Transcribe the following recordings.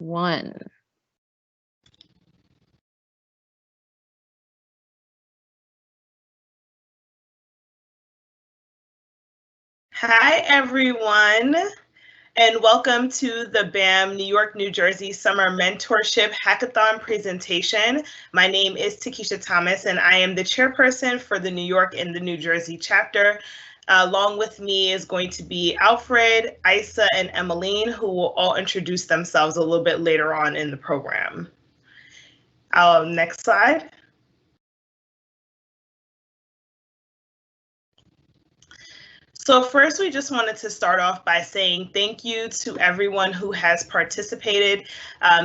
one. Hi, everyone, and welcome to the BAM New York, New Jersey Summer Mentorship Hackathon presentation. My name is Takesha Thomas, and I am the chairperson for the New York and the New Jersey chapter. Along with me is going to be Alfred, Isa, and Emmeline, who will all introduce themselves a little bit later on in the program. Next slide. So first, we just wanted to start off by saying thank you to everyone who has participated.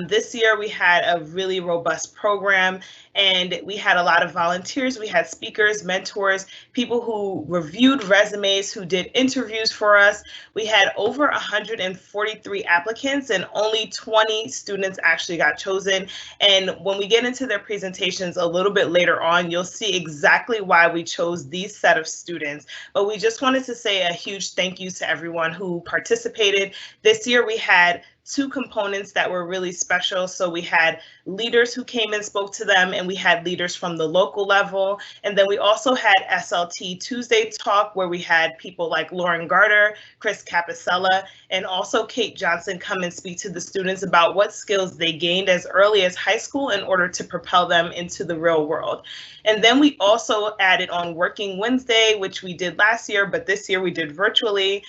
This year, we had a really robust program, and we had a lot of volunteers. We had speakers, mentors, people who reviewed resumes, who did interviews for us. We had over 143 applicants, and only 20 students actually got chosen. And when we get into their presentations a little bit later on, you'll see exactly why we chose these set of students. But we just wanted to say a huge thank you to everyone who participated. This year we had two components that were really special. So we had leaders who came and spoke to them, and we had leaders from the local level. And then we also had SLT Tuesday Talk, where we had people like Lauren Garter, Chris Capicella, and also Kate Johnson come and speak to the students about what skills they gained as early as high school in order to propel them into the real world. And then we also added on Working Wednesday, which we did last year, but this year we did virtually,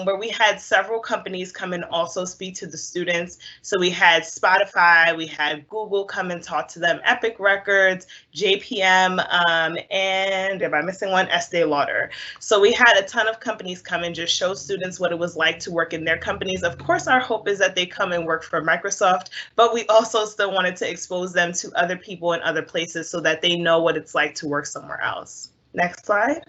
where we had several companies come and also speak to the students. So we had Spotify, we had Google come and talk to them, Epic Records, JPM, and am I missing one? Estee Lauder. So we had a ton of companies come and just show students what it was like to work in their companies. Of course, our hope is that they come and work for Microsoft, but we also still wanted to expose them to other people in other places so that they know what it's like to work somewhere else. Next slide.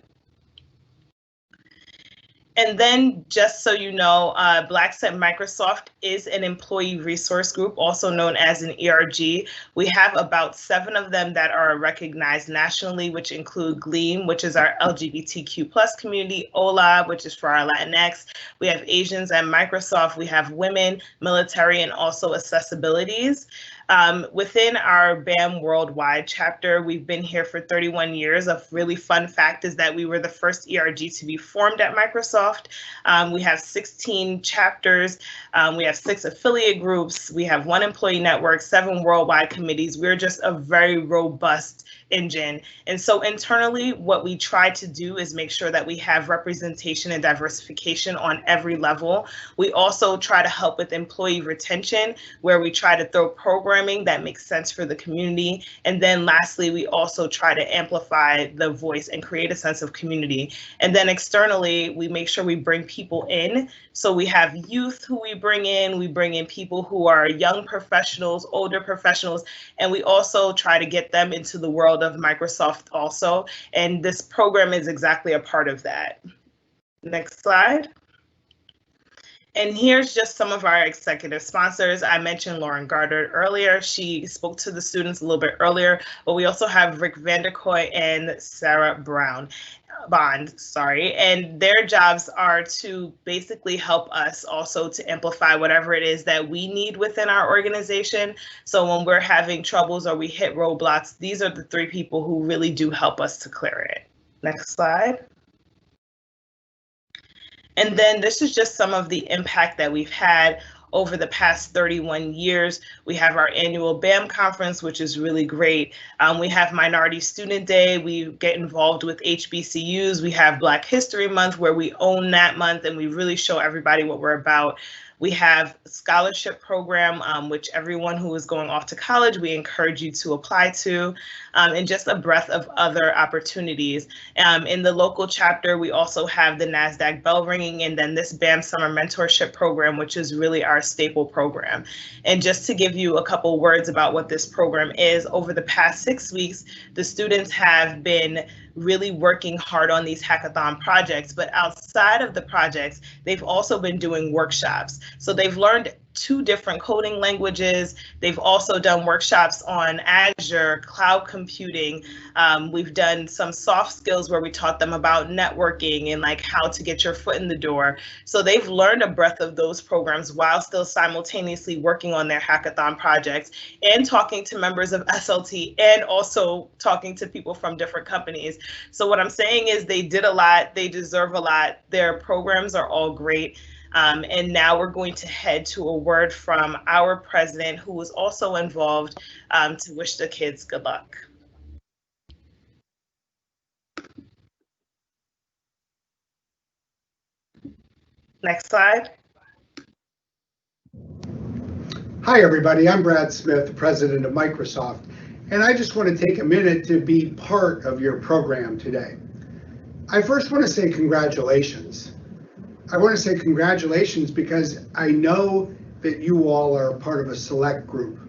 And then, just so you know, Blacks at Microsoft is an employee resource group, also known as an ERG. We have about 7 of them that are recognized nationally, which include GLEAM, which is our LGBTQ+ community, OLA, which is for our Latinx. We have Asians at Microsoft. We have women, military, and also accessibilities. Within our BAM Worldwide chapter, we've been here for 31 years. A really fun fact is that we were the first ERG to be formed at Microsoft. We have 16 chapters. We have 6 affiliate groups. We have 1 employee network, 7 worldwide committees. We're just a very robust engine. And so internally, what we try to do is make sure that we have representation and diversification on every level. We also try to help with employee retention, where we try to throw programming that makes sense for the community. And then lastly, we also try to amplify the voice and create a sense of community. And then externally, we make sure we bring people in. So we have youth who we bring in people who are young professionals, older professionals, and we also try to get them into the world of Microsoft also. And this program is exactly a part of that. Next slide. And here's just some of our executive sponsors. I mentioned Lauren Garter earlier. She spoke to the students a little bit earlier, but we also have Rick Vanderkoy and Sarah Bond, and their jobs are to basically help us also to amplify whatever it is that we need within our organization. So when we're having troubles or we hit roadblocks, these are the 3 people who really do help us to clear it. Next slide. And then this is just some of the impact that we've had over the past 31 years. We have our annual BAM conference, which is really great. We have Minority Student Day. We get involved with HBCUs. We have Black History Month, where we own that month and we really show everybody what we're about. We have a scholarship program, which everyone who is going off to college, we encourage you to apply to, and just a breadth of other opportunities. In the local chapter, we also have the NASDAQ bell ringing, and then this BAM Summer Mentorship Program, which is really our staple program. And just to give you a couple words about what this program is, over the past 6 weeks, the students have been really working hard on these hackathon projects, but outside of the projects, they've also been doing workshops. So they've learned 2 different coding languages. They've also done workshops on Azure, cloud computing. We've done some soft skills where we taught them about networking and like how to get your foot in the door. So they've learned a breadth of those programs while still simultaneously working on their hackathon projects and talking to members of SLT and also talking to people from different companies. So what I'm saying is they did a lot, they deserve a lot, their programs are all great. And now we're going to head to a word from our president, who was also involved, to wish the kids good luck. Next slide. Hi, everybody. I'm Brad Smith, the president of Microsoft, and I just want to take a minute to be part of your program today. I first want to say congratulations. I want to say congratulations because I know that you all are part of a select group.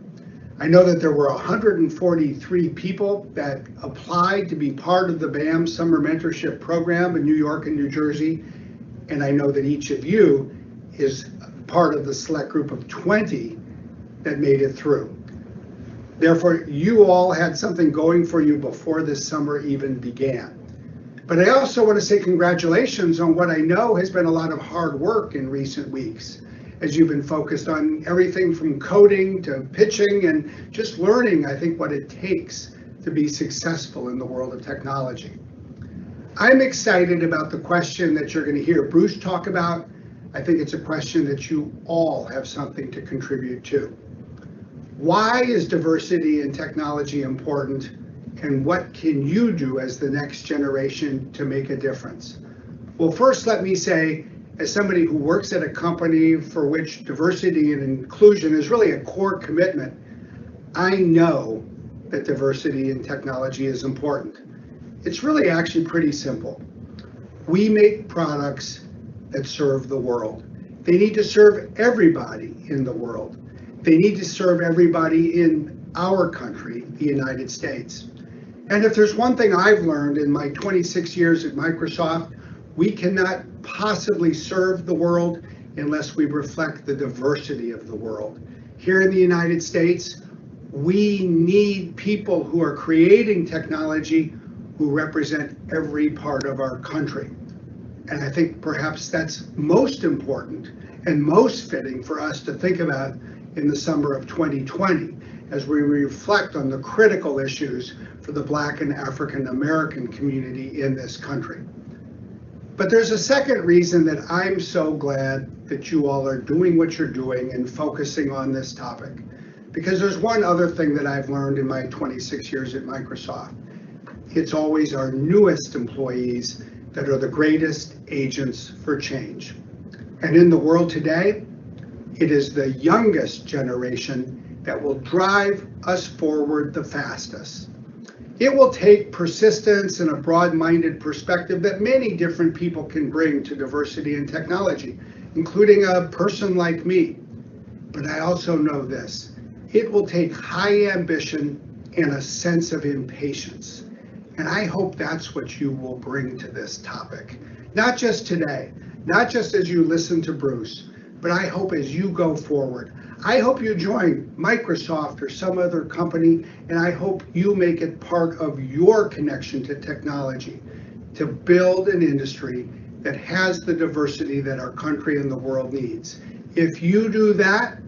I know that there were 143 people that applied to be part of the BAM Summer Mentorship Program in New York and New Jersey, and I know that each of you is part of the select group of 20 that made it through. Therefore, you all had something going for you before this summer even began. But I also want to say congratulations on what I know has been a lot of hard work in recent weeks, as you've been focused on everything from coding to pitching and just learning, I think, what it takes to be successful in the world of technology. I'm excited about the question that you're going to hear Bruce talk about. I think it's a question that you all have something to contribute to. Why is diversity in technology important, and what can you do as the next generation to make a difference? Well, first, let me say, as somebody who works at a company for which diversity and inclusion is really a core commitment, I know that diversity in technology is important. It's really actually pretty simple. We make products that serve the world. They need to serve everybody in the world. They need to serve everybody in our country, the United States. And if there's one thing I've learned in my 26 years at Microsoft, we cannot possibly serve the world unless we reflect the diversity of the world. Here in the United States, we need people who are creating technology who represent every part of our country. And I think perhaps that's most important and most fitting for us to think about in the summer of 2020 as we reflect on the critical issues for the Black and African American community in this country. But there's a second reason that I'm so glad that you all are doing what you're doing and focusing on this topic. Because there's one other thing that I've learned in my 26 years at Microsoft. It's always our newest employees that are the greatest agents for change. And in the world today, it is the youngest generation that will drive us forward the fastest. It will take persistence and a broad-minded perspective that many different people can bring to diversity and technology, including a person like me. But I also know this, it will take high ambition and a sense of impatience. And I hope that's what you will bring to this topic. Not just today, not just as you listen to Bruce, but I hope as you go forward. I hope you join Microsoft or some other company, and I hope you make it part of your connection to technology to build an industry that has the diversity that our country and the world needs. If you do that,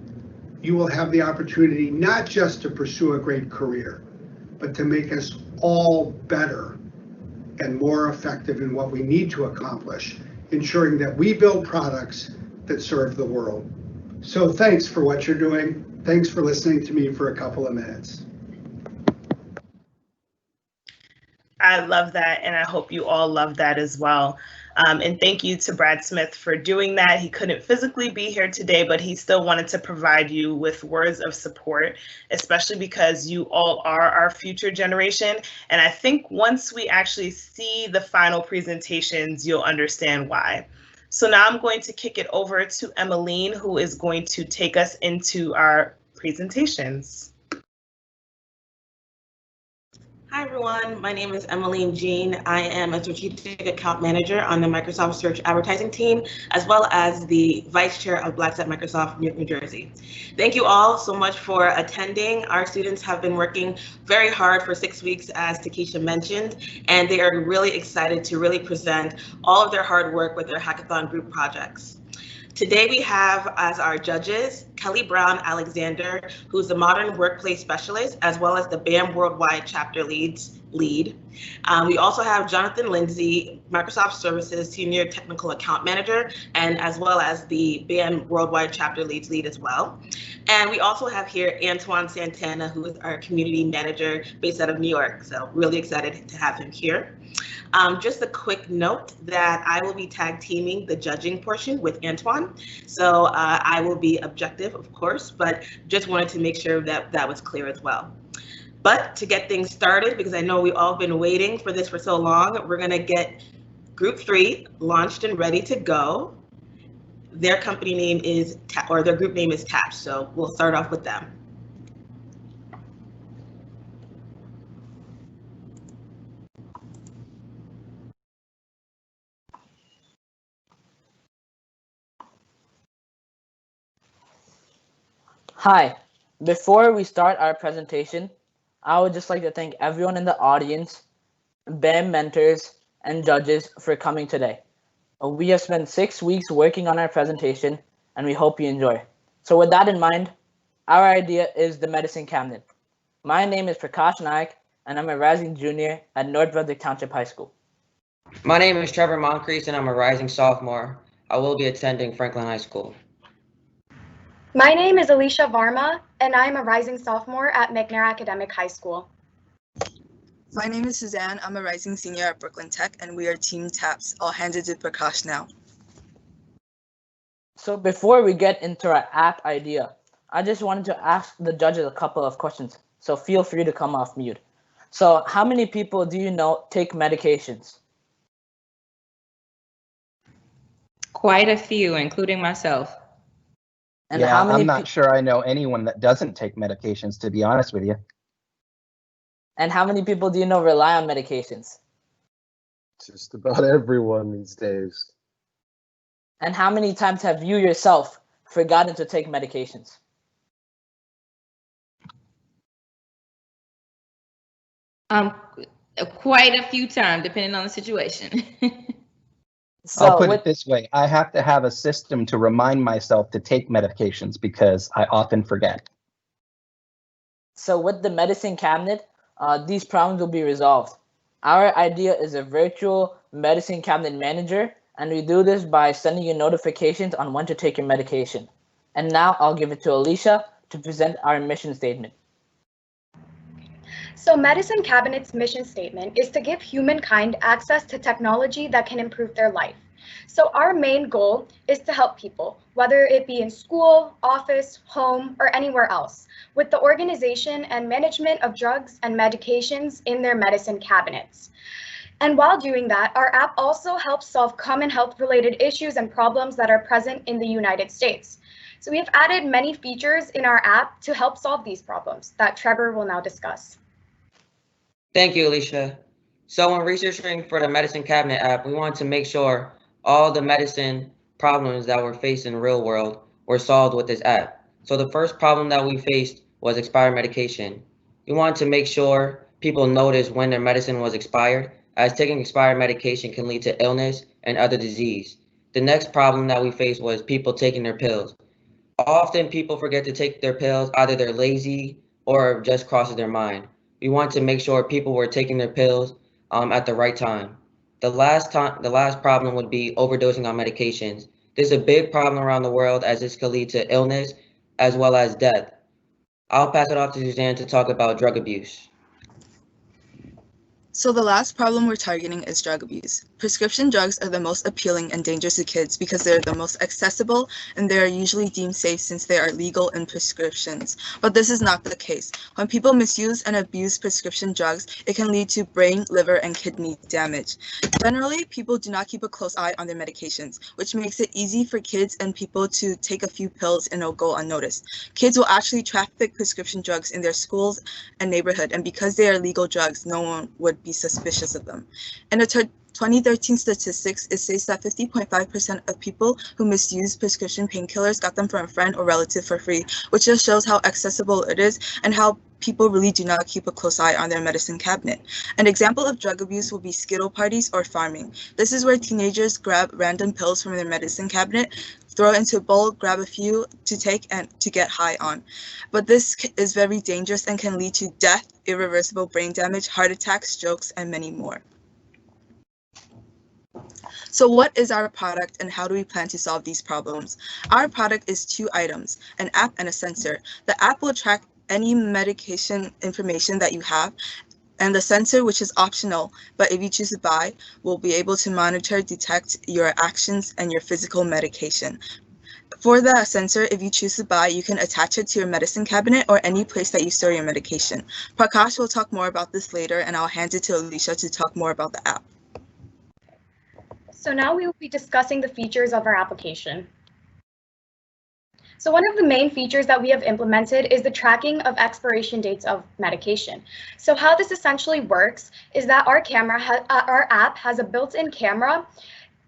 you will have the opportunity not just to pursue a great career, but to make us all better and more effective in what we need to accomplish, ensuring that we build products that serve the world. So thanks for what you're doing. Thanks for listening to me for a couple of minutes. I love that, and I hope you all love that as well. And thank you to Brad Smith for doing that. He couldn't physically be here today, but he still wanted to provide you with words of support, especially because you all are our future generation. And I think once we actually see the final presentations, you'll understand why. So now I'm going to kick it over to Emmeline, who is going to take us into our presentations. Hi everyone, my name is Emmeline Jean. I am a strategic account manager on the Microsoft Search advertising team, as well as the vice chair of Blacks at Microsoft New Jersey. Thank you all so much for attending. Our students have been working very hard for 6 weeks, as Takesha mentioned, and they are really excited to really present all of their hard work with their hackathon group projects. Today we have as our judges Kelly Brown Alexander, who's the Modern Workplace Specialist, as well as the BAM Worldwide Chapter lead. We also have Jonathan Lindsay, Microsoft Services Senior Technical Account Manager, and as well as the BAM Worldwide Chapter lead as well. And we also have here Antoine Santana, who is our Community Manager based out of New York. So really excited to have him here. Just a quick note that I will be tag teaming the judging portion with Antoine. So I will be objective, of course, but just wanted to make sure that that was clear as well. But to get things started, because I know we've all been waiting for this for so long, we're going to get Group 3 launched and ready to go. Their company name is, or their group name is TAP. So we'll start off with them. Hi, before we start our presentation, I would just like to thank everyone in the audience, BAM mentors, and judges for coming today. We have spent 6 weeks working on our presentation, and we hope you enjoy. So with that in mind, our idea is the medicine cabinet. My name is Prakash Naik, and I'm a rising junior at North Brunswick Township High School. My name is Trevor Moncrief, and I'm a rising sophomore. I will be attending Franklin High School. My name is Alicia Varma, and I'm a rising sophomore at McNair Academic High School. My name is Suzanne. I'm a rising senior at Brooklyn Tech, and we are Team TAPS. I'll hand it to Prakash now. So before we get into our app idea, I just wanted to ask the judges a couple of questions. So feel free to come off mute. So how many people do you know take medications? Quite a few, including myself. And yeah, how many I'm not sure I know anyone that doesn't take medications, to be honest with you. And how many people do you know rely on medications? Just about everyone these days. And how many times have you yourself forgotten to take medications? Quite a few times, depending on the situation. So I'll put it this way. I have to have a system to remind myself to take medications because I often forget. So with the medicine cabinet, these problems will be resolved. Our idea is a virtual medicine cabinet manager, and we do this by sending you notifications on when to take your medication. And now I'll give it to Alicia to present our mission statement. So Medicine Cabinet's mission statement is to give humankind access to technology that can improve their life. So our main goal is to help people, whether it be in school, office, home, or anywhere else, with the organization and management of drugs and medications in their medicine cabinets. And while doing that, our app also helps solve common health-related issues and problems that are present in the United States. So we have added many features in our app to help solve these problems that Trevor will now discuss. Thank you, Alicia. So when researching for the Medicine Cabinet app, we wanted to make sure all the medicine problems that were faced in the real world were solved with this app. So the first problem that we faced was expired medication. We wanted to make sure people noticed when their medicine was expired, as taking expired medication can lead to illness and other disease. The next problem that we faced was people taking their pills. Often people forget to take their pills, either they're lazy or just crosses their mind. We want to make sure people were taking their pills at the right time. The last problem would be overdosing on medications. This is a big problem around the world, as this could lead to illness as well as death. I'll pass it off to Suzanne to talk about drug abuse. So the last problem we're targeting is drug abuse. Prescription drugs are the most appealing and dangerous to kids because they're the most accessible and they are usually deemed safe since they are legal in prescriptions. But this is not the case. When people misuse and abuse prescription drugs, it can lead to brain, liver, and kidney damage. Generally, people do not keep a close eye on their medications, which makes it easy for kids and people to take a few pills and it'll go unnoticed. Kids will actually traffic prescription drugs in their schools and neighborhood, and because they are legal drugs, no one would be suspicious of them. In a 2013 statistics, it says that 50.5% of people who misuse prescription painkillers got them from a friend or relative for free, which just shows how accessible it is and how people really do not keep a close eye on their medicine cabinet. An example of drug abuse will be Skittle parties or farming. This is where teenagers grab random pills from their medicine cabinet, throw it into a bowl, grab a few to take and to get high on. But this is very dangerous and can lead to death, irreversible brain damage, heart attacks, strokes, and many more. So what is our product and how do we plan to solve these problems? Our product is 2 items, an app and a sensor. The app will track any medication information that you have, and the sensor, which is optional, but if you choose to buy, will be able to monitor, detect your actions and your physical medication. For the sensor, if you choose to buy, you can attach it to your medicine cabinet or any place that you store your medication. Prakash will talk more about this later, and I'll hand it to Alicia to talk more about the app. So now we will be discussing the features of our application. So one of the main features that we have implemented is the tracking of expiration dates of medication. So how this essentially works is that our app has a built-in camera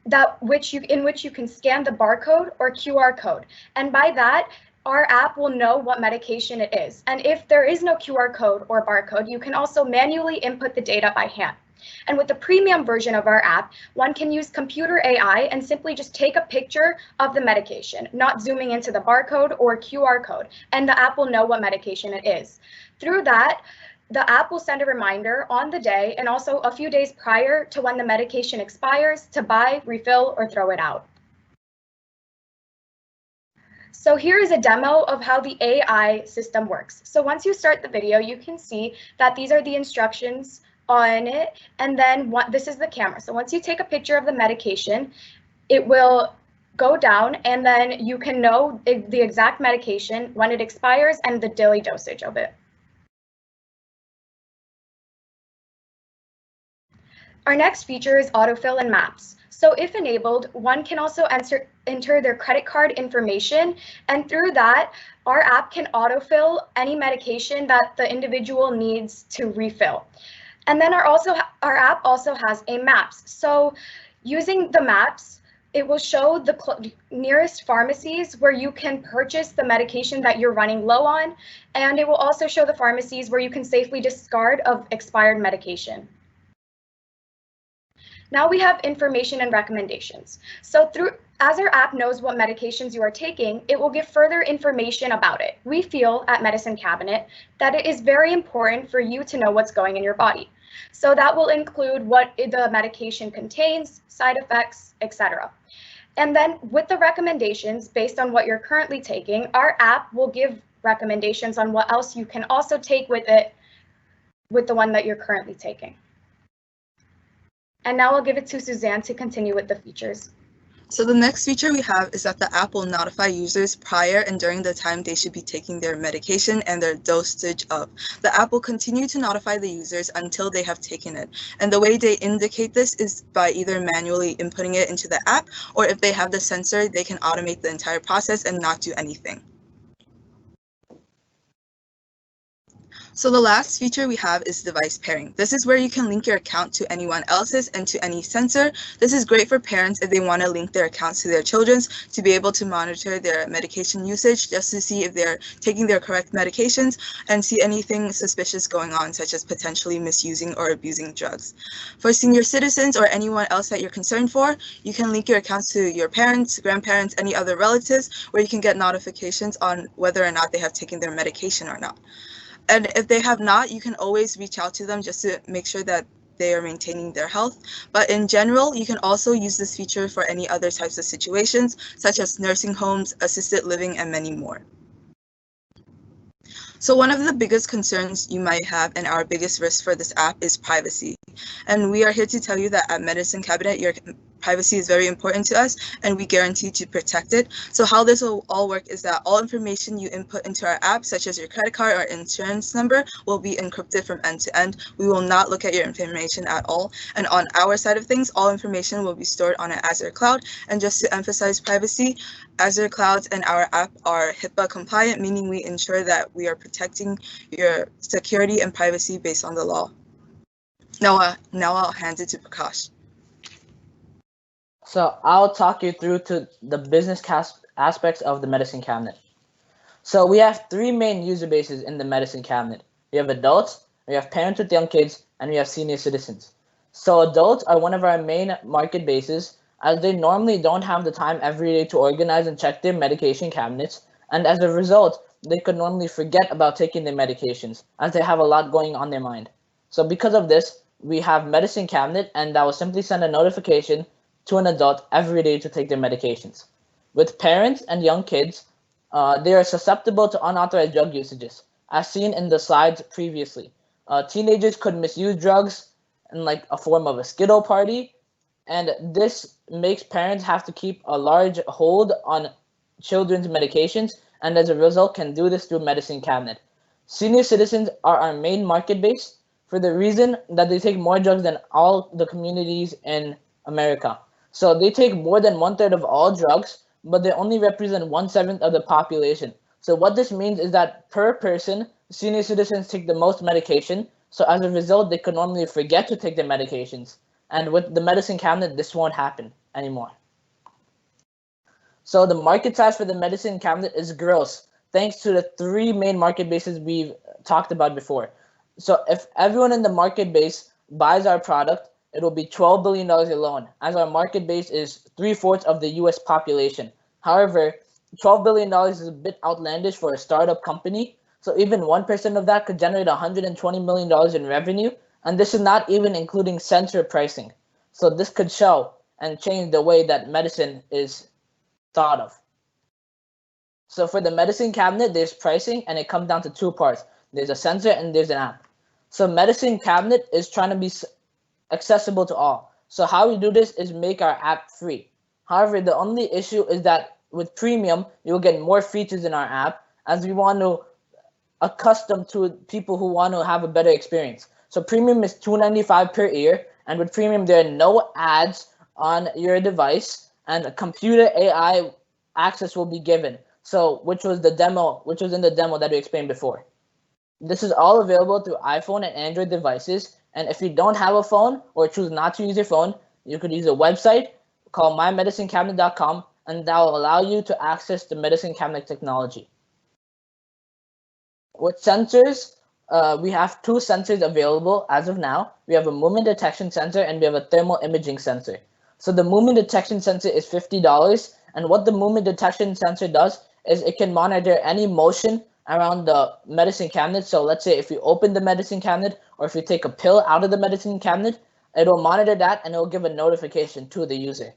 in which you can scan the barcode or QR code. And by that, our app will know what medication it is. And if there is no QR code or barcode, you can also manually input the data by hand. And with the premium version of our app, one can use computer AI and simply just take a picture of the medication, not zooming into the barcode or QR code, and the app will know what medication it is. Through that, the app will send a reminder on the day and also a few days prior to when the medication expires to buy, refill, or throw it out. So here is a demo of how the AI system works. So once you start the video, you can see that these are the instructions on it, and then this is the camera. So once you take a picture of the medication, it will go down and then you can know the exact medication, when it expires, and the daily dosage of it. Our next feature is autofill and maps. So if enabled, one can also enter their credit card information, and through that, our app can autofill any medication that the individual needs to refill. And then our app also has a maps. So using the maps, it will show the nearest pharmacies where you can purchase the medication that you're running low on, and it will also show the pharmacies where you can safely discard of expired medication. Now we have information and recommendations. So as our app knows what medications you are taking, it will give further information about it. We feel at Medicine Cabinet that it is very important for you to know what's going in your body. So that will include what the medication contains, side effects, etc. And then with the recommendations based on what you're currently taking, our app will give recommendations on what else you can also take with it, with the one that you're currently taking. And now I'll give it to Suzanne to continue with the features. So the next feature we have is that the app will notify users prior and during the time they should be taking their medication and their dosage of. The app will continue to notify the users until they have taken it. And the way they indicate this is by either manually inputting it into the app, or if they have the sensor, they can automate the entire process and not do anything. So the last feature we have is device pairing. This is where you can link your account to anyone else's and to any sensor. This is great for parents if they want to link their accounts to their children's to be able to monitor their medication usage just to see if they're taking their correct medications and see anything suspicious going on, such as potentially misusing or abusing drugs. For senior citizens or anyone else that you're concerned for, you can link your accounts to your parents, grandparents, any other relatives, where you can get notifications on whether or not they have taken their medication or not. And if they have not, you can always reach out to them just to make sure that they are maintaining their health. But in general, you can also use this feature for any other types of situations, such as nursing homes, assisted living, and many more. So one of the biggest concerns you might have and our biggest risk for this app is privacy. And we are here to tell you that at Medicine Cabinet, your privacy is very important to us, and we guarantee to protect it. So how this will all work is that all information you input into our app, such as your credit card or insurance number, will be encrypted from end to end. We will not look at your information at all. And on our side of things, all information will be stored on an Azure cloud. And just to emphasize privacy, Azure clouds and our app are HIPAA compliant, meaning we ensure that we are protecting your security and privacy based on the law. Now I'll hand it to Prakash. So I'll talk you through to the business aspects of the Medicine Cabinet. So we have three main user bases in the Medicine Cabinet. We have adults, we have parents with young kids, and we have senior citizens. So adults are one of our main market bases, as they normally don't have the time every day to organize and check their medication cabinets, and as a result, they could normally forget about taking their medications, as they have a lot going on their mind. So because of this, we have Medicine Cabinet, and that will simply send a notification to an adult every day to take their medications. With parents and young kids, they are susceptible to unauthorized drug usages, as seen in the slides previously. Teenagers could misuse drugs in like a form of a Skittle party, and this makes parents have to keep a large hold on children's medications, and as a result can do this through Medicine Cabinet. Senior citizens are our main market base for the reason that they take more drugs than all the communities in America. So they take more than 1/3 of all drugs, but they only represent 1/7 of the population. So what this means is that per person, senior citizens take the most medication. So as a result, they could normally forget to take their medications. And with the Medicine Cabinet, this won't happen anymore. So the market size for the Medicine Cabinet is gross, thanks to the three main market bases we've talked about before. So if everyone in the market base buys our product, it will be $12 billion alone, as our market base is 3/4 of the US population. However, $12 billion is a bit outlandish for a startup company, so even 1% of that could generate $120 million in revenue, and this is not even including sensor pricing. So this could show and change the way that medicine is thought of. So for the Medicine Cabinet, there's pricing, and it comes down to two parts. There's a sensor and there's an app. So Medicine Cabinet is trying to be accessible to all. So how we do this is make our app free. However, the only issue is that with premium, you'll get more features in our app, as we want to accustom to people who want to have a better experience. So premium is $295 per year, and with premium there are no ads on your device, and computer AI access will be given. So which was in the demo that we explained before. This is all available through iPhone and Android devices. And if you don't have a phone or choose not to use your phone, you could use a website called mymedicinecabinet.com, and that will allow you to access the Medicine Cabinet technology. With sensors, we have two sensors available as of now. We have a movement detection sensor and we have a thermal imaging sensor. So the movement detection sensor is $50, and what the movement detection sensor does is it can monitor any motion around the Medicine Cabinet. So let's say if you open the Medicine Cabinet or if you take a pill out of the Medicine Cabinet, it will monitor that and it will give a notification to the user.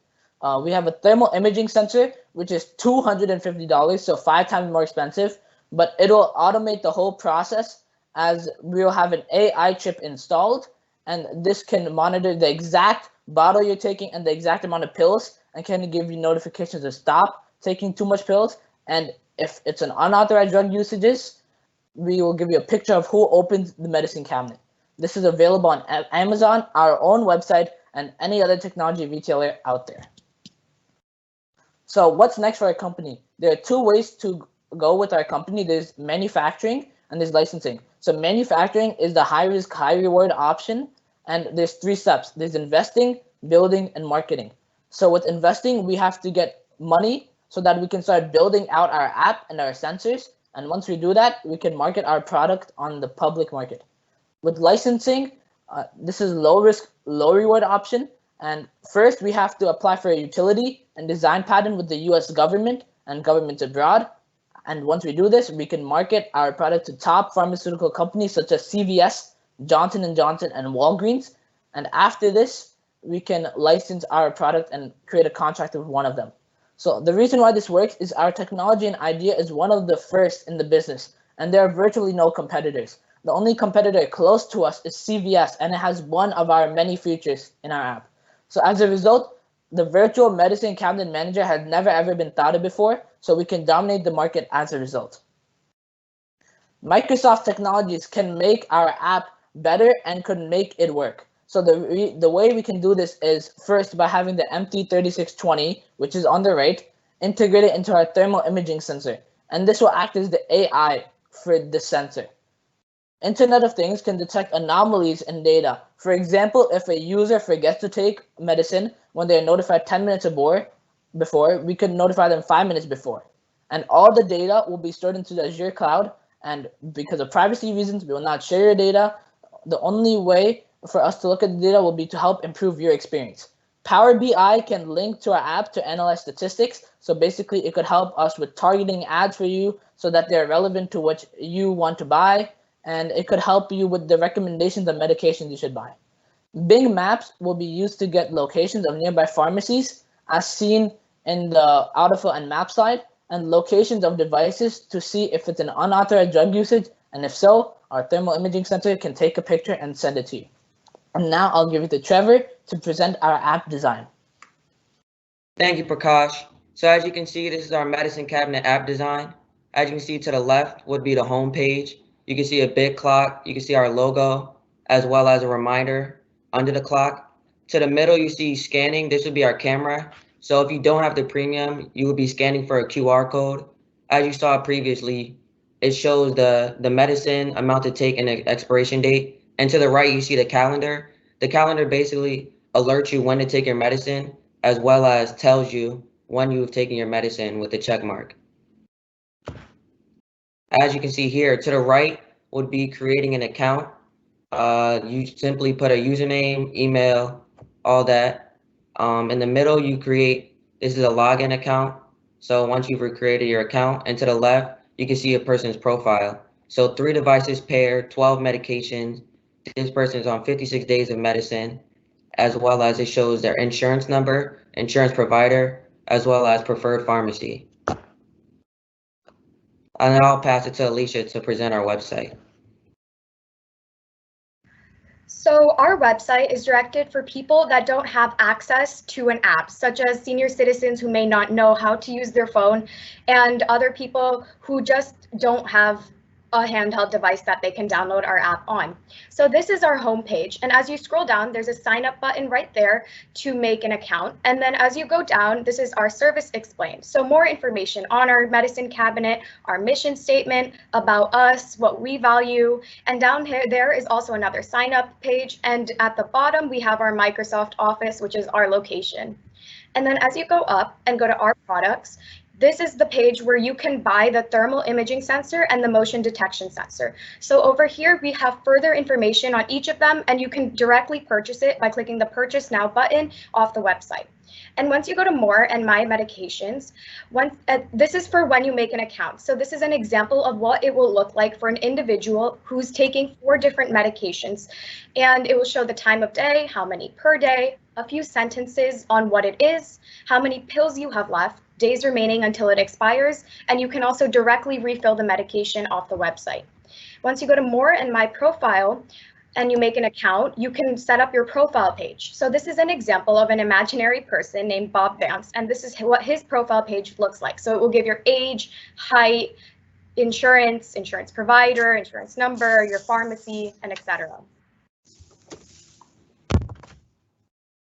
We have a thermal imaging sensor, which is $250, so 5 times more expensive, but it will automate the whole process, as we will have an AI chip installed, and this can monitor the exact bottle you're taking and the exact amount of pills, and can give you notifications to stop taking too much pills. And if it's an unauthorized drug usages, we will give you a picture of who opened the Medicine Cabinet. This is available on Amazon, our own website, and any other technology retailer out there. So what's next for our company? There are two ways to go with our company. There's manufacturing and there's licensing. So manufacturing is the high risk, high reward option. And there's 3 steps. There's investing, building, and marketing. So with investing, we have to get money so that we can start building out our app and our sensors. And once we do that, we can market our product on the public market. With licensing, this is low risk, low reward option. And first, we have to apply for a utility and design patent with the US government and governments abroad. And once we do this, we can market our product to top pharmaceutical companies such as CVS, Johnson & Johnson, and Walgreens. And after this, we can license our product and create a contract with one of them. So the reason why this works is our technology and idea is one of the first in the business, and there are virtually no competitors. The only competitor close to us is CVS, and it has one of our many features in our app. So as a result, the virtual medicine cabinet manager has never ever been thought of before, so we can dominate the market as a result. Microsoft technologies can make our app better and could make it work. So the way we can do this is first by having the MT3620, which is on the right, integrated into our thermal imaging sensor. And this will act as the AI for the sensor. Internet of Things can detect anomalies in data. For example, if a user forgets to take medicine when they are notified 10 minutes before, we could notify them 5 minutes before. And all the data will be stored into the Azure cloud. And because of privacy reasons, we will not share your data. The only way for us to look at the data will be to help improve your experience. Power BI can link to our app to analyze statistics. So basically, it could help us with targeting ads for you so that they're relevant to what you want to buy. And it could help you with the recommendations of medications you should buy. Bing Maps will be used to get locations of nearby pharmacies, as seen in the autofill and map slide, and locations of devices to see if it's an unauthorized drug usage, and if so, our thermal imaging sensor can take a picture and send it to you. And now I'll give it to Trevor to present our app design. Thank you, Prakash. So as you can see, this is our medicine cabinet app design. As you can see to the left would be the home page. You can see a big clock, you can see our logo, as well as a reminder under the clock. To the middle, you see scanning. This would be our camera. So if you don't have the premium, you would be scanning for a QR code. As you saw previously, it shows the medicine, amount to take, and the expiration date. And to the right, you see the calendar. The calendar basically alerts you when to take your medicine, as well as tells you when you've taken your medicine with the check mark. As you can see here, to the right would be creating an account. You simply put a username, email, all that. In the middle, you create, this is a login account. So once you've recreated your account, and to the left, you can see a person's profile. So 3 devices paired, 12 medications. This person is on 56 days of medicine, as well as it shows their insurance number, insurance provider, as well as preferred pharmacy. And I'll pass it to Alicia to present our website. So our website is directed for people that don't have access to an app, such as senior citizens who may not know how to use their phone, and other people who just don't have a handheld device that they can download our app on. So this is our homepage, and as you scroll down, there's a sign up button right there to make an account. And then as you go down, this is our service explained. So more information on our medicine cabinet, our mission statement, about us, what we value, and down here there is also another sign up page. And at the bottom, we have our Microsoft Office, which is our location. And then as you go up and go to our products, this is the page where you can buy the thermal imaging sensor and the motion detection sensor. So over here, we have further information on each of them, and you can directly purchase it by clicking the Purchase Now button off the website. And once you go to More and My Medications, this is for when you make an account. So this is an example of what it will look like for an individual who's taking 4 different medications. And it will show the time of day, how many per day, a few sentences on what it is, how many pills you have left, days remaining until it expires, and you can also directly refill the medication off the website. Once you go to More and My Profile, and you make an account, you can set up your profile page. So this is an example of an imaginary person named Bob Vance, and this is what his profile page looks like. So it will give your age, height, insurance provider, insurance number, your pharmacy, and etc.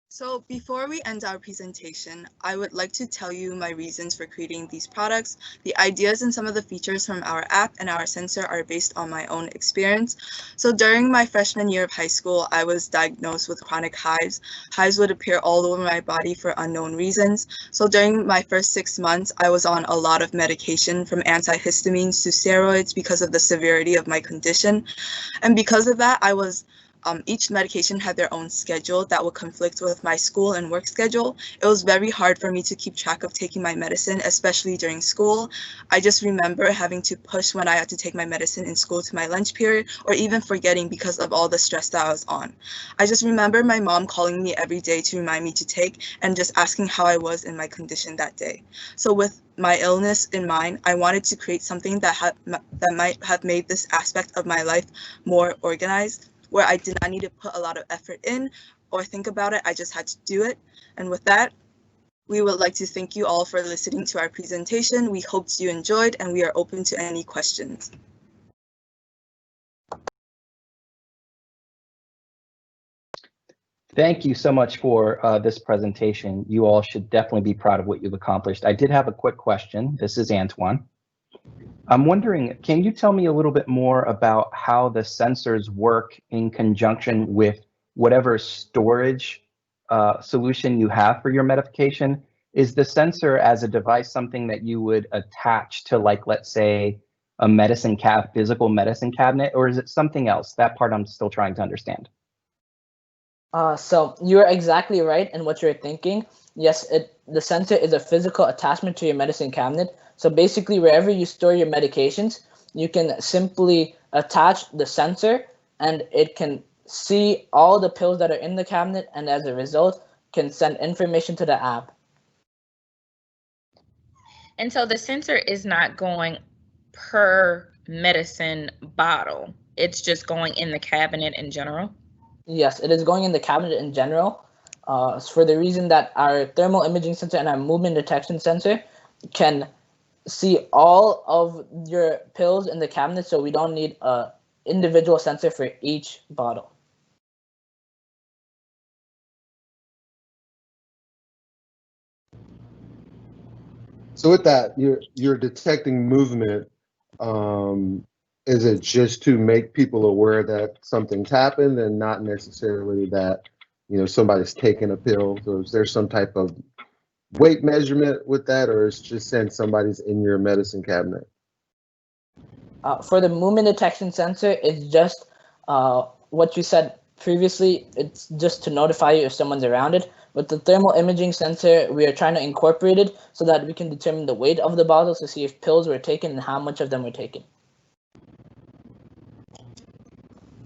So before we end our presentation, I would like to tell you my reasons for creating these products. The ideas and some of the features from our app and our sensor are based on my own experience. So during my freshman year of high school, I was diagnosed with chronic hives. Hives would appear all over my body for unknown reasons. So during my first 6 months, I was on a lot of medication, from antihistamines to steroids, because of the severity of my condition. And because of that, I was each medication had their own schedule that would conflict with my school and work schedule. It was very hard for me to keep track of taking my medicine, especially during school. I just remember having to push when I had to take my medicine in school to my lunch period, or even forgetting because of all the stress that I was on. I just remember my mom calling me every day to remind me to take and just asking how I was in my condition that day. So with my illness in mind, I wanted to create something that might have made this aspect of my life more organized, where I did not need to put a lot of effort in or think about it. I just had to do it. And with that, we would like to thank you all for listening to our presentation. We hoped you enjoyed, and we are open to any questions. Thank you so much for this presentation. You all should definitely be proud of what you've accomplished. I did have a quick question. This is Antoine. I'm wondering, can you tell me a little bit more about how the sensors work in conjunction with whatever storage solution you have for your medication? Is the sensor as a device something that you would attach to, like, let's say, a physical medicine cabinet, or is it something else? That part I'm still trying to understand. So you're exactly right in what you're thinking. Yes, the sensor is a physical attachment to your medicine cabinet. So basically, wherever you store your medications, you can simply attach the sensor, and it can see all the pills that are in the cabinet, and as a result, can send information to the app. And so the sensor is not going per medicine bottle. It's just going in the cabinet in general. Yes, it is going in the cabinet in general, for the reason that our thermal imaging sensor and our movement detection sensor can see all of your pills in the cabinet, so we don't need a individual sensor for each bottle. So with that, you're detecting movement. Is it just to make people aware that something's happened and not necessarily that, somebody's taking a pill? So is there some type of weight measurement with that, or it's just saying somebody's in your medicine cabinet? For the movement detection sensor, it's just what you said previously. It's just to notify you if someone's around it. With the thermal imaging sensor, we are trying to incorporate it so that we can determine the weight of the bottles to see if pills were taken and how much of them were taken.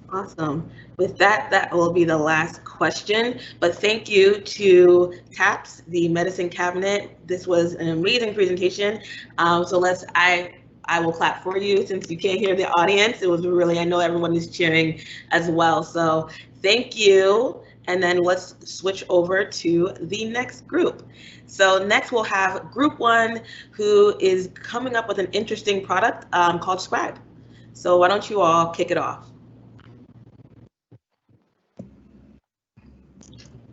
Awesome. With that, that will be the last question. But thank you to TAPS, the medicine cabinet. This was an amazing presentation. So I will clap for you since you can't hear the audience. It was really, I know everyone is cheering as well. So thank you. And then let's switch over to the next group. So next we'll have group 1, who is coming up with an interesting product called Scribe. So why don't you all kick it off?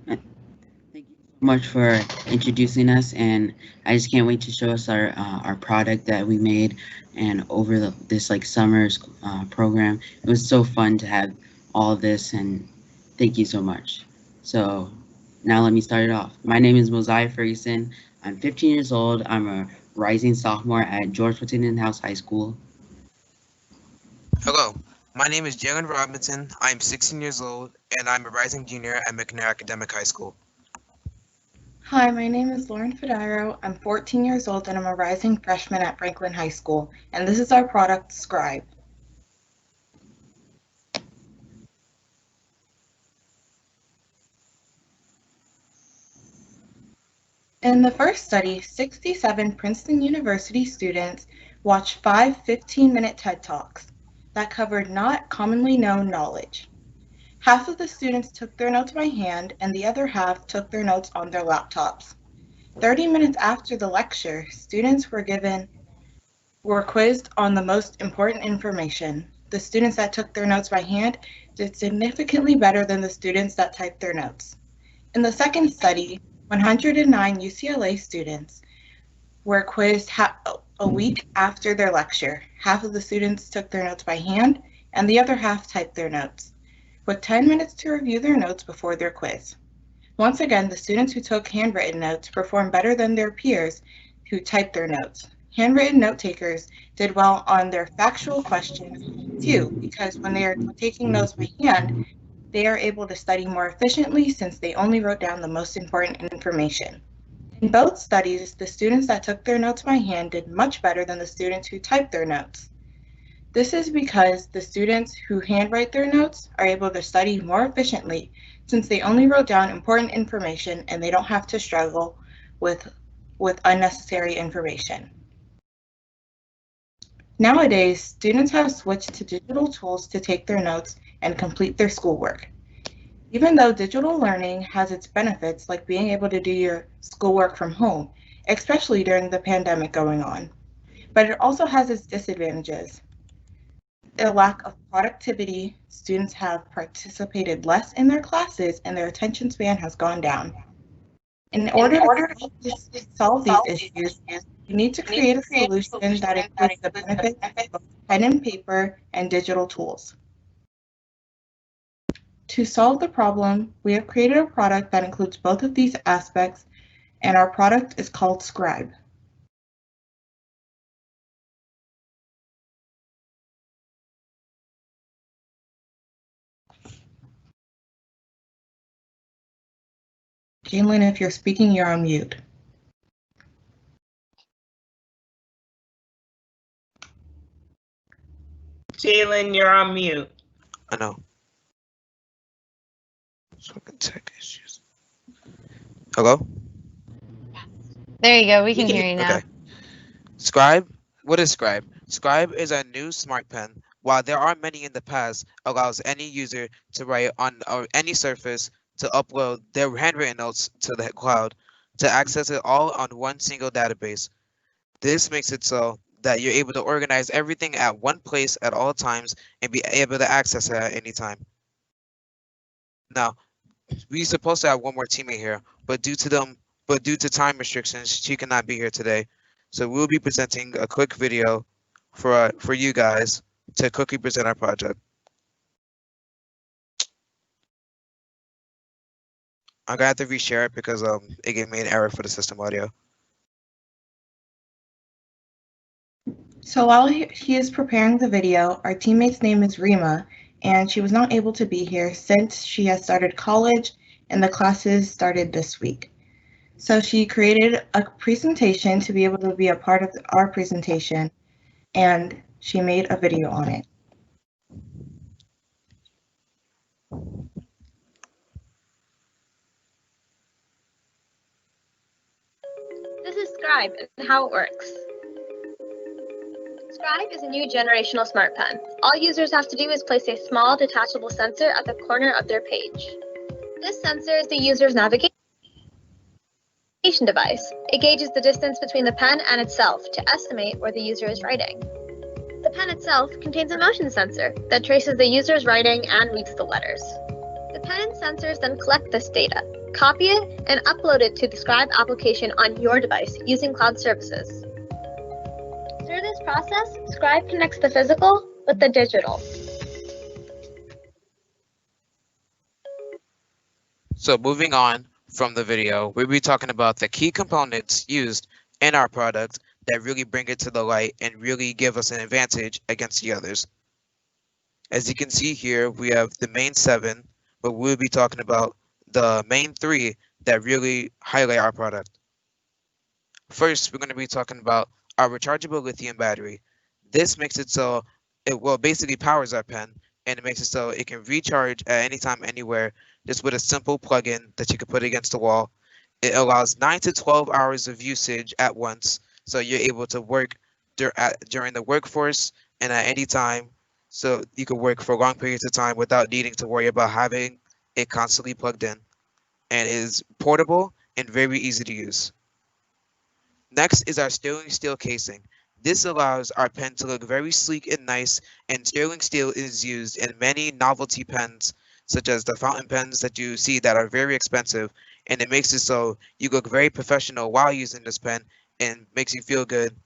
Thank you so much for introducing us, and I just can't wait to show us our product that we made and over this summer's program. It was so fun to have all of this, and thank you so much. So now let me start it off. My name is Mosiah Ferguson. I'm 15 years old. I'm a rising sophomore at George Washington House High School. Hello, my name is Jalen Robinson. I'm 16 years old, and I'm a rising junior at McNair Academic High School. Hi, my name is Lauren Fediro. I'm 14 years old, and I'm a rising freshman at Franklin High School, and this is our product, Scribe. In the first study, 67 Princeton University students watched 5 15-minute TED Talks that covered not commonly known knowledge. Half of the students took their notes by hand, and the other half took their notes on their laptops. 30 minutes after the lecture, students were quizzed on the most important information. The students that took their notes by hand did significantly better than the students that typed their notes. In the second study, 109 UCLA students were quizzed a week after their lecture. Half of the students took their notes by hand, and the other half typed their notes, with 10 minutes to review their notes before their quiz. Once again, the students who took handwritten notes performed better than their peers who typed their notes. Handwritten note takers did well on their factual questions too, because when they are taking notes by hand, They are able to study more efficiently since they only wrote down the most important information. In both studies, the students that took their notes by hand did much better than the students who typed their notes. This is because the students who handwrite their notes are able to study more efficiently since they only wrote down important information and they don't have to struggle with unnecessary information. Nowadays, students have switched to digital tools to take their notes and complete their schoolwork. Even though digital learning has its benefits, like being able to do your schoolwork from home, especially during the pandemic going on, but it also has its disadvantages. A lack of productivity, students have participated less in their classes and their attention span has gone down. In order to solve these issues, you need to create a solution that includes the benefits of both pen and paper and digital tools. To solve the problem, we have created a product that includes both of these aspects, and our product is called Scribe. Jalen, if you're speaking, you're on mute. Jalen, you're on mute. I know. Fucking tech issues. Hello? There you go. We can hear you now. Okay. Scribe? What is Scribe? Scribe is a new smart pen. While there are many in the past, allows any user to write on any surface, to upload their handwritten notes to the cloud, to access it all on one single database. This makes it so that you're able to organize everything at one place at all times and be able to access it at any time. Now, we're supposed to have one more teammate here, but due to time restrictions, she cannot be here today. So we'll be presenting a quick video for you guys to quickly present our project. I'm gonna have to reshare it because it gave me an error for the system audio. So while he is preparing the video, our teammate's name is Rima, and she was not able to be here since she has started college and the classes started this week. So she created a presentation to be able to be a part of our presentation, and she made a video on it. This is Scribe and how it works. Scribe is a new generational smart pen. All users have to do is place a small detachable sensor at the corner of their page. This sensor is the user's navigation device. It gauges the distance between the pen and itself to estimate where the user is writing. The pen itself contains a motion sensor that traces the user's writing and reads the letters. The pen and sensors then collect this data, copy it, and upload it to the Scribe application on your device using cloud services. Through this process, Scribe connects the physical with the digital. So moving on from the video, we'll be talking about the key components used in our product that really bring it to the light and really give us an advantage against the others. As you can see here, we have the main 7, but we'll be talking about the main 3 that really highlight our product. First, we're going to be talking about our rechargeable lithium battery. This makes it so it basically powers our pen, and it makes it so it can recharge at any time, anywhere, just with a simple plug-in that you can put against the wall. It allows 9 to 12 hours of usage at once, so you're able to work during the workforce and at any time, so you can work for long periods of time without needing to worry about having it constantly plugged in. And it is portable and very easy to use. Next is our sterling steel casing. This allows our pen to look very sleek and nice, and sterling steel is used in many novelty pens, such as the fountain pens that you see that are very expensive, and it makes it so you look very professional while using this pen and makes you feel good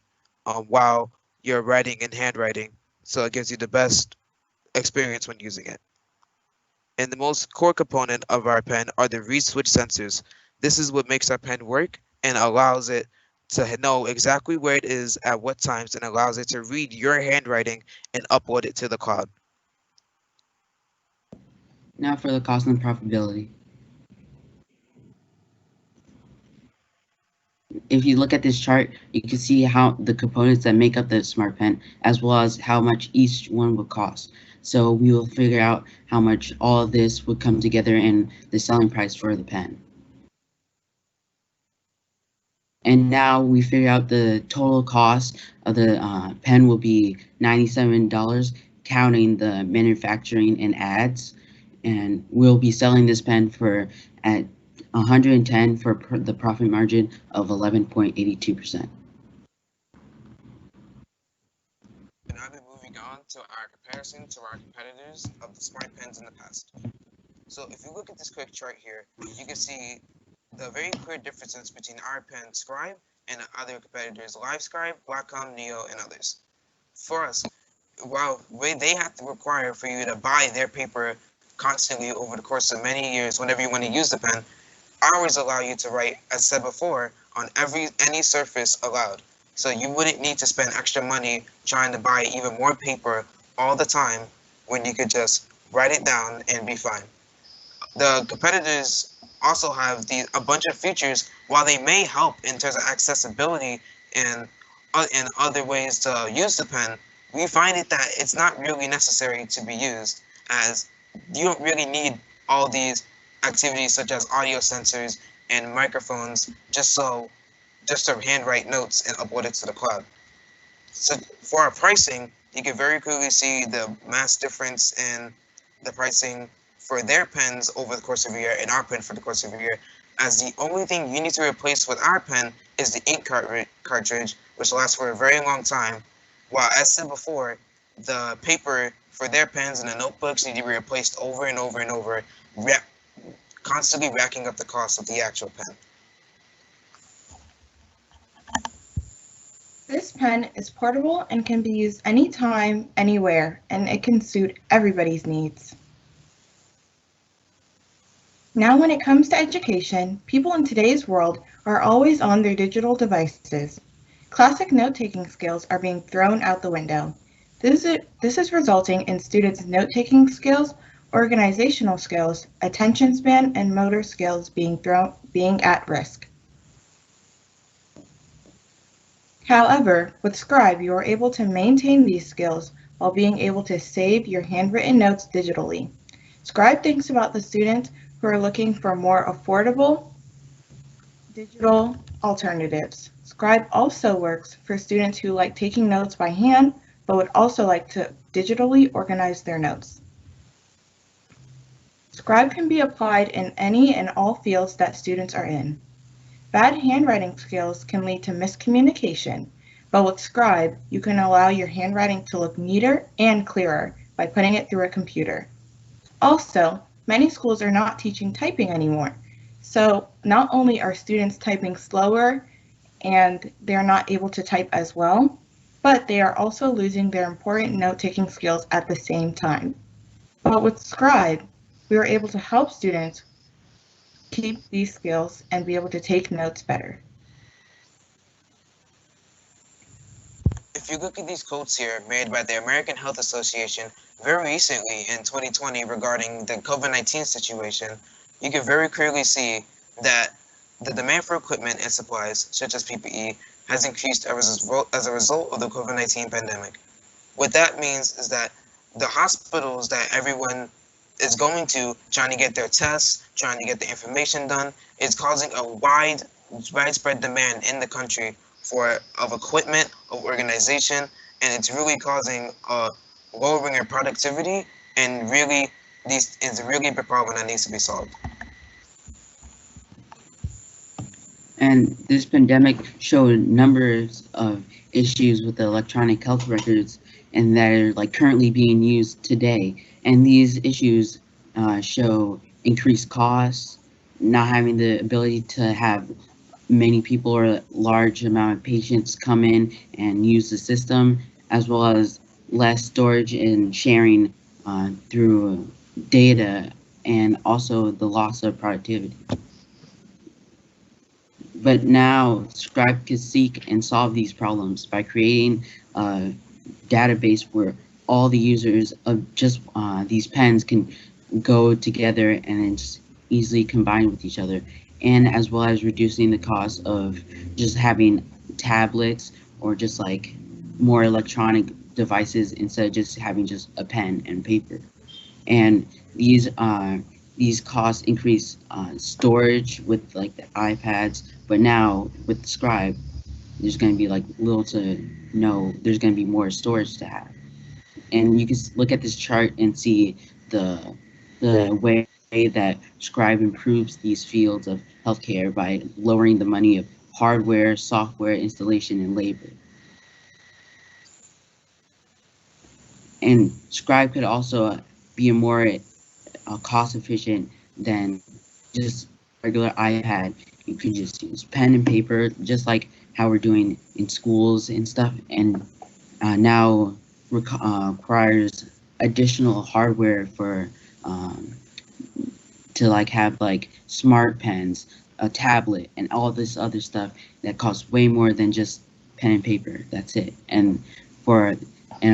while you're writing and handwriting, so it gives you the best experience when using it. And the most core component of our pen are the read switch sensors. This is what makes our pen work and allows it to know exactly where it is at what times, and allows it to read your handwriting and upload it to the cloud. Now for the cost and profitability. If you look at this chart, you can see how the components that make up the Smart Pen, as well as how much each one would cost. So we will figure out how much all of this would come together in the selling price for the pen. And now we figure out the total cost of the pen will be $97, counting the manufacturing and ads. And we'll be selling this pen for at 110 for the profit margin of 11.82%. And I'll be moving on to our comparison to our competitors of the smart pens in the past. So if you look at this quick chart here, you can see the very clear differences between our pen Scribe and other competitors, LiveScribe, Blackcom, Neo, and others. For us, while they have to require for you to buy their paper constantly over the course of many years whenever you want to use the pen, ours allow you to write, as said before, on any surface allowed. So you wouldn't need to spend extra money trying to buy even more paper all the time when you could just write it down and be fine. The competitors also have a bunch of features. While they may help in terms of accessibility and in other ways to use the pen, we find it that it's not really necessary to be used, as you don't really need all these activities such as audio sensors and microphones just to handwrite notes and upload it to the cloud. So for our pricing, you can very clearly see the mass difference in the pricing for their pens over the course of a year and our pen for the course of a year, as the only thing you need to replace with our pen is the ink cartridge, which lasts for a very long time, while, as said before, the paper for their pens and the notebooks need to be replaced over and over and over, constantly racking up the cost of the actual pen. This pen is portable and can be used anytime, anywhere, and it can suit everybody's needs. Now, when it comes to education, people in today's world are always on their digital devices. Classic note-taking skills are being thrown out the window. This is resulting in students' note-taking skills, organizational skills, attention span, and motor skills being at risk. However, with Scribe, you are able to maintain these skills while being able to save your handwritten notes digitally. Scribe thinks about the students who are looking for more affordable digital alternatives. Scribe also works for students who like taking notes by hand, but would also like to digitally organize their notes. Scribe can be applied in any and all fields that students are in. Bad handwriting skills can lead to miscommunication, but with Scribe, you can allow your handwriting to look neater and clearer by putting it through a computer. Also, many schools are not teaching typing anymore, so not only are students typing slower and they're not able to type as well, but they are also losing their important note-taking skills at the same time. But with Scribe, we are able to help students keep these skills and be able to take notes better. If you look at these quotes here made by the American Health Association very recently in 2020 regarding the COVID-19 situation, you can very clearly see that the demand for equipment and supplies, such as PPE, has increased as a result of the COVID-19 pandemic. What that means is that the hospitals that everyone is going to, trying to get their tests, trying to get the information done, is causing a widespread demand in the country of equipment, of organization, and it's really causing lowering your productivity, and really it's really a big problem that needs to be solved. And this pandemic showed numbers of issues with the electronic health records and that are like currently being used today. And these issues show increased costs, not having the ability to have many people or a large amount of patients come in and use the system, as well as less storage and sharing through data, and also the loss of productivity. But now Scribe can seek and solve these problems by creating a database where all the users of just these pens can go together and then just easily combine with each other, and as well as reducing the cost of just having tablets or just like more electronic devices instead of just having just a pen and paper. And these costs increase storage with like the iPads, but now with the Scribe, there's going to be like little to no, there's going to be more storage to have. And you can look at this chart and see the way that Scribe improves these fields of healthcare by lowering the money of hardware, software installation, and labor. And Scribe could also be a more cost efficient than just regular iPad. You could just use pen and paper, just like how we're doing in schools and stuff. And now requires additional hardware for to like have like smart pens, a tablet, and all this other stuff that costs way more than just pen and paper. That's it. And a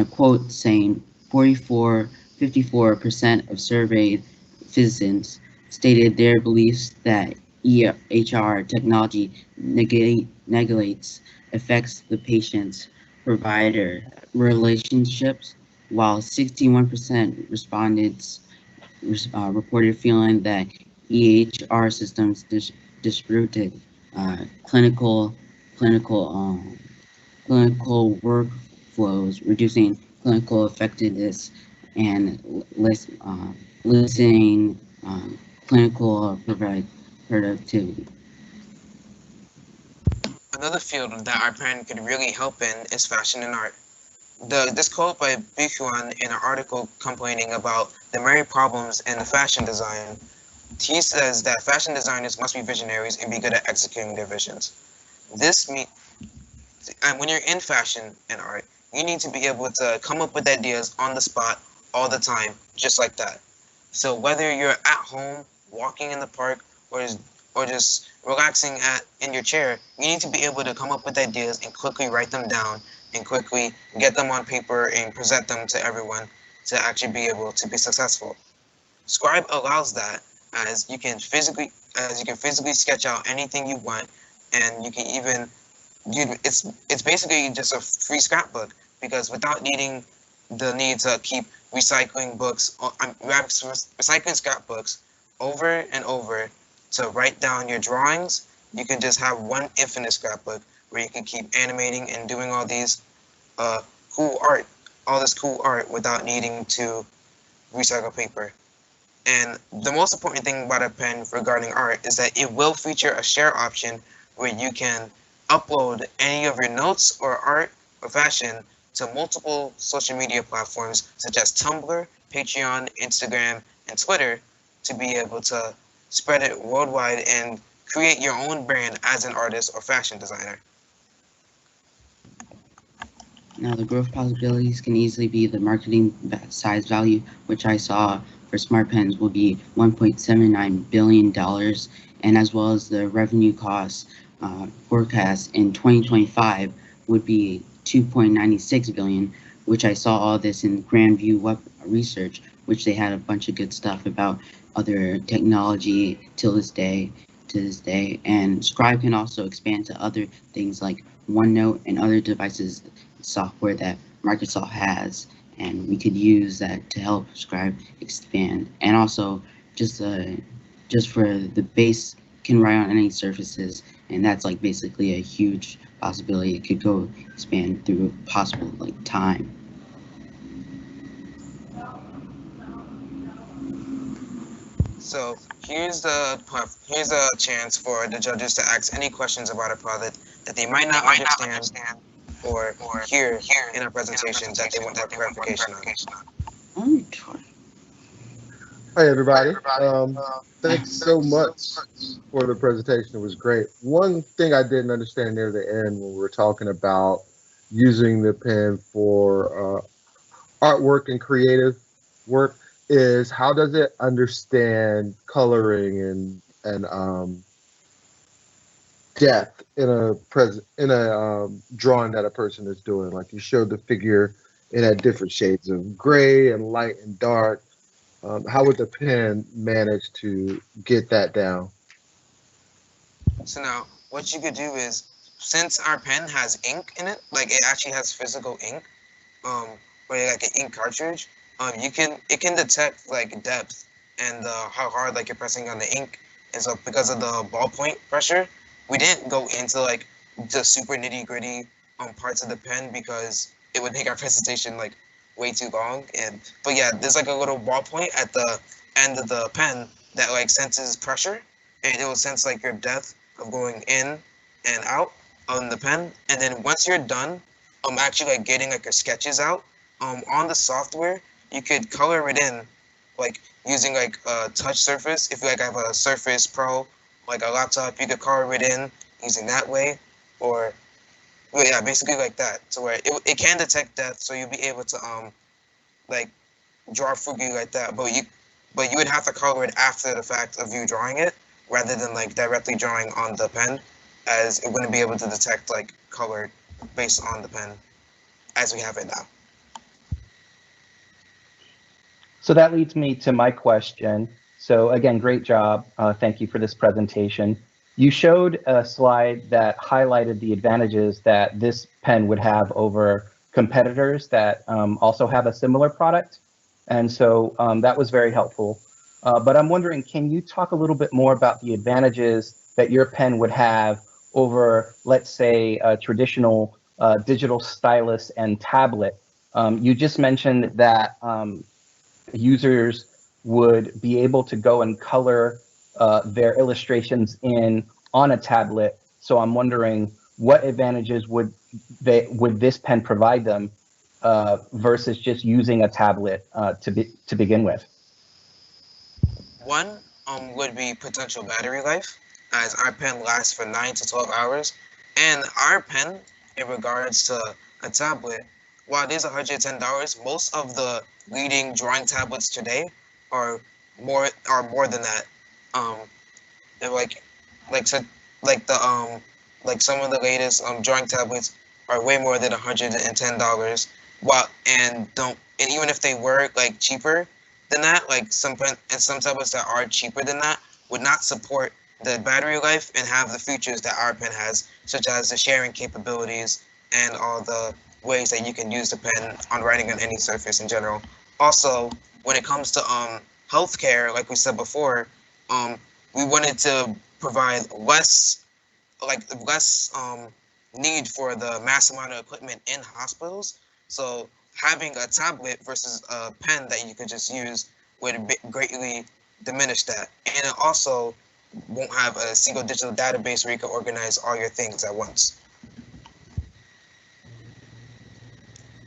quote saying 54% of surveyed physicians stated their beliefs that EHR technology negates affects the patient's provider relationships, while 61% respondents reported feeling that EHR systems disrupted clinical workflows, reducing clinical effectiveness and lessening clinical productivity. Another field that our pen could really help in is fashion and art. This quote by Bikuan in an article complaining about the many problems in the fashion design, he says that fashion designers must be visionaries and be good at executing their visions. This means, and when you're in fashion and art, you need to be able to come up with ideas on the spot all the time, just like that. So whether you're at home, walking in the park, or just relaxing in your chair, you need to be able to come up with ideas and quickly write them down and quickly get them on paper and present them to everyone to actually be able to be successful. Scribe allows that, as you can physically sketch out anything you want, and you can even it's basically just a free scrapbook, because without needing the need to keep recycling scrapbooks over and over to write down your drawings, you can just have one infinite scrapbook where you can keep animating and doing all these cool art without needing to recycle paper. And the most important thing about a pen regarding art is that it will feature a share option where you can upload any of your notes or art or fashion to multiple social media platforms such as Tumblr, Patreon, Instagram, and Twitter to be able to spread it worldwide and create your own brand as an artist or fashion designer. Now, the growth possibilities can easily be the marketing size value, which I saw for smart pens will be $1.79 billion, and as well as the revenue costs forecast in 2025 would be 2.96 billion, which I saw all this in Grandview Web Research, which they had a bunch of good stuff about other technology to this day. And Scribe can also expand to other things like OneNote and other devices software that Microsoft has, and we could use that to help Scribe expand. And also just for the base can write on any surfaces, and that's like basically a huge possibility. It could go expand through possible like time. So here's a chance for the judges to ask any questions about a product that they might not understand or hear in our presentation that they want to have clarification on. Hi, everybody. Thanks so much for the presentation. It was great. One thing I didn't understand near the end when we were talking about using the pen for artwork and creative work is how does it understand coloring and depth in a drawing that a person is doing? Like you showed the figure, it had different shades of gray and light and dark. how would the pen manage to get that down? So now, what you could do is, since our pen has ink in it, like it actually has physical ink, or like an ink cartridge, it can detect like depth and how hard like you're pressing on the ink. And so because of the ballpoint pressure, we didn't go into like the super nitty gritty parts of the pen because it would make our presentation like way too long. But yeah, there's like a little ballpoint at the end of the pen that like senses pressure, and it will sense like your depth of going in and out on the pen. And then once you're done, actually like getting like your sketches out, on the software, you could color it in, like using like a touch surface. If you like have a Surface Pro, like a laptop, you could color it in using that way, or well, yeah, basically like that, to where it can detect depth, so you'll be able to like draw Fugu like that, but you would have to color it after the fact of you drawing it, rather than like directly drawing on the pen, as it wouldn't be able to detect like color based on the pen as we have it now. So that leads me to my question. So again, great job. Thank you for this presentation. You showed a slide that highlighted the advantages that this pen would have over competitors that also have a similar product. And so that was very helpful. But I'm wondering, can you talk a little bit more about the advantages that your pen would have over, let's say, a traditional digital stylus and tablet? You just mentioned that users would be able to go and color their illustrations on a tablet. So I'm wondering, what advantages would this pen provide them versus just using a tablet to begin with? One would be potential battery life, as our pen lasts for 9 to 12 hours. And our pen, in regards to a tablet, while it is $110, most of the leading drawing tablets today are more than that. They're like some of the latest drawing tablets are way more than $110. And even if they were like cheaper than that, like some tablets that are cheaper than that would not support the battery life and have the features that our pen has, such as the sharing capabilities and all the ways that you can use the pen on writing on any surface in general. Also, when it comes to healthcare, like we said before, we wanted to provide less need for the mass amount of equipment in hospitals. So having a tablet versus a pen that you could just use would greatly diminish that. And it also won't have a single digital database where you can organize all your things at once.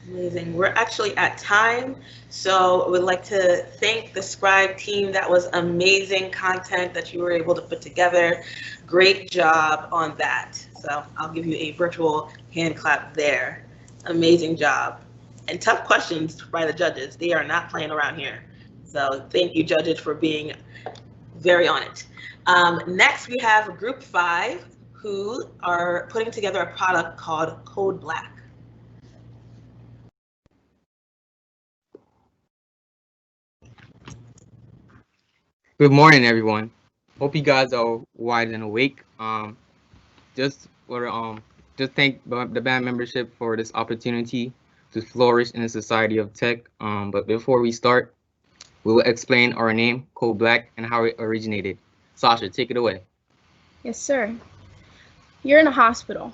Amazing. We're actually at time, so I would like to thank the Scribe team. That was amazing content that you were able to put together. Great job on that. So I'll give you a virtual hand clap there. Amazing job. And tough questions by the judges. They are not playing around here. So thank you, judges, for being very on it. Next, we have Group 5, who are putting together a product called Code Black. Good morning, everyone. Hope you guys are wide and awake. Just thank the band membership for this opportunity to flourish in a society of tech. But before we start, we will explain our name, Code Black, and how it originated. Sasha, take it away. Yes, sir. You're in a hospital.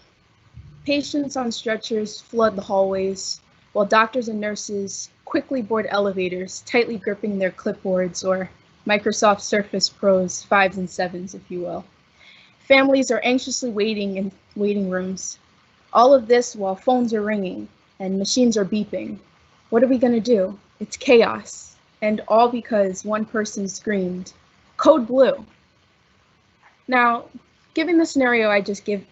Patients on stretchers flood the hallways, while doctors and nurses quickly board elevators, tightly gripping their clipboards or Microsoft Surface Pros 5s and 7s, if you will. Families are anxiously waiting in waiting rooms. All of this while phones are ringing and machines are beeping. What are we going to do? It's chaos. And all because one person screamed, "Code Blue." Now, given the scenario I just gave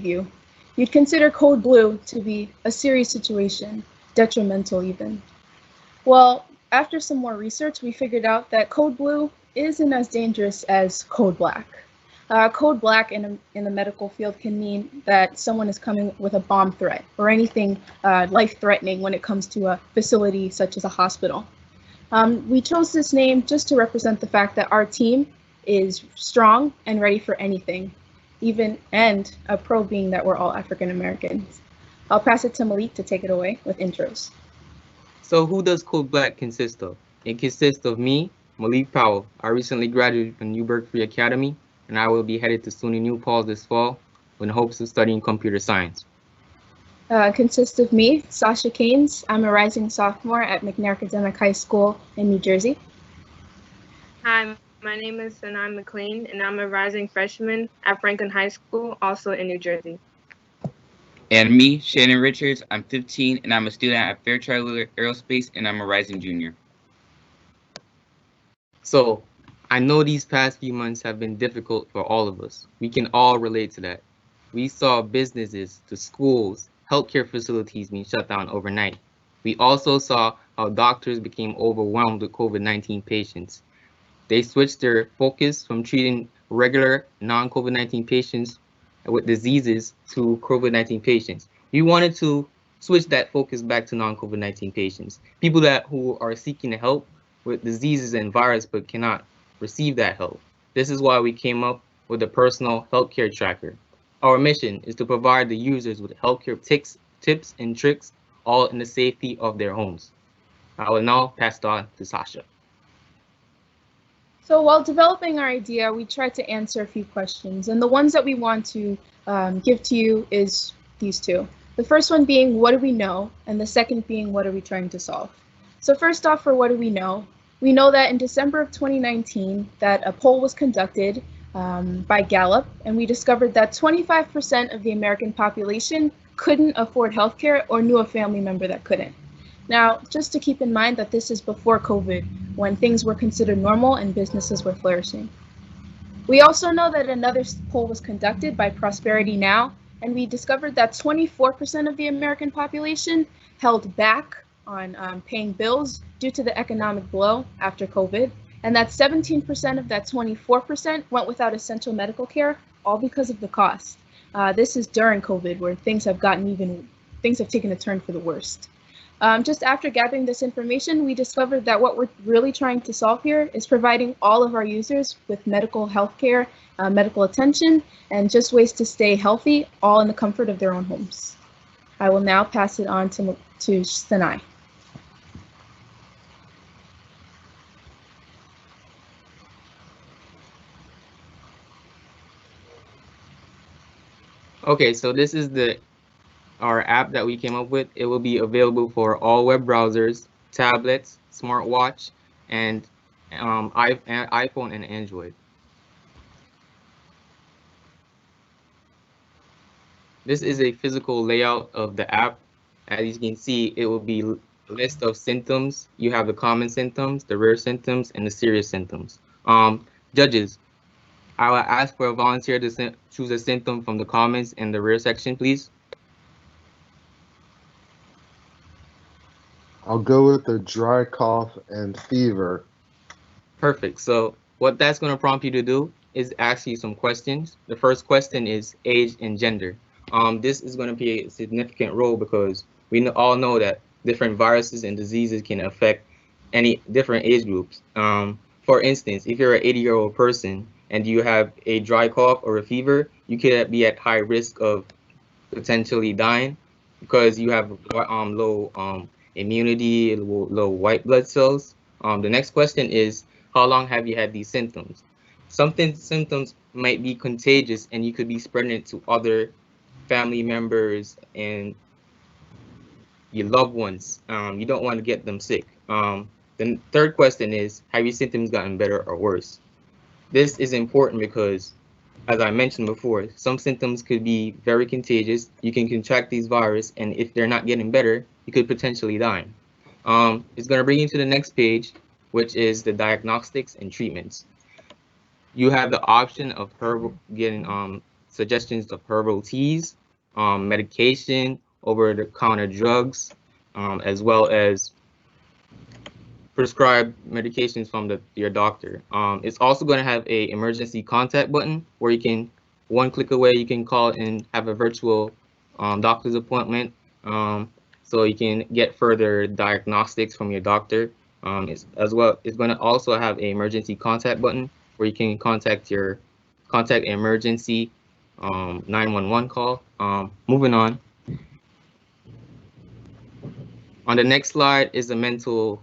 you, you'd consider Code Blue to be a serious situation, detrimental even. Well, after some more research, we figured out that Code Blue isn't as dangerous as Code Black. Code Black in the medical field can mean that someone is coming with a bomb threat or anything life-threatening when it comes to a facility such as a hospital. We chose this name just to represent the fact that our team is strong and ready for anything, and a pro being that we're all African Americans. I'll pass it to Malik to take it away with intros. So who does Code Black consist of? It consists of me, Malik Powell. I recently graduated from Newburgh Free Academy, and I will be headed to SUNY New Paltz this fall with hopes of studying computer science. Consists of me, Sasha Keynes. I'm a rising sophomore at McNair Academic High School in New Jersey. Hi, my name is Sanai McLean, and I'm a rising freshman at Franklin High School, also in New Jersey. And me, Shannon Richards. I'm 15, and I'm a student at Fairchild Aerospace, and I'm a rising junior. So, I know these past few months have been difficult for all of us. We can all relate to that. We saw businesses, the schools, healthcare facilities being shut down overnight. We also saw how doctors became overwhelmed with COVID-19 patients. They switched their focus from treating regular non-COVID-19 patients with diseases to COVID-19 patients. We wanted to switch that focus back to non-COVID-19 patients, people who are seeking help with diseases and virus but cannot receive that help. This is why we came up with a personal healthcare tracker. Our mission is to provide the users with healthcare tips and tricks, all in the safety of their homes. I will now pass it on to Sasha. So while developing our idea, we tried to answer a few questions, and the ones that we want to give to you is these two. The first one being, what do we know? And the second being, what are we trying to solve? So first off, for what do we know? We know that in December of 2019, that a poll was conducted by Gallup, and we discovered that 25% of the American population couldn't afford healthcare or knew a family member that couldn't. Now, just to keep in mind that this is before COVID, when things were considered normal and businesses were flourishing. We also know that another poll was conducted by Prosperity Now, and we discovered that 24% of the American population held back on paying bills due to the economic blow after COVID, and that 17% of that 24% went without essential medical care, all because of the cost. This is during COVID, where things have taken a turn for the worst. Just after gathering this information, we discovered that what we're really trying to solve here is providing all of our users with medical health care, medical attention, and just ways to stay healthy, all in the comfort of their own homes. I will now pass it on to Sanai. Okay, so this is our app that we came up with. It will be available for all web browsers, tablets, smartwatch, and iPhone and Android. This is a physical layout of the app. As you can see, it will be a list of symptoms. You have the common symptoms, the rare symptoms, and the serious symptoms. Judges, I will ask for a volunteer to choose a symptom from the comments and the rare section, please. I'll go with the dry cough and fever. Perfect. So what that's going to prompt you to do is ask you some questions. The first question is age and gender. This is going to be a significant role because we all know that different viruses and diseases can affect any different age groups. For instance, if you're an 80-year-old person and you have a dry cough or a fever, you could be at high risk of potentially dying because you have low immunity, low white blood cells. The next question is, how long have you had these symptoms? Some symptoms might be contagious and you could be spreading it to other family members and your loved ones. You don't want to get them sick. The third question is, have your symptoms gotten better or worse? This is important because, as I mentioned before, some symptoms could be very contagious. You can contract these viruses, and if they're not getting better, you could potentially die. It's going to bring you to the next page, which is the diagnostics and treatments. You have the option of getting suggestions of herbal teas, medication, over-the-counter drugs, as well as prescribed medications from your doctor. It's also going to have a emergency contact button where you can, one click away, you can call and have a virtual doctor's appointment, so you can get further diagnostics from your doctor. It's going to also have an emergency contact button where you can contact an emergency 911 call. Moving on. On the next slide is the mental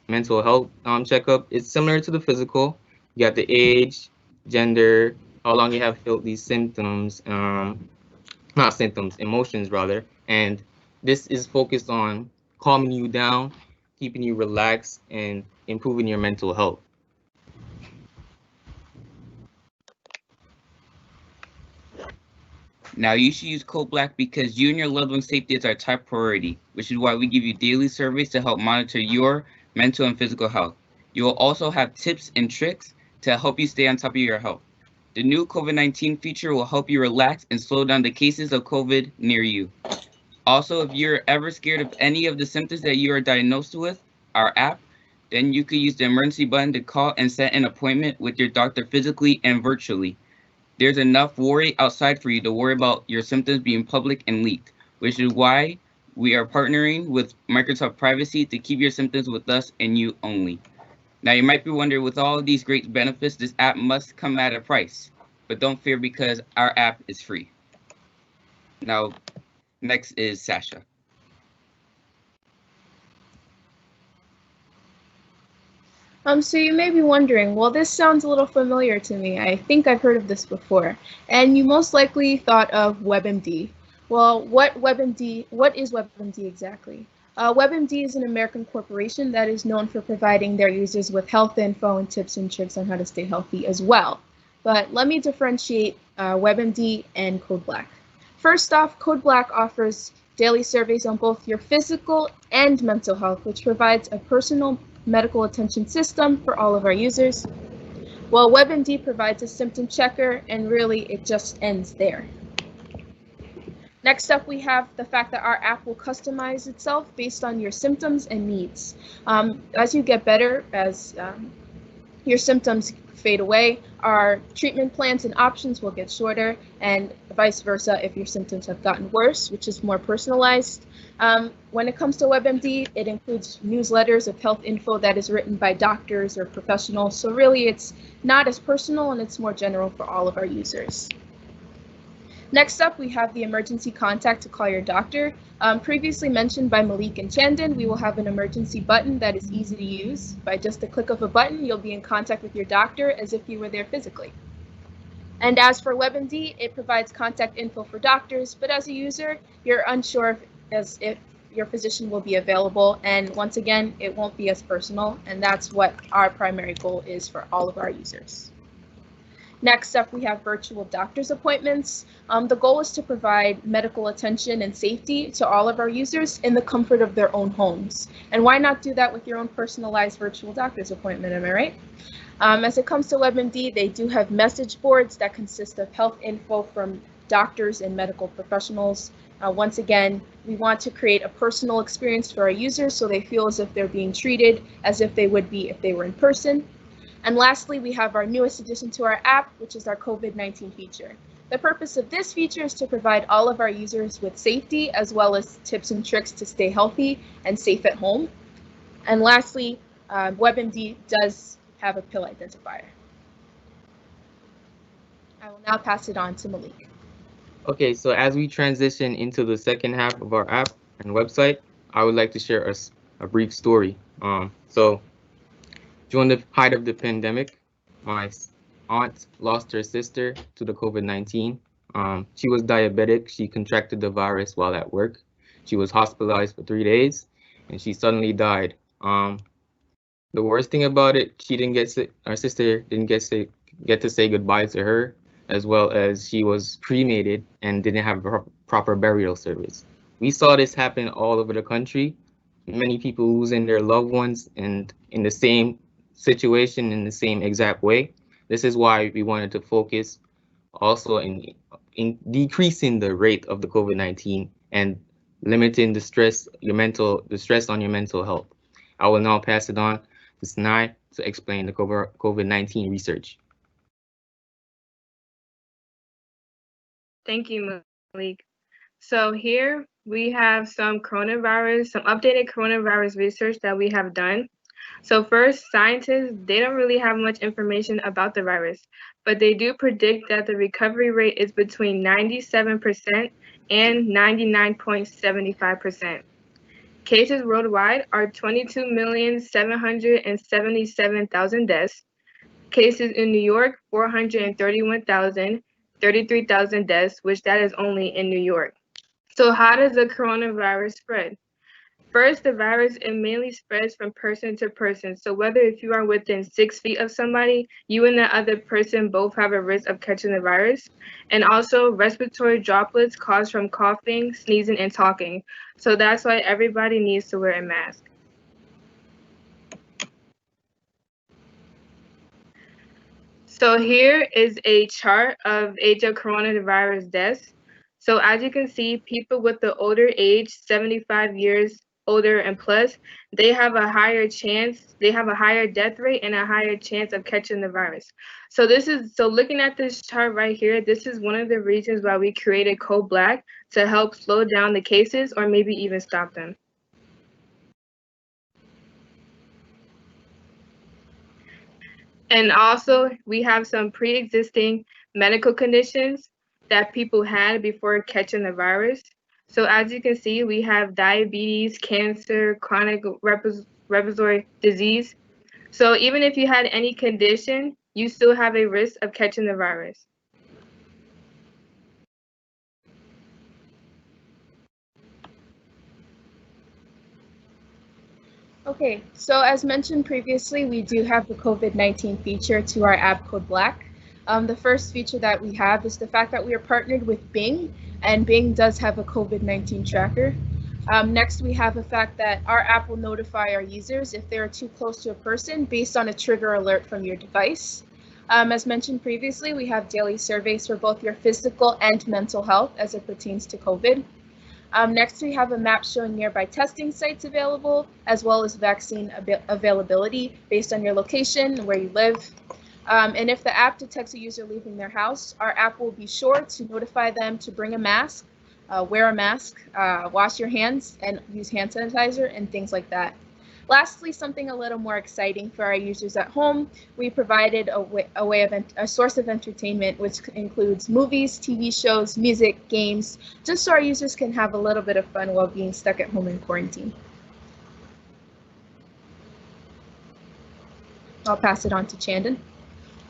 health checkup. It's similar to the physical. You got the age, gender, how long you have felt these symptoms, not symptoms, emotions rather. And this is focused on calming you down, keeping you relaxed, and improving your mental health. Now, you should use Code Black because you and your loved one's safety is our top priority, which is why we give you daily surveys to help monitor your mental and physical health. You will also have tips and tricks to help you stay on top of your health. The new COVID-19 feature will help you relax and slow down the cases of COVID near you. Also, if you're ever scared of any of the symptoms that you are diagnosed with, our app, then you could use the emergency button to call and set an appointment with your doctor physically and virtually. There's enough worry outside for you to worry about your symptoms being public and leaked, which is why we are partnering with Microsoft Privacy to keep your symptoms with us and you only. Now, you might be wondering, with all of these great benefits, this app must come at a price. But don't fear, because our app is free. Now, next is Sasha. So you may be wondering, well, this sounds a little familiar to me. I think I've heard of this before. And you most likely thought of WebMD. Well, what is WebMD exactly? WebMD is an American corporation that is known for providing their users with health info and tips and tricks on how to stay healthy as well. But let me differentiate WebMD and Code Black. First off, Code Black offers daily surveys on both your physical and mental health, which provides a personal medical attention system for all of our users, while WebMD provides a symptom checker, and really it just ends there. Next up, we have the fact that our app will customize itself based on your symptoms and needs. As you get better, as your symptoms fade away, our treatment plans and options will get shorter, and vice versa if your symptoms have gotten worse, which is more personalized. When it comes to WebMD, it includes newsletters of health info that is written by doctors or professionals, so really it's not as personal and it's more general for all of our users. Next up, we have the emergency contact to call your doctor. Previously mentioned by Malik and Chandon, we will have an emergency button that is easy to use. By just a click of a button, you'll be in contact with your doctor as if you were there physically. And as for WebMD, it provides contact info for doctors, but as a user, you're unsure if your physician will be available. And once again, it won't be as personal, and that's what our primary goal is for all of our users. Next up, we have virtual doctor's appointments. The goal is to provide medical attention and safety to all of our users in the comfort of their own homes. And why not do that with your own personalized virtual doctor's appointment, am I right? As it comes to WebMD, they do have message boards that consist of health info from doctors and medical professionals. Once again, we want to create a personal experience for our users so they feel as if they're being treated as if they would be if they were in person. And lastly, we have our newest addition to our app, which is our COVID-19 feature. The purpose of this feature is to provide all of our users with safety as well as tips and tricks to stay healthy and safe at home. And lastly, WebMD does have a pill identifier. I will now pass it on to Malik. Okay, so as we transition into the second half of our app and website, I would like to share a brief story. So during the height of the pandemic, my aunt lost her sister to the COVID-19. She was diabetic. She contracted the virus while at work. She was hospitalized for 3 days, and she suddenly died. The worst thing about it, our sister didn't get to say goodbye to her, as well as she was cremated and didn't have a proper burial service. We saw this happen all over the country. Many people losing their loved ones and in the same situation in the same exact way. This is why we wanted to focus also in decreasing the rate of the COVID-19 and limiting the stress on your mental health. I will now pass it on to Sinai to explain the COVID-19 research. Thank you, Malik. So here we have some updated coronavirus research that we have done. So first, scientists, they don't really have much information about the virus, but they do predict that the recovery rate is between 97% and 99.75%. Cases worldwide are 22,777,000 deaths. Cases in New York, 431,000, 33,000 deaths, which that is only in New York. So how does the coronavirus spread? First, the virus, it mainly spreads from person to person. So whether if you are within 6 feet of somebody, you and the other person both have a risk of catching the virus. And also respiratory droplets caused from coughing, sneezing, and talking. So that's why everybody needs to wear a mask. So here is a chart of age of coronavirus deaths. So as you can see, people with the older age, 75 years older and plus, they have a higher death rate and a higher chance of catching the virus. So looking at this chart right here, this is one of the reasons why we created Code Black to help slow down the cases or maybe even stop them. And also, we have some pre-existing medical conditions that people had before catching the virus. So as you can see, we have diabetes, cancer, chronic respiratory disease. So even if you had any condition, you still have a risk of catching the virus. Okay, so as mentioned previously, we do have the COVID-19 feature to our app Code Black. The first feature that we have is the fact that we are partnered with Bing, and Bing does have a COVID-19 tracker. Next, we have the fact that our app will notify our users if they are too close to a person based on a trigger alert from your device. As mentioned previously, we have daily surveys for both your physical and mental health as it pertains to COVID. Next, we have a map showing nearby testing sites available, as well as vaccine availability based on your location and where you live. And if the app detects a user leaving their house, our app will be sure to notify them to bring a mask, wear a mask, wash your hands, and use hand sanitizer and things like that. Lastly, something a little more exciting for our users at home, we provided a source of entertainment, which includes movies, TV shows, music, games, just so our users can have a little bit of fun while being stuck at home in quarantine. I'll pass it on to Chandon.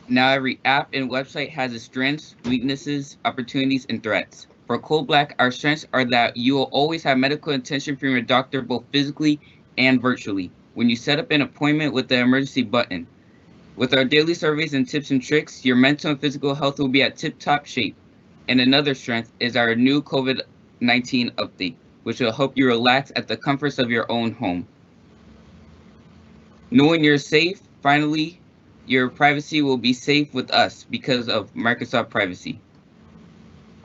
Now every app and website has its strengths, weaknesses, opportunities, and threats. For Code Black, our strengths are that you will always have medical attention from your doctor both physically and virtually when you set up an appointment with the emergency button. With our daily surveys and tips and tricks, your mental and physical health will be at tip-top shape. And another strength is our new COVID-19 update, which will help you relax at the comforts of your own home. Knowing you're safe, finally, your privacy will be safe with us because of Microsoft privacy.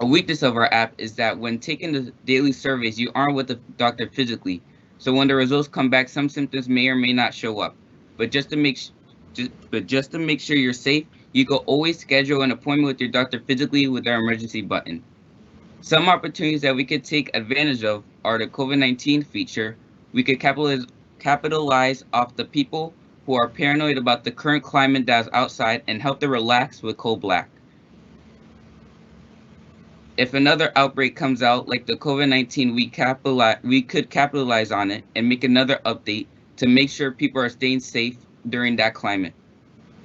A weakness of our app is that when taking the daily surveys, you aren't with the doctor physically. So when the results come back, some symptoms may or may not show up. But just to make sure you're safe, you can always schedule an appointment with your doctor physically with our emergency button. Some opportunities that we could take advantage of are the COVID-19 feature. We could capitalize off the people who are paranoid about the current climate that's outside and help them relax with Code Black. If another outbreak comes out like the COVID-19, we could capitalize on it and make another update to make sure people are staying safe during that climate.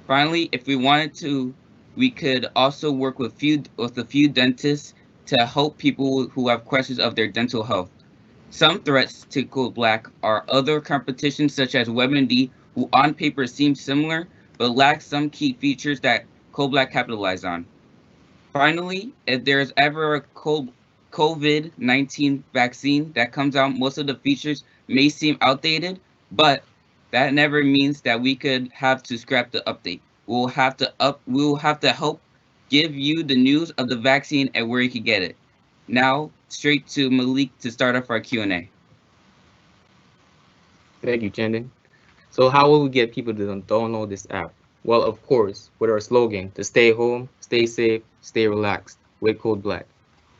Finally, if we wanted to, we could also work with a few dentists to help people who have questions of their dental health. Some threats to Code Black are other competitions such as WebMD, who on paper seem similar, but lack some key features that Code Black capitalize on. Finally, if there's ever a COVID-19 vaccine that comes out, most of the features may seem outdated, but that never means that we could have to scrap the update. We'll have to help give you the news of the vaccine and where you can get it. Now, straight to Malik to start off our Q&A. Thank you, Chandon. So how will we get people to download this app? Well, of course, with our slogan, to stay home, stay safe, stay relaxed, with Code Black.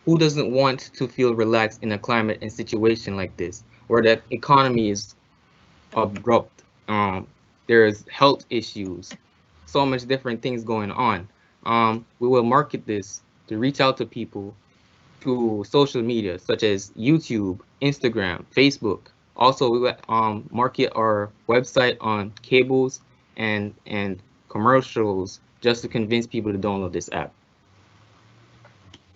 Who doesn't want to feel relaxed in a climate and situation like this, where the economy is abrupt, there's health issues, so much different things going on. We will market this to reach out to people through social media such as YouTube, Instagram, Facebook. Also, we will market our website on cables and commercials just to convince people to download this app.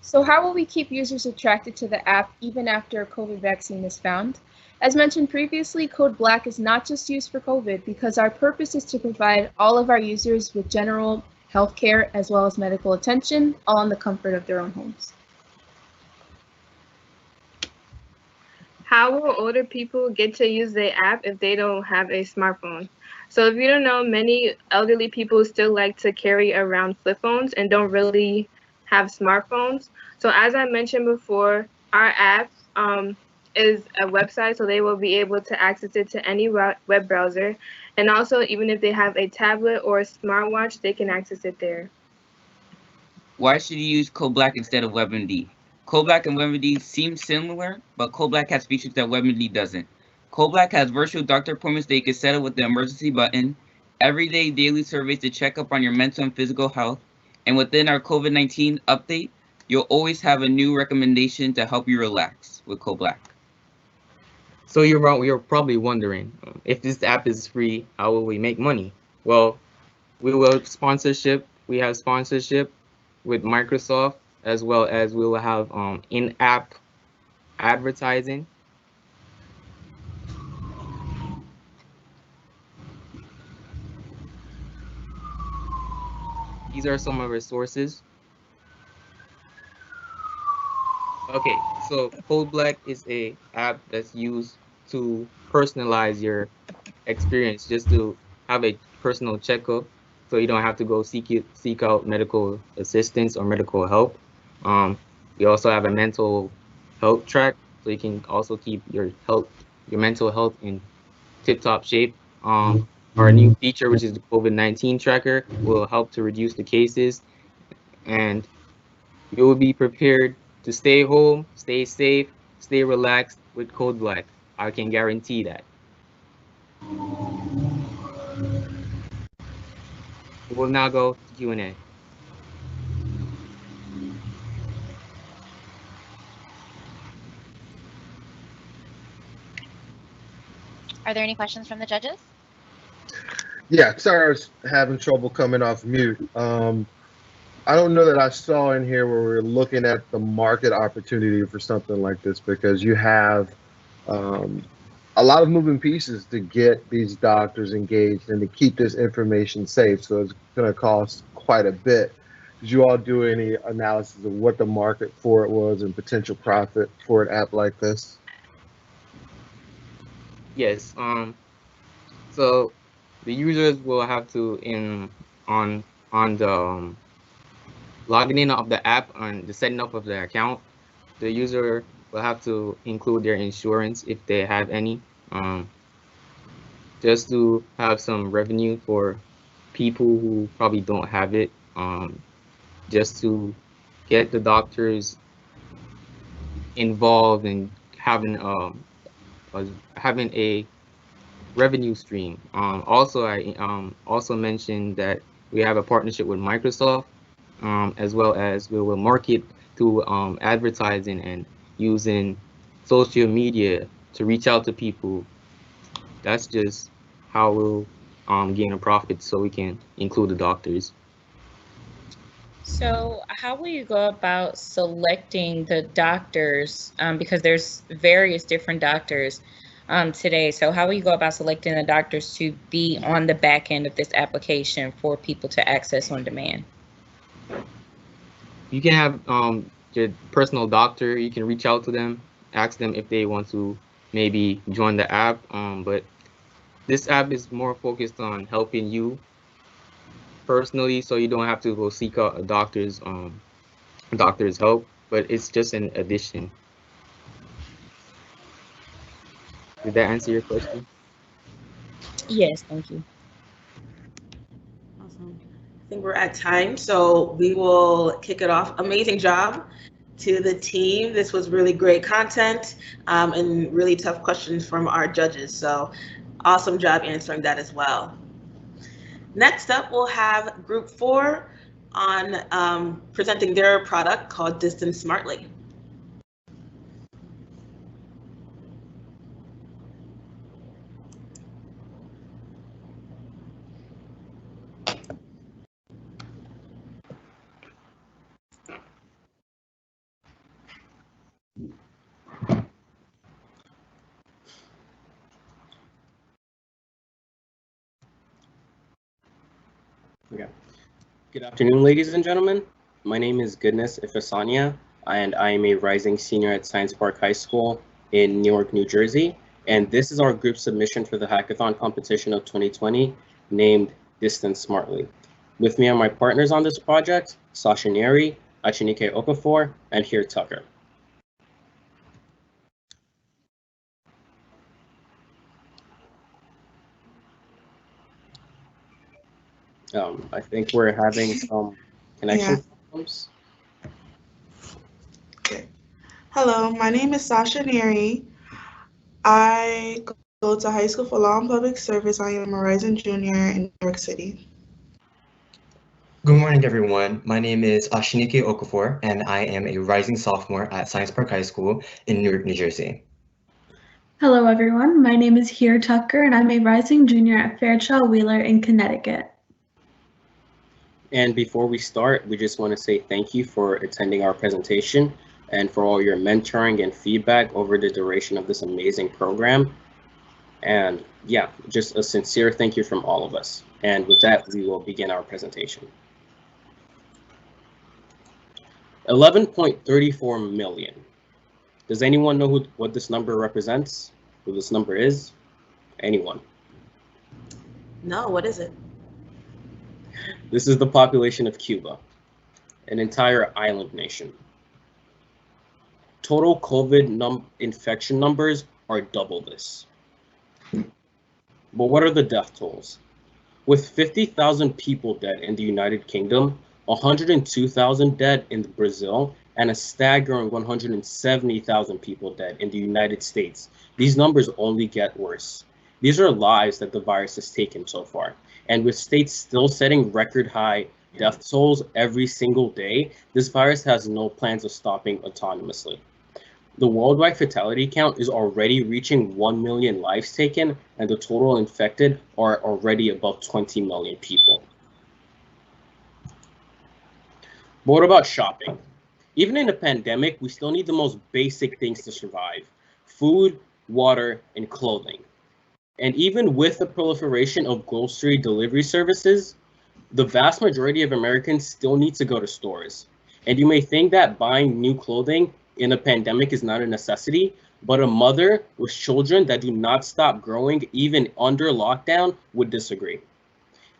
So how will we keep users attracted to the app even after a COVID vaccine is found? As mentioned previously, Code Black is not just used for COVID because our purpose is to provide all of our users with general healthcare as well as medical attention, all in the comfort of their own homes. How will older people get to use the app if they don't have a smartphone? So if you don't know, many elderly people still like to carry around flip phones and don't really have smartphones. So as I mentioned before, our app is a website, so they will be able to access it to any web browser. And also, even if they have a tablet or a smartwatch, they can access it there. Why should you use Code Black instead of WebMD? Code Black and WebMD seem similar, but Code Black has features that WebMD doesn't. Code Black has virtual doctor appointments that you can set up with the emergency button, everyday daily surveys to check up on your mental and physical health, and within our COVID-19 update, you'll always have a new recommendation to help you relax with Code Black. So you're probably wondering, if this app is free, how will we make money? Well, we have sponsorship with Microsoft, as well as we will have in-app advertising. These are some of our sources. Okay, so Code Black is a app that's used to personalize your experience, just to have a personal checkup, so you don't have to go seek out medical assistance or medical help. We also have a mental health track, so you can also keep your mental health in tip-top shape. Our new feature, which is the COVID-19 tracker, will help to reduce the cases, and you will be prepared to stay home, stay safe, stay relaxed with Code Black. I can guarantee that. We'll now go to Q&A. Are there any questions from the judges? Yeah, sorry, I was having trouble coming off mute. I don't know that I saw in here where we're looking at the market opportunity for something like this, because you have a lot of moving pieces to get these doctors engaged and to keep this information safe. So it's going to cost quite a bit. Did you all do any analysis of what the market for it was and potential profit for an app like this? Yes. So the users will have to logging in of the app, on the setting up of their account, the user will have to include their insurance if they have any, just to have some revenue for people who probably don't have it, just to get the doctors involved in having a revenue stream. Also, I also mentioned that we have a partnership with Microsoft, as well as we will market through advertising and using social media to reach out to people. That's just how we'll gain a profit, so we can include the doctors. So how will you go about selecting the doctors? Because there's various different doctors today. So how will you go about selecting the doctors to be on the back end of this application for people to access on demand? You can have your personal doctor. You can reach out to them, ask them if they want to maybe join the app. But this app is more focused on helping you personally, so you don't have to go seek out a doctor's help. But it's just an addition. Did that answer your question? Yes, thank you. Awesome. I think we're at time, so we will kick it off. Amazing job to the team. This was really great content and really tough questions from our judges. So awesome job answering that as well. Next up, we'll have Group 4 on presenting their product called Distance Smartly. Okay. Good afternoon, ladies and gentlemen. My name is Goodness Ifasania, and I am a rising senior at Science Park High School in Newark, New Jersey. And this is our group submission for the hackathon competition of 2020, named Distance Smartly. With me are my partners on this project, Sasha Neri, Achinike Okafor, and Here Tucker. I think we're having some connection problems. Okay. Hello, my name is Sasha Neri. I go to high school for law and public service. I am a rising junior in New York City. Good morning, everyone. My name is Ashinike Okafor, and I am a rising sophomore at Science Park High School in Newark, New Jersey. Hello, everyone. My name is Here Tucker, and I'm a rising junior at Fairchild Wheeler in Connecticut. And before we start, we just want to say thank you for attending our presentation and for all your mentoring and feedback over the duration of this amazing program. And yeah, just a sincere thank you from all of us. And with that, we will begin our presentation. 11.34 million. Does anyone know what this number represents? Who this number is? Anyone? No, what is it? This is the population of Cuba, an entire island nation. Total COVID infection numbers are double this. But what are the death tolls? With 50,000 people dead in the United Kingdom, 102,000 dead in Brazil, and a staggering 170,000 people dead in the United States, these numbers only get worse. These are lives that the virus has taken so far. And with states still setting record high death tolls every single day, this virus has no plans of stopping autonomously. The worldwide fatality count is already reaching 1 million lives taken, and the total infected are already above 20 million people. But what about shopping? Even in a pandemic, we still need the most basic things to survive: food, water, and clothing. And even with the proliferation of grocery delivery services, the vast majority of Americans still need to go to stores. And you may think that buying new clothing in a pandemic is not a necessity, but a mother with children that do not stop growing even under lockdown would disagree.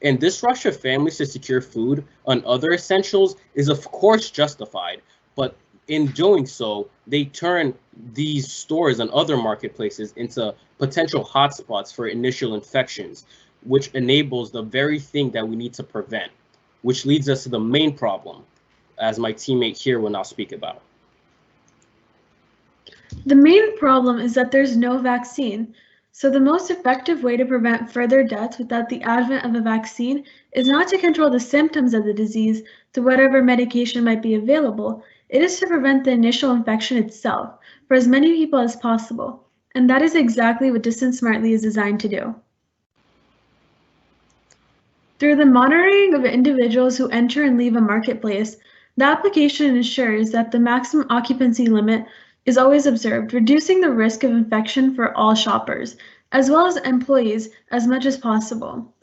And this rush of families to secure food and other essentials is of course justified, but in doing so, they turn these stores and other marketplaces into potential hotspots for initial infections, which enables the very thing that we need to prevent, which leads us to the main problem, as my teammate here will now speak about. The main problem is that there's no vaccine. So the most effective way to prevent further deaths without the advent of a vaccine is not to control the symptoms of the disease through whatever medication might be available. It is to prevent the initial infection itself for as many people as possible. And that is exactly what Distance Smartly is designed to do. Through the monitoring of individuals who enter and leave a marketplace, the application ensures that the maximum occupancy limit is always observed, reducing the risk of infection for all shoppers, as well as employees, as much as possible.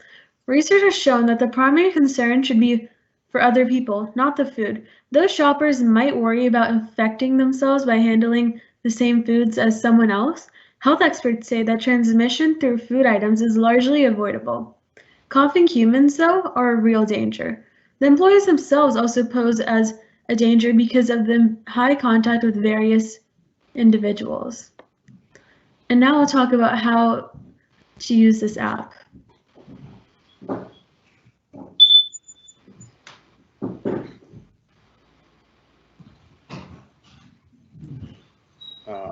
Research has shown that the primary concern should be for other people, not the food. Those shoppers might worry about infecting themselves by handling the same foods as someone else. Health experts say that transmission through food items is largely avoidable. Coughing humans, though, are a real danger. The employees themselves also pose as a danger because of the high contact with various individuals. And now I'll talk about how to use this app.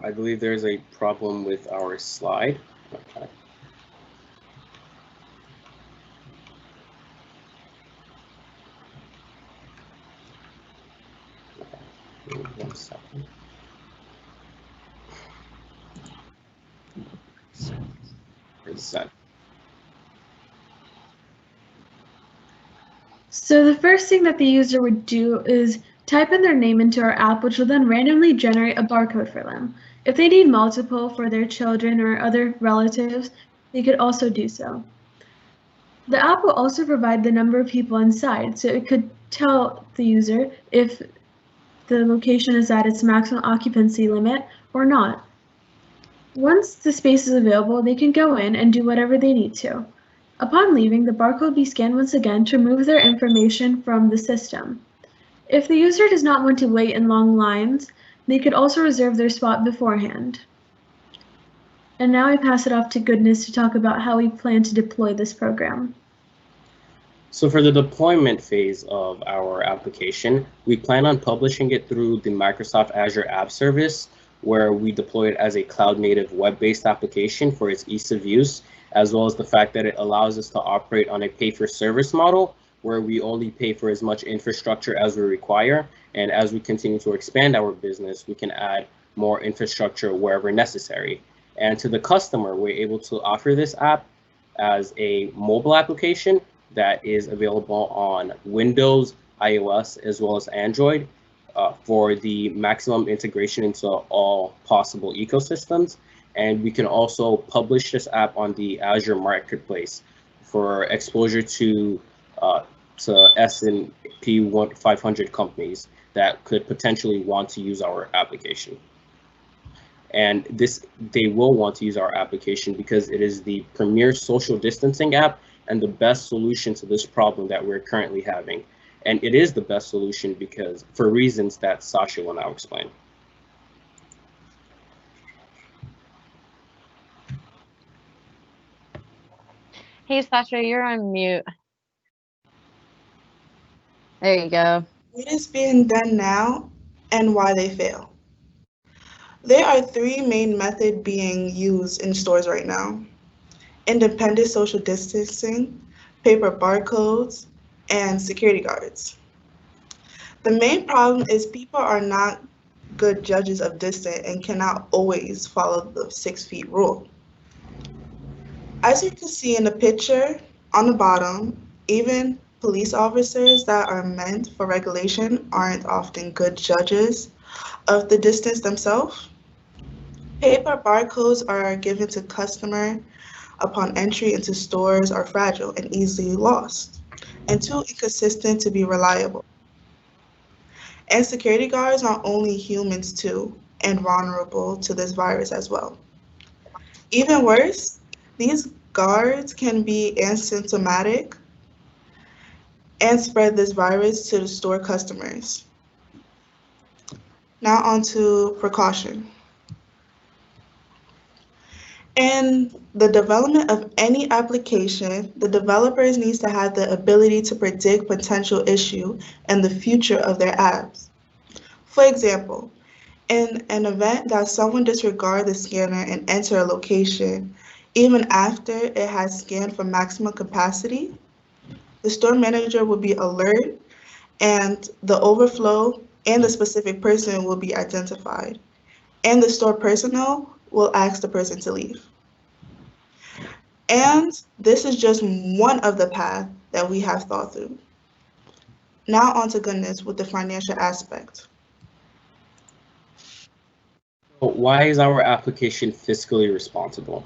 I believe there's a problem with our slide. Okay. 1 second. Reset. So the first thing that the user would do is type in their name into our app, which will then randomly generate a barcode for them. If they need multiple for their children or other relatives, they could also do so. The app will also provide the number of people inside, so it could tell the user if the location is at its maximum occupancy limit or not. Once the space is available, they can go in and do whatever they need to. Upon leaving, the barcode will be scanned once again to remove their information from the system. If the user does not want to wait in long lines, they could also reserve their spot beforehand. And now I pass it off to Goodness to talk about how we plan to deploy this program. So for the deployment phase of our application, we plan on publishing it through the Microsoft Azure App Service, where we deploy it as a cloud-native web-based application for its ease of use, as well as the fact that it allows us to operate on a pay-for-service model, where we only pay for as much infrastructure as we require. And as we continue to expand our business, we can add more infrastructure wherever necessary. And to the customer, we're able to offer this app as a mobile application that is available on Windows, iOS, as well as Android for the maximum integration into all possible ecosystems. And we can also publish this app on the Azure Marketplace for exposure to S&P 500 companies that could potentially want to use our application. And they will want to use our application because it is the premier social distancing app and the best solution to this problem that we're currently having. And it is the best solution because for reasons that Sasha will now explain. Hey, Sasha, you're on mute. There you go. What is being done now and why they fail? There are three main methods being used in stores right now: independent social distancing, paper barcodes, and security guards. The main problem is people are not good judges of distance and cannot always follow the 6 feet rule. As you can see in the picture on the bottom, even police officers that are meant for regulation aren't often good judges of the distance themselves. Paper barcodes are given to customer upon entry into stores are fragile and easily lost, and too inconsistent to be reliable. And security guards are only humans too, and vulnerable to this virus as well. Even worse, these guards can be asymptomatic and spread this virus to the store customers. Now on to precaution. In the development of any application, the developers need to have the ability to predict potential issue and the future of their apps. For example, in an event that someone disregards the scanner and enter a location, even after it has scanned for maximum capacity, the store manager will be alert and the overflow and the specific person will be identified. And the store personnel will ask the person to leave. And this is just one of the paths that we have thought through. Now on to Goodness with the financial aspect. Why is our application fiscally responsible?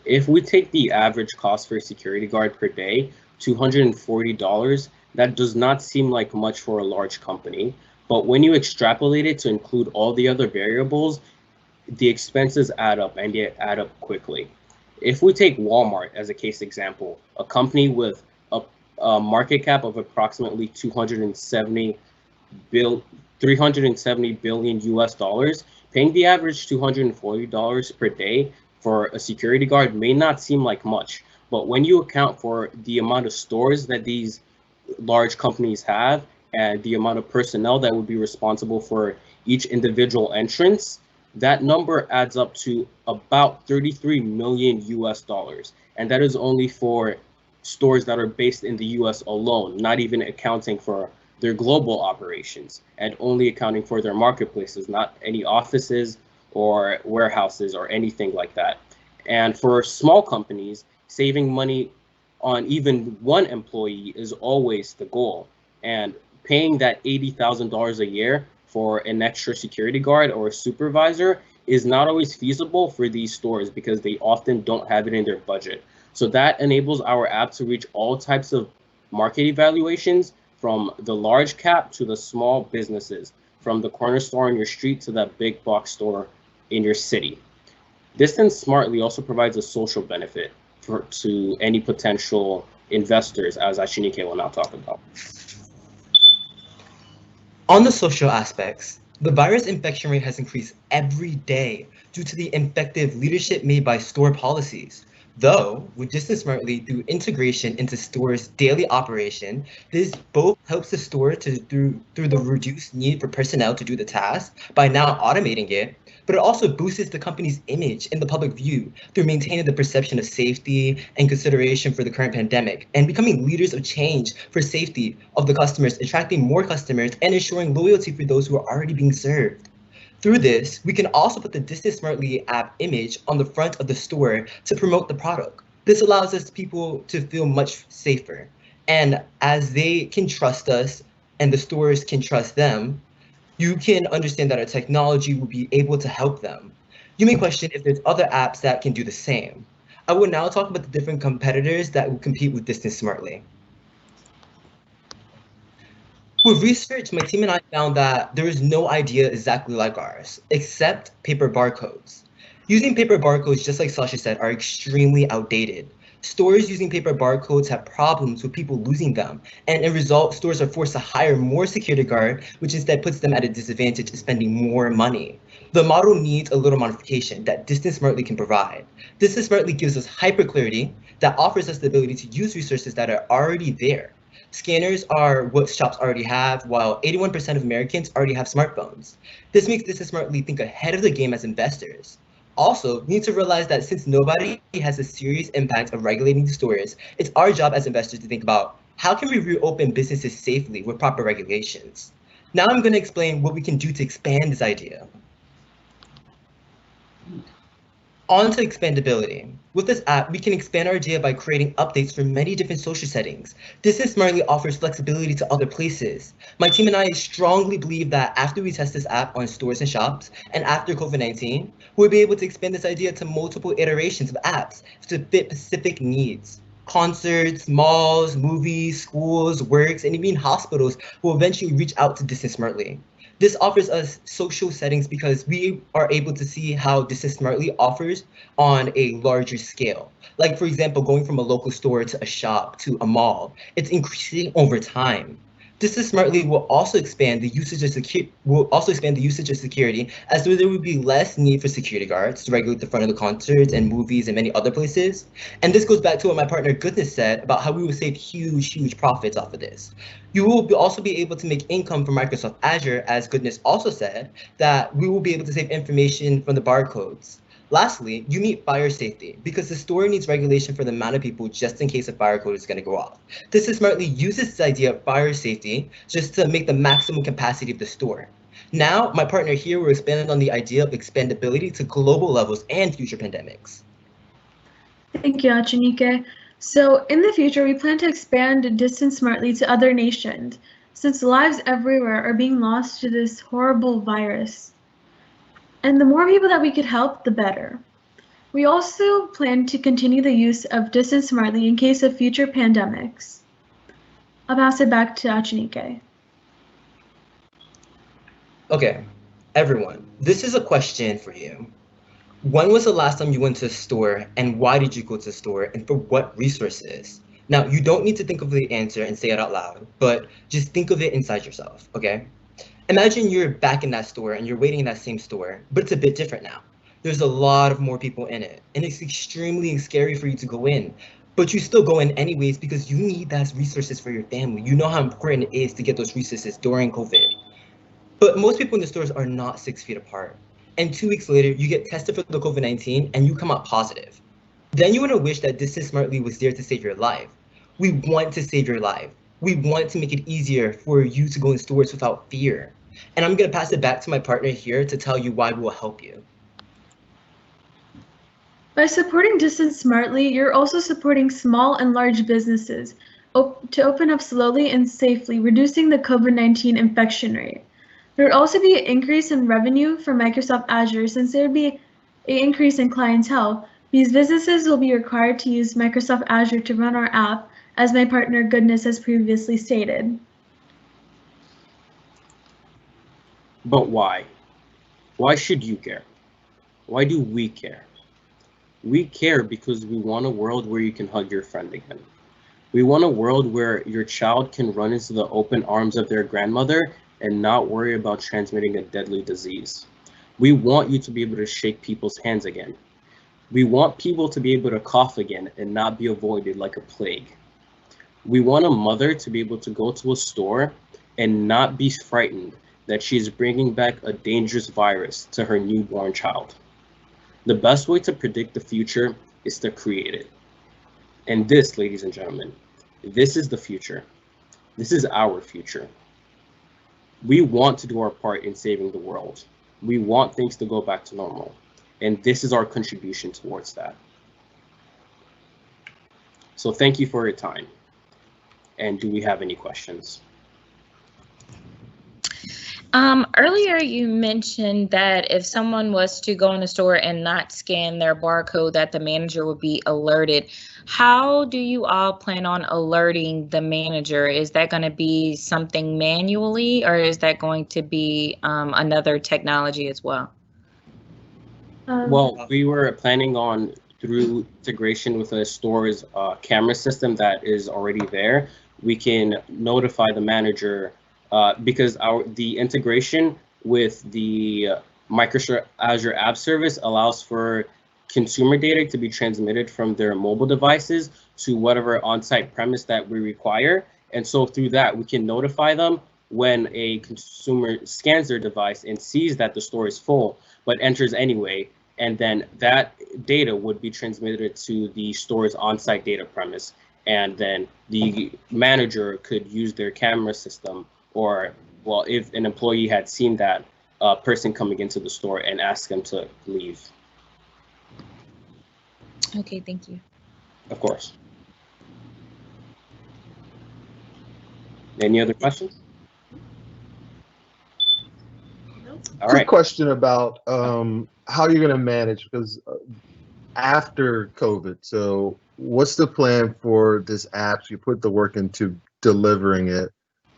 If we take the average cost for a security guard per day, $240, that does not seem like much for a large company. But when you extrapolate it to include all the other variables, the expenses add up and they add up quickly. If we take Walmart as a case example, a company with a market cap of approximately 370 billion US dollars, paying the average $240 per day for a security guard may not seem like much, but when you account for the amount of stores that these large companies have and the amount of personnel that would be responsible for each individual entrance, that number adds up to about 33 million US dollars. And that is only for stores that are based in the US alone, not even accounting for their global operations and only accounting for their marketplaces, not any offices or warehouses or anything like that. And for small companies, saving money on even one employee is always the goal. And paying that $80,000 a year for an extra security guard or a supervisor is not always feasible for these stores because they often don't have it in their budget. So that enables our app to reach all types of market evaluations, from the large cap to the small businesses, from the corner store on your street to that big box store in your city. Distance Smartly also provides a social benefit to any potential investors, as Ashinike will now talk about. On the social aspects, the virus infection rate has increased every day due to the effective leadership made by store policies. Though, with Distance Smartly through integration into stores' daily operation, this both helps the store through the reduced need for personnel to do the task by now automating it, but it also boosts the company's image in the public view through maintaining the perception of safety and consideration for the current pandemic and becoming leaders of change for safety of the customers, attracting more customers and ensuring loyalty for those who are already being served. Through this, we can also put the Distance Smartly app image on the front of the store to promote the product. This allows us people to feel much safer. And as they can trust us and the stores can trust them, you can understand that our technology will be able to help them. You may question if there's other apps that can do the same. I will now talk about the different competitors that will compete with Distance Smartly. With research, my team and I found that there is no idea exactly like ours, except paper barcodes. Using paper barcodes, just like Sasha said, are extremely outdated. Stores using paper barcodes have problems with people losing them, and in result, stores are forced to hire more security guard, which instead puts them at a disadvantage of spending more money. The model needs a little modification that Distance Smartly can provide. Distance Smartly gives us hyper clarity that offers us the ability to use resources that are already there. Scanners are what shops already have, while 81% of Americans already have smartphones. This makes Distance Smartly think ahead of the game as investors. Also, we need to realize that since nobody has a serious impact of regulating the stores, it's our job as investors to think about how can we reopen businesses safely with proper regulations. Now I'm going to explain what we can do to expand this idea. On to expandability. With this app, we can expand our idea by creating updates for many different social settings. Distance Smartly offers flexibility to other places. My team and I strongly believe that after we test this app on stores and shops, and after COVID-19, we'll be able to expand this idea to multiple iterations of apps to fit specific needs. Concerts, malls, movies, schools, works, and even hospitals will eventually reach out to Distance Smartly. This offers us social settings because we are able to see how Distance Smartly offers on a larger scale. Like, for example, going from a local store to a shop to a mall, it's increasing over time. Distance Smartly will also expand the usage of security, as though there would be less need for security guards to regulate the front of the concerts and movies and many other places. And this goes back to what my partner Goodness said about how we will save huge profits off of this. You will also be able to make income from Microsoft Azure, as Goodness also said, that we will be able to save information from the barcodes. Lastly, you need fire safety because the store needs regulation for the amount of people just in case a fire code is going to go off. Distance Smartly uses this idea of fire safety just to make the maximum capacity of the store. Now, my partner here will expand on the idea of expandability to global levels and future pandemics. Thank you, Achinike. So in the future, we plan to expand Distance Smartly to other nations, since lives everywhere are being lost to this horrible virus. And the more people that we could help, the better. We also plan to continue the use of Distance Smartly in case of future pandemics. I'll pass it back to Achinike. Okay, everyone, this is a question for you. When was the last time you went to a store, and why did you go to the store, and for what resources? Now, you don't need to think of the answer and say it out loud, but just think of it inside yourself, okay? Imagine you're back in that store and you're waiting in that same store, but it's a bit different now. There's a lot of more people in it, and it's extremely scary for you to go in, but you still go in anyways because you need those resources for your family. You know how important it is to get those resources during COVID. But most people in the stores are not 6 feet apart. And 2 weeks later, you get tested for the COVID-19 and you come out positive. Then you want to wish that Distance Smartly was there to save your life. We want to save your life. We want to make it easier for you to go in stores without fear. And I'm going to pass it back to my partner here to tell you why we'll help you. By supporting Distance Smartly, you're also supporting small and large businesses to open up slowly and safely, reducing the COVID-19 infection rate. There would also be an increase in revenue for Microsoft Azure since there would be an increase in clientele. These businesses will be required to use Microsoft Azure to run our app, as my partner Goodness has previously stated. But why? Why should you care? Why do we care? We care because we want a world where you can hug your friend again. We want a world where your child can run into the open arms of their grandmother and not worry about transmitting a deadly disease. We want you to be able to shake people's hands again. We want people to be able to cough again and not be avoided like a plague. We want a mother to be able to go to a store and not be frightened that she is bringing back a dangerous virus to her newborn child. The best way to predict the future is to create it. And this, ladies and gentlemen, this is the future. This is our future. We want to do our part in saving the world. We want things to go back to normal. And this is our contribution towards that. So thank you for your time. And do we have any questions? Earlier you mentioned that if someone was to go in the store and not scan their barcode, that the manager would be alerted. How do you all plan on alerting the manager? Is that going to be something manually, or is that going to be another technology as well? Well, we were planning on, through integration with a store's camera system that is already there, we can notify the manager because the integration with the Microsoft Azure App Service allows for consumer data to be transmitted from their mobile devices to whatever on-site premise that we require. And so through that, we can notify them when a consumer scans their device and sees that the store is full, but enters anyway. And then that data would be transmitted to the store's on-site data premise. And then the manager could use their camera system, or, well, if an employee had seen that person coming into the store and ask them to leave. Okay, thank you. Of course. Any other questions? All Quick right. question about how you're going to manage, because after COVID, so what's the plan for this app? You put the work into delivering it.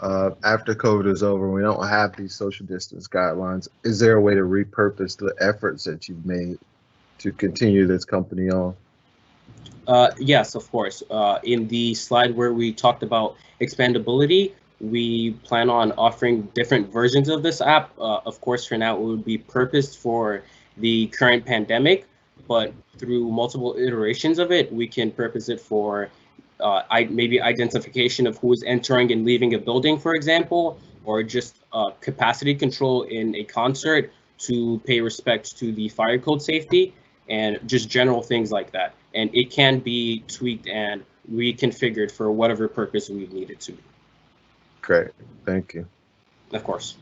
After COVID is over, we don't have these social distance guidelines. Is there a way to repurpose the efforts that you've made to continue this company on? Yes, of course. In the slide where we talked about expandability, we plan on offering different versions of this app. Of course, for now, it would be purposed for the current pandemic, but through multiple iterations of it, we can purpose it for maybe identification of who is entering and leaving a building, for example, or just capacity control in a concert to pay respect to the fire code safety and just general things like that. And it can be tweaked and reconfigured for whatever purpose we need it to be. Great, thank you. Of course.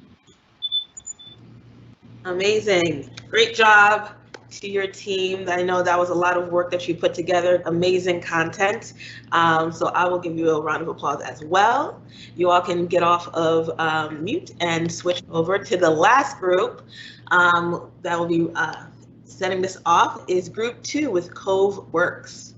Amazing. Great job to your team. I know that was a lot of work that you put together. Amazing content. So I will give you a round of applause as well. You all can get off of mute and switch over to the last group that will be setting this off is group 2 with Cove Works.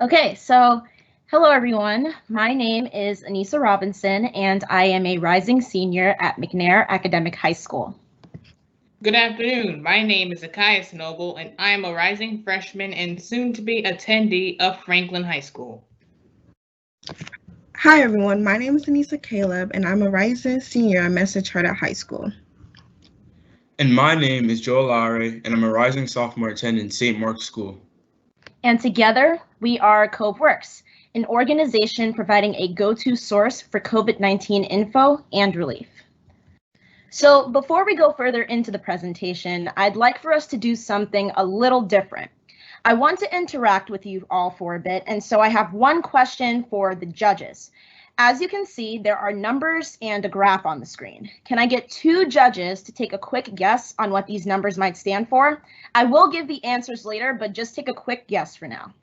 Okay, so hello everyone. My name is Anissa Robinson and I am a rising senior at McNair Academic High School. Good afternoon. My name is Akias Noble and I am a rising freshman and soon to be attendee of Franklin High School. Hi everyone, my name is Anissa Caleb and I'm a rising senior at Mesa Charter High School. And my name is Joel Lare and I'm a rising sophomore attending St. Mark's School. And together we are Cove Works, an organization providing a go-to source for COVID-19 info and relief. So before we go further into the presentation, I'd like for us to do something a little different. I want to interact with you all for a bit, and so I have one question for the judges. As you can see, there are numbers and a graph on the screen. Can I get 2 judges to take a quick guess on what these numbers might stand for? I will give the answers later, but just take a quick guess for now.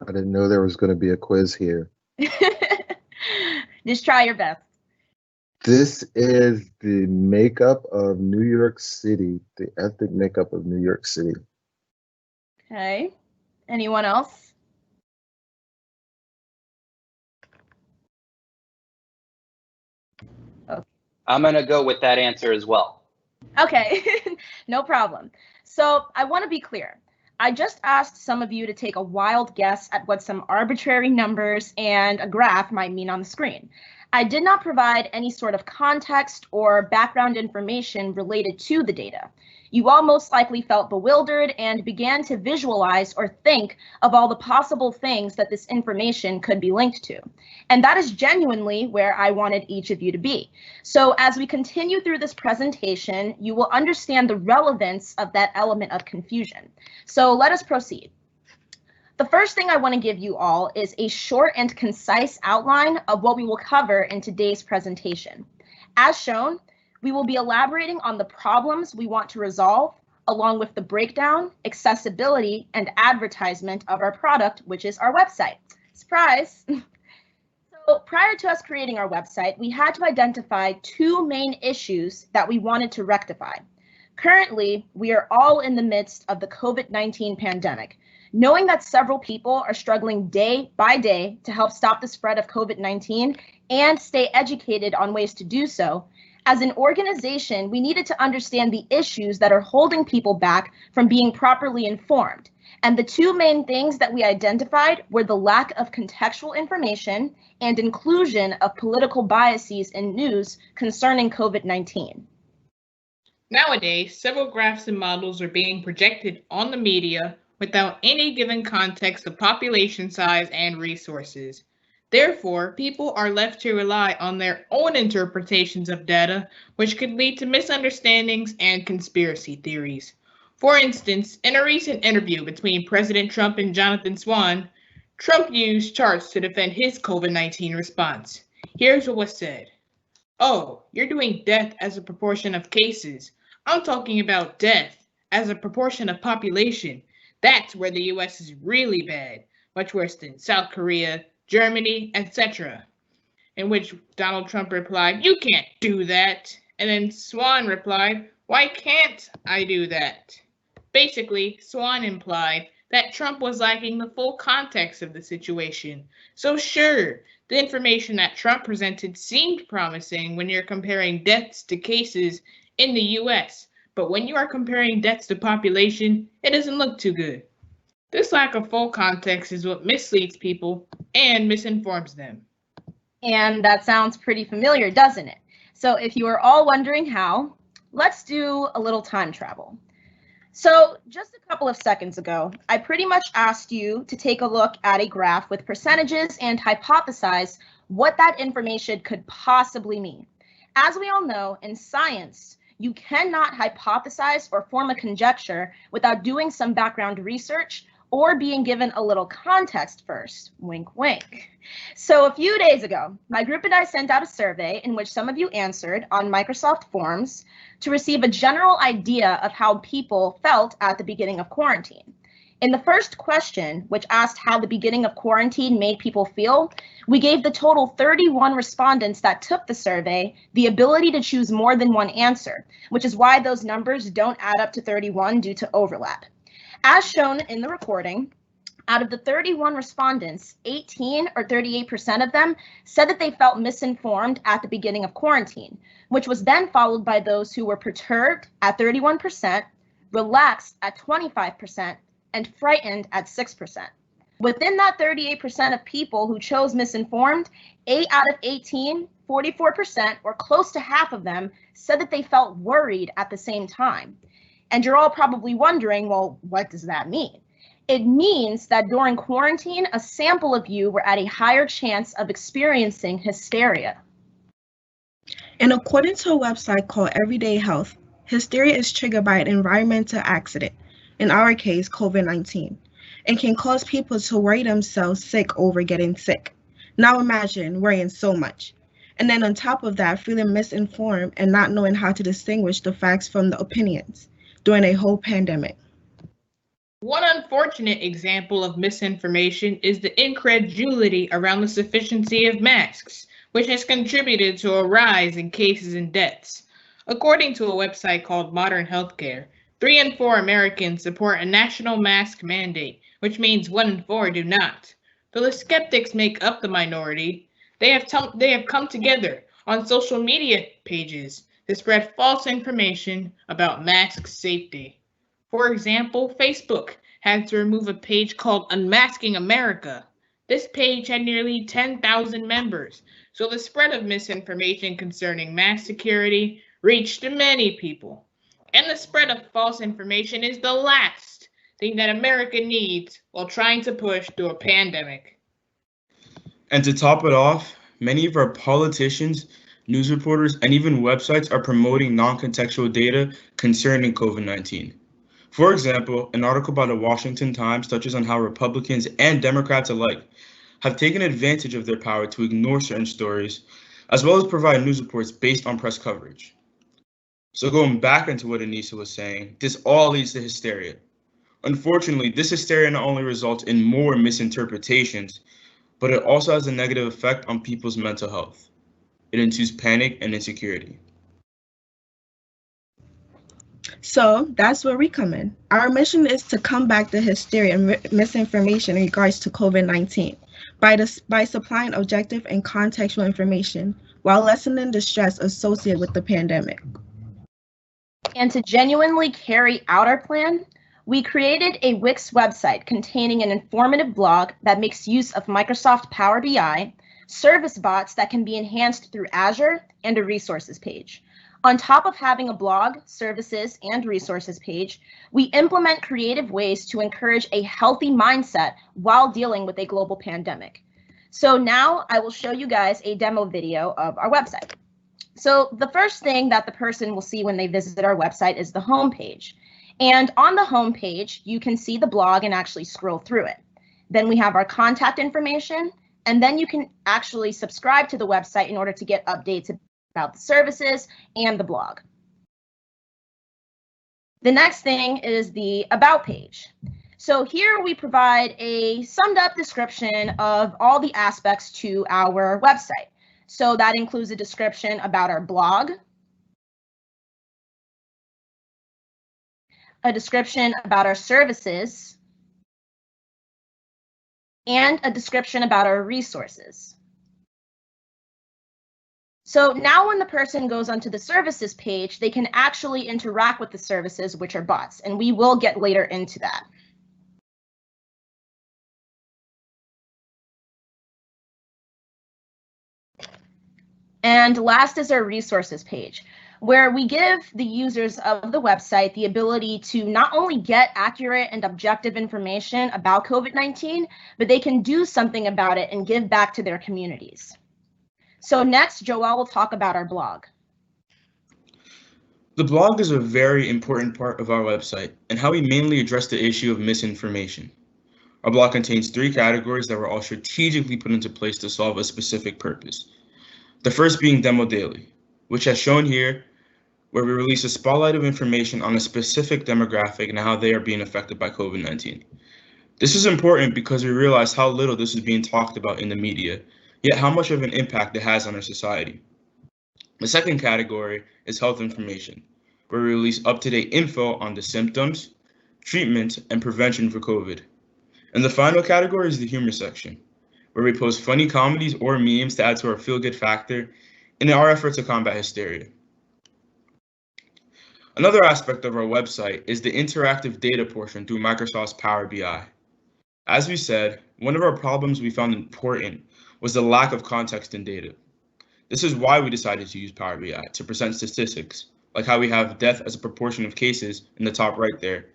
I didn't know there was going to be a quiz here. Just try your best. This is the makeup of New York City, the ethnic makeup of New York City. Okay. Anyone else? Okay. I'm going to go with that answer as well. Okay, no problem. So I want to be clear. I just asked some of you to take a wild guess at what some arbitrary numbers and a graph might mean on the screen. I did not provide any sort of context or background information related to the data. You all most likely felt bewildered and began to visualize or think of all the possible things that this information could be linked to. And that is genuinely where I wanted each of you to be. So as we continue through this presentation, you will understand the relevance of that element of confusion. So let us proceed. The first thing I want to give you all is a short and concise outline of what we will cover in today's presentation. As shown, we will be elaborating on the problems we want to resolve, along with the breakdown, accessibility, and advertisement of our product, which is our website. Surprise! So prior to us creating our website, we had to identify 2 main issues that we wanted to rectify. Currently, we are all in the midst of the COVID-19 pandemic. Knowing that several people are struggling day by day to help stop the spread of COVID-19 and stay educated on ways to do so, as an organization, we needed to understand the issues that are holding people back from being properly informed. And the 2 main things that we identified were the lack of contextual information and inclusion of political biases in news concerning COVID-19. Nowadays, several graphs and models are being projected on the media without any given context of population size and resources. Therefore, people are left to rely on their own interpretations of data, which could lead to misunderstandings and conspiracy theories. For instance, in a recent interview between President Trump and Jonathan Swan, Trump used charts to defend his COVID-19 response. Here's what was said. "Oh, you're doing death as a proportion of cases. I'm talking about death as a proportion of population. That's where the US is really bad, much worse than South Korea, Germany, etc." In which Donald Trump replied, "You can't do that." And then Swan replied, "Why can't I do that?" Basically, Swan implied that Trump was lacking the full context of the situation. So sure, the information that Trump presented seemed promising when you're comparing deaths to cases in the US, but when you are comparing deaths to population, it doesn't look too good. This lack of full context is what misleads people and misinforms them. And that sounds pretty familiar, doesn't it? So if you are all wondering how, let's do a little time travel. So just a couple of seconds ago, I pretty much asked you to take a look at a graph with percentages and hypothesize what that information could possibly mean. As we all know, in science, you cannot hypothesize or form a conjecture without doing some background research or being given a little context first. Wink, wink. So a few days ago, my group and I sent out a survey in which some of you answered on Microsoft Forms to receive a general idea of how people felt at the beginning of quarantine. In the first question, which asked how the beginning of quarantine made people feel, we gave the total 31 respondents that took the survey the ability to choose more than one answer, which is why those numbers don't add up to 31 due to overlap. As shown in the recording, out of the 31 respondents, 18 or 38% of them said that they felt misinformed at the beginning of quarantine, which was then followed by those who were perturbed at 31%, relaxed at 25%, and frightened at 6%. Within that 38% of people who chose misinformed, 8 out of 18, 44%, or close to half of them, said that they felt worried at the same time. And you're all probably wondering, well, what does that mean? It means that during quarantine, a sample of you were at a higher chance of experiencing hysteria. And according to a website called Everyday Health, hysteria is triggered by an environmental accident, in our case, COVID-19, and can cause people to worry themselves sick over getting sick. Now imagine worrying so much. And then on top of that, feeling misinformed and not knowing how to distinguish the facts from the opinions during a whole pandemic. One unfortunate example of misinformation is the incredulity around the sufficiency of masks, which has contributed to a rise in cases and deaths. According to a website called Modern Healthcare, 3 in 4 Americans support a national mask mandate, which means 1 in 4 do not. Though the skeptics make up the minority, they have come together on social media pages to spread false information about mask safety. For example, Facebook had to remove a page called Unmasking America. This page had nearly 10,000 members, so the spread of misinformation concerning mask security reached many people. And the spread of false information is the last thing that America needs while trying to push through a pandemic. And to top it off, many of our politicians, news reporters, and even websites are promoting non-contextual data concerning COVID-19. For example, an article by the Washington Times touches on how Republicans and Democrats alike have taken advantage of their power to ignore certain stories, as well as provide news reports based on press coverage. So going back into what Anissa was saying, this all leads to hysteria. Unfortunately, this hysteria not only results in more misinterpretations, but it also has a negative effect on people's mental health. It induces panic and insecurity. So that's where we come in. Our mission is to combat the hysteria and misinformation in regards to COVID-19 by supplying objective and contextual information while lessening the stress associated with the pandemic. And to genuinely carry out our plan, we created a Wix website containing an informative blog that makes use of Microsoft Power BI, service bots that can be enhanced through Azure, and a resources page. On top of having a blog, services, and resources page, we implement creative ways to encourage a healthy mindset while dealing with a global pandemic. So now I will show you guys a demo video of our website. So the first thing that the person will see when they visit our website is the home page. And on the home page, you can see the blog and actually scroll through it. Then we have our contact information, and then you can actually subscribe to the website in order to get updates about the services and the blog. The next thing is the About page. So here we provide a summed up description of all the aspects to our website. So that includes a description about our blog, a description about our services, and a description about our resources. So now when the person goes onto the services page, they can actually interact with the services, which are bots, and we will get later into that. And last is our resources page, where we give the users of the website the ability to not only get accurate and objective information about COVID-19, but they can do something about it and give back to their communities. So next, Joelle will talk about our blog. The blog is a very important part of our website and how we mainly address the issue of misinformation. Our blog contains 3 categories that were all strategically put into place to solve a specific purpose. The first being Demo Daily, which as shown here, where we release a spotlight of information on a specific demographic and how they are being affected by COVID-19. This is important because we realize how little this is being talked about in the media, yet how much of an impact it has on our society. The second category is health information, where we release up-to-date info on the symptoms, treatment, and prevention for COVID. And the final category is the humor section, where we post funny comedies or memes to add to our feel-good factor in our effort to combat hysteria. Another aspect of our website is the interactive data portion through Microsoft's Power BI. As we said, one of our problems we found important was the lack of context in data. This is why we decided to use Power BI to present statistics, like how we have death as a proportion of cases in the top right there,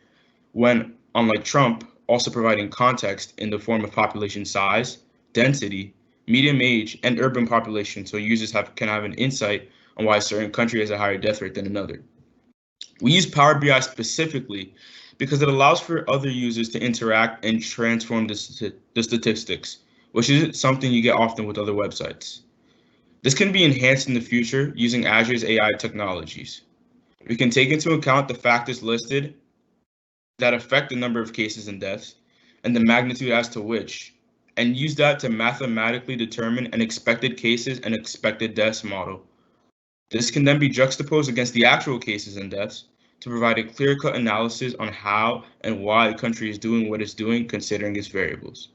when, unlike Trump, also providing context in the form of population size, density, median age, and urban population, so users can have an insight on why a certain country has a higher death rate than another. We use Power BI specifically because it allows for other users to interact and transform the statistics, which isn't something you get often with other websites. This can be enhanced in the future using Azure's AI technologies. We can take into account the factors listed that affect the number of cases and deaths and the magnitude as to which, and use that to mathematically determine an expected cases and expected deaths model. This can then be juxtaposed against the actual cases and deaths to provide a clear-cut analysis on how and why the country is doing what it's doing considering its variables.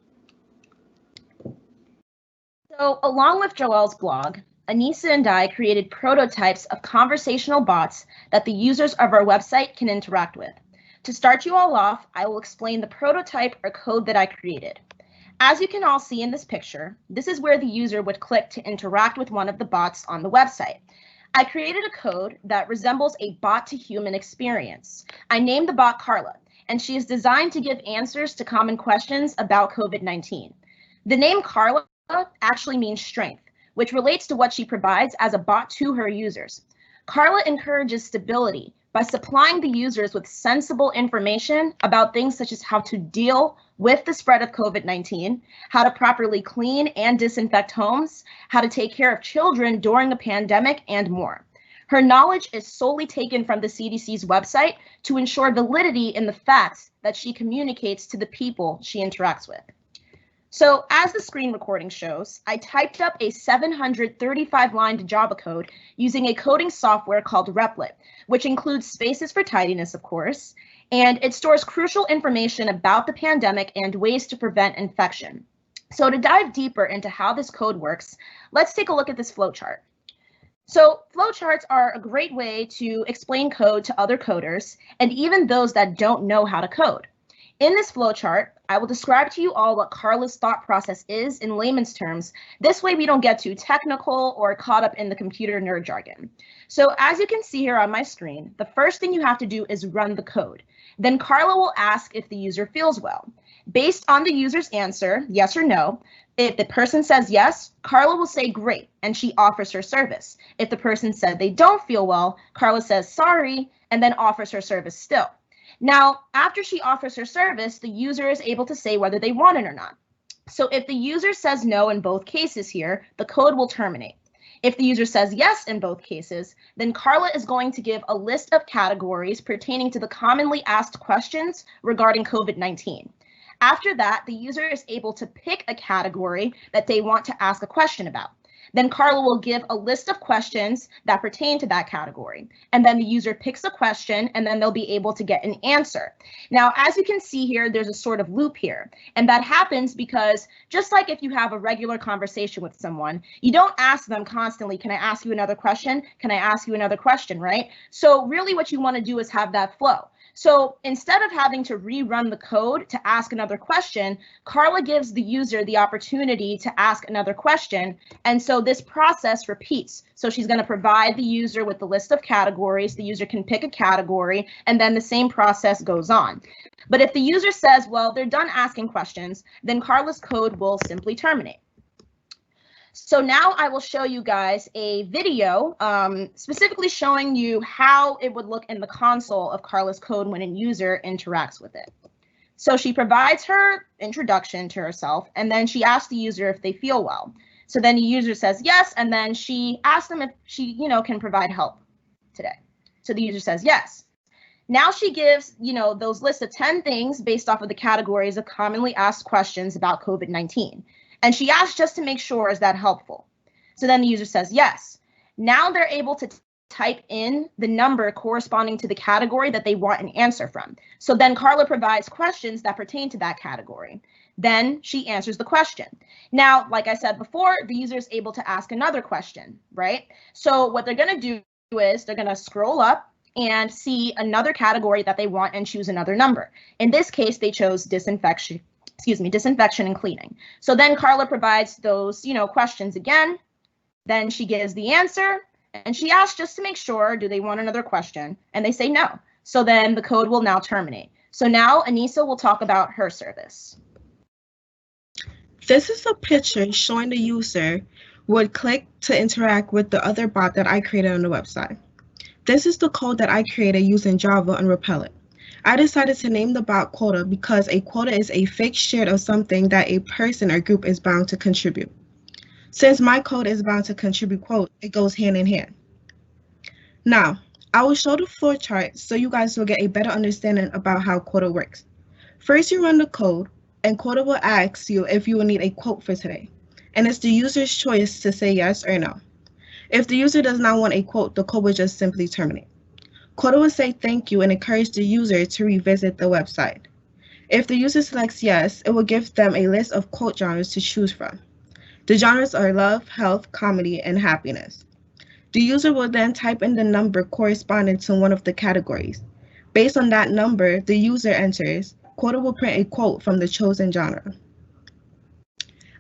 So along with Joelle's blog, Anissa and I created prototypes of conversational bots that the users of our website can interact with. To start you all off, I will explain the prototype or code that I created. As you can all see in this picture, this is where the user would click to interact with one of the bots on the website. I created a code that resembles a bot-to-human experience. I named the bot Carla, and she is designed to give answers to common questions about COVID-19. The name Carla actually means strength, which relates to what she provides as a bot to her users. Carla encourages stability by supplying the users with sensible information about things such as how to deal with the spread of COVID-19, how to properly clean and disinfect homes, how to take care of children during a pandemic, and more. Her knowledge is solely taken from the CDC's website to ensure validity in the facts that she communicates to the people she interacts with. So as the screen recording shows, I typed up a 735-line Java code using a coding software called Replit, which includes spaces for tidiness, of course, and it stores crucial information about the pandemic and ways to prevent infection. So to dive deeper into how this code works, let's take a look at this flowchart. So flowcharts are a great way to explain code to other coders and even those that don't know how to code. In this flowchart, I will describe to you all what Carla's thought process is in layman's terms. This way we don't get too technical or caught up in the computer nerd jargon. So as you can see here on my screen, the first thing you have to do is run the code. Then Carla will ask if the user feels well. Based on the user's answer, yes or no, if the person says yes, Carla will say great, and she offers her service. If the person said they don't feel well, Carla says sorry, and then offers her service still. Now, after she offers her service, the user is able to say whether they want it or not. So if the user says no in both cases here, the code will terminate. If the user says yes in both cases, then Carla is going to give a list of categories pertaining to the commonly asked questions regarding COVID-19. After that, the user is able to pick a category that they want to ask a question about. Then Carla will give a list of questions that pertain to that category. And then the user picks a question and then they'll be able to get an answer. Now, as you can see here, there's a sort of loop here. And that happens because just like if you have a regular conversation with someone, you don't ask them constantly, can I ask you another question? Can I ask you another question, right? So really what you want to do is have that flow. So instead of having to rerun the code to ask another question, Carla gives the user the opportunity to ask another question. And so this process repeats. So she's going to provide the user with the list of categories. The user can pick a category, and then the same process goes on. But if the user says, well, they're done asking questions, then Carla's code will simply terminate. So now I will show you guys a video specifically showing you how it would look in the console of Carla's code when a user interacts with it. So she provides her introduction to herself, and then she asks the user if they feel well. So then the user says yes, and then she asks them if she, can provide help today. So the user says yes. Now she gives, those lists of 10 things based off of the categories of commonly asked questions about COVID-19. And she asks just to make sure, is that helpful? So then the user says yes. Now they're able to type in the number corresponding to the category that they want an answer from. So then Carla provides questions that pertain to that category. Then she answers the question. Now, like I said before, the user is able to ask another question, right? So what they're going to do is they're going to scroll up and see another category that they want and choose another number. In this case, they chose disinfection and cleaning. So then Carla provides those, questions again. Then she gives the answer. And she asks just to make sure, do they want another question? And they say no. So then the code will now terminate. So now Anissa will talk about her service. This is a picture showing the user would click to interact with the other bot that I created on the website. This is the code that I created using Java and Repellent. I decided to name the bot quota because a quota is a fixed share of something that a person or group is bound to contribute. Since my code is bound to contribute quote, it goes hand in hand. Now, I will show the flow chart so you guys will get a better understanding about how quota works. First, you run the code, and quota will ask you if you will need a quote for today. And it's the user's choice to say yes or no. If the user does not want a quote, the code will just simply terminate. Quota will say thank you and encourage the user to revisit the website. If the user selects yes, it will give them a list of quote genres to choose from. The genres are love, health, comedy, and happiness. The user will then type in the number corresponding to one of the categories. Based on that number the user enters, Quota will print a quote from the chosen genre.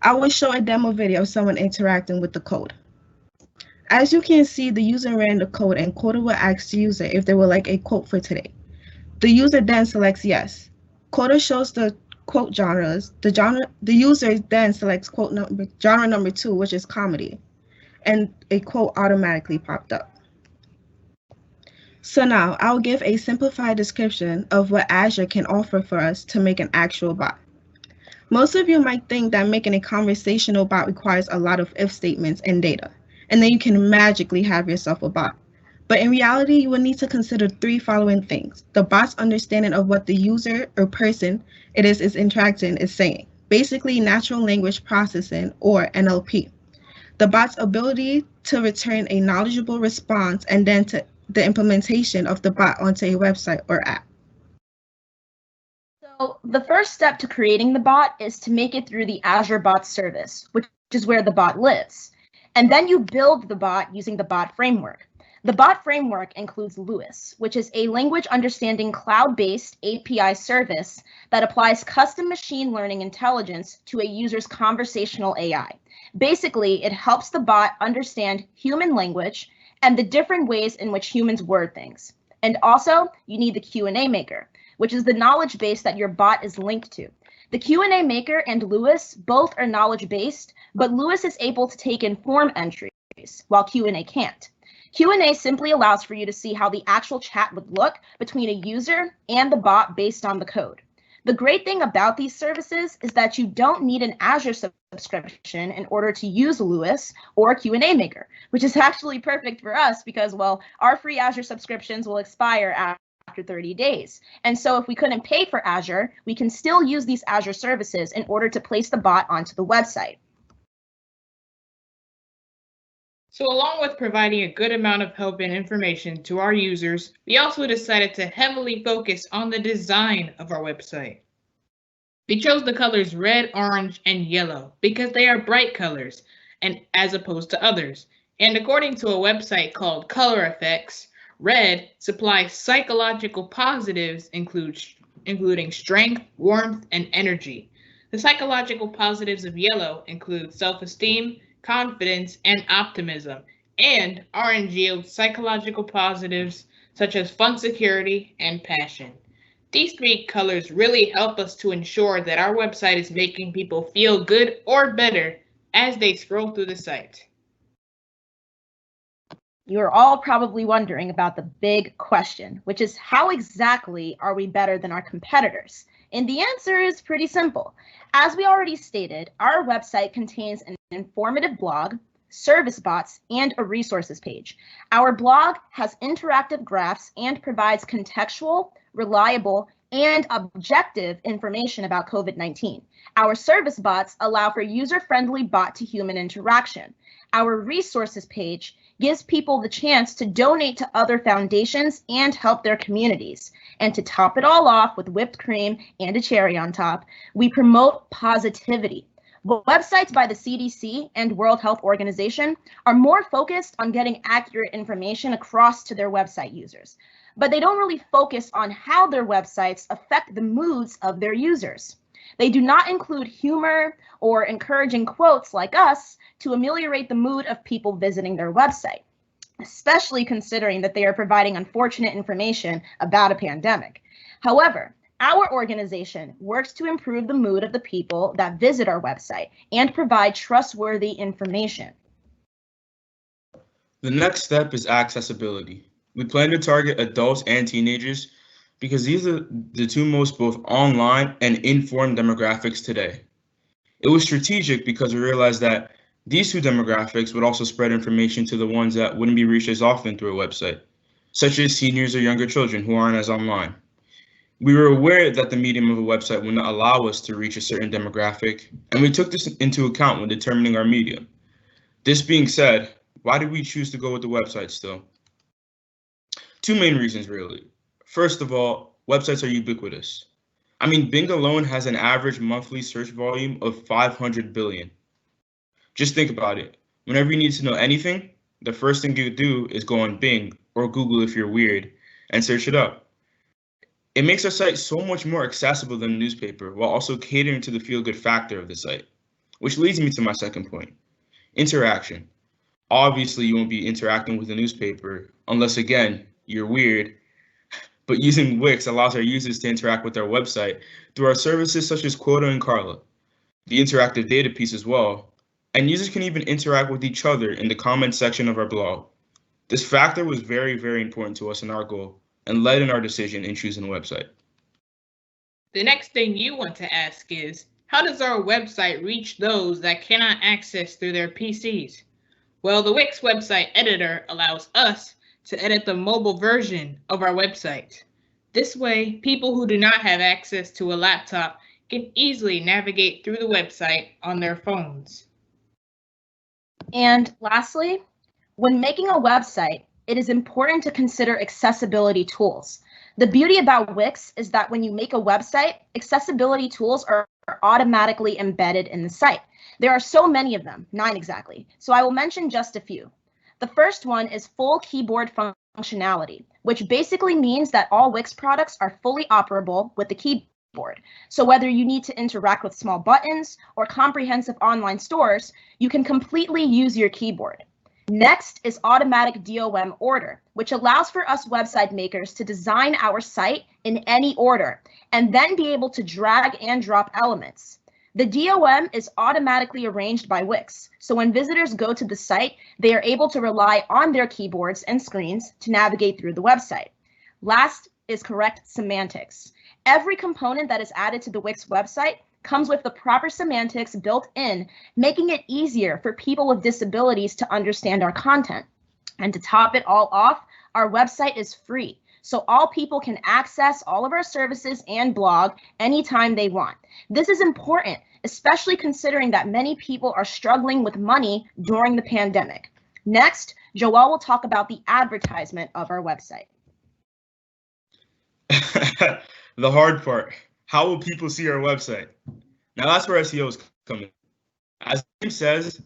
I will show a demo video of someone interacting with the code. As you can see, the user ran the code and Quota will ask the user if they would like a quote for today. The user then selects yes. Quota shows the quote genres. The user then selects genre number 2, which is comedy, and a quote automatically popped up. So now I'll give a simplified description of what Azure can offer for us to make an actual bot. Most of you might think that making a conversational bot requires a lot of if statements and data, and then you can magically have yourself a bot. But in reality, you will need to consider 3 following things. The bot's understanding of what the user or person it is interacting is saying, basically natural language processing or NLP. The bot's ability to return a knowledgeable response, and then to the implementation of the bot onto a website or app. So the first step to creating the bot is to make it through the Azure Bot Service, which is where the bot lives. And then you build the bot using the bot framework. The bot framework includes LUIS, which is a language understanding cloud-based API service that applies custom machine learning intelligence to a user's conversational AI. Basically, it helps the bot understand human language and the different ways in which humans word things. And also, you need the Q&A maker, which is the knowledge base that your bot is linked to. The Q&A maker and LUIS both are knowledge-based, but LUIS is able to take in form entries, while Q&A can't. Q&A simply allows for you to see how the actual chat would look between a user and the bot based on the code. The great thing about these services is that you don't need an Azure subscription in order to use LUIS or Q&A Maker, which is actually perfect for us because, well, our free Azure subscriptions will expire after 30 days. And so if we couldn't pay for Azure, we can still use these Azure services in order to place the bot onto the website. So along with providing a good amount of help and information to our users, we also decided to heavily focus on the design of our website. We chose the colors red, orange, and yellow because they are bright colors and as opposed to others. And according to a website called Color Effects, red supplies psychological positives including strength, warmth, and energy. The psychological positives of yellow include self-esteem, confidence, and optimism, and orange yields psychological positives such as fun, security, and passion. These 3 colors really help us to ensure that our website is making people feel good or better as they scroll through the site. You're all probably wondering about the big question, which is how exactly are we better than our competitors? And the answer is pretty simple. As we already stated, our website contains an informative blog, service bots, and a resources page. Our blog has interactive graphs and provides contextual, reliable, and objective information about COVID-19. Our service bots allow for user-friendly bot-to-human interaction. Our resources page gives people the chance to donate to other foundations and help their communities. And to top it all off with whipped cream and a cherry on top, we promote positivity. Websites by the CDC and World Health Organization are more focused on getting accurate information across to their website users, but they don't really focus on how their websites affect the moods of their users. They do not include humor or encouraging quotes like us to ameliorate the mood of people visiting their website. especially considering that they are providing unfortunate information about a pandemic. However, our organization works to improve the mood of the people that visit our website and provide trustworthy information. The next step is accessibility. We plan to target adults and teenagers because these are the two most both online and informed demographics today. It was strategic because we realized that these two demographics would also spread information to the ones that wouldn't be reached as often through a website, such as seniors or younger children who aren't as online. We were aware that the medium of a website would not allow us to reach a certain demographic, and we took this into account when determining our medium. This being said, why did we choose to go with the website still? Two main reasons, really. First of all, websites are ubiquitous. I mean, Bing alone has an average monthly search volume of 500 billion. Just think about it. Whenever you need to know anything, the first thing you do is go on Bing or Google if you're weird and search it up. It makes our site so much more accessible than a newspaper while also catering to the feel-good factor of the site, which leads me to my second point, interaction. Obviously, you won't be interacting with a newspaper unless, again, you're weird, but using Wix allows our users to interact with our website through our services such as Quota and Carla, the interactive data piece as well, and users can even interact with each other in the comment section of our blog. This factor was very, very important to us in our goal and led in our decision in choosing a website. The next thing you want to ask is, how does our website reach those that cannot access through their PCs? Well, the Wix website editor allows us to edit the mobile version of our website. This way, people who do not have access to a laptop can easily navigate through the website on their phones. And lastly, when making a website, it is important to consider accessibility tools. The beauty about Wix is that when you make a website, accessibility tools are automatically embedded in the site. There are so many of them, 9 exactly, so I will mention just a few. The first one is full keyboard functionality, which basically means that all Wix products are fully operable with the keyboard. So whether you need to interact with small buttons or comprehensive online stores, you can completely use your keyboard. Next is automatic DOM order, which allows for us website makers to design our site in any order and then be able to drag and drop elements. The DOM is automatically arranged by Wix, so when visitors go to the site, they are able to rely on their keyboards and screens to navigate through the website. Last is correct semantics. Every component that is added to the Wix website comes with the proper semantics built in, making it easier for people with disabilities to understand our content. And to top it all off, our website is free, so all people can access all of our services and blog anytime they want. This is important, especially considering that many people are struggling with money during the pandemic. Next, Joelle will talk about the advertisement of our website. The hard part, how will people see our website? Now that's where SEO is coming. As the name says,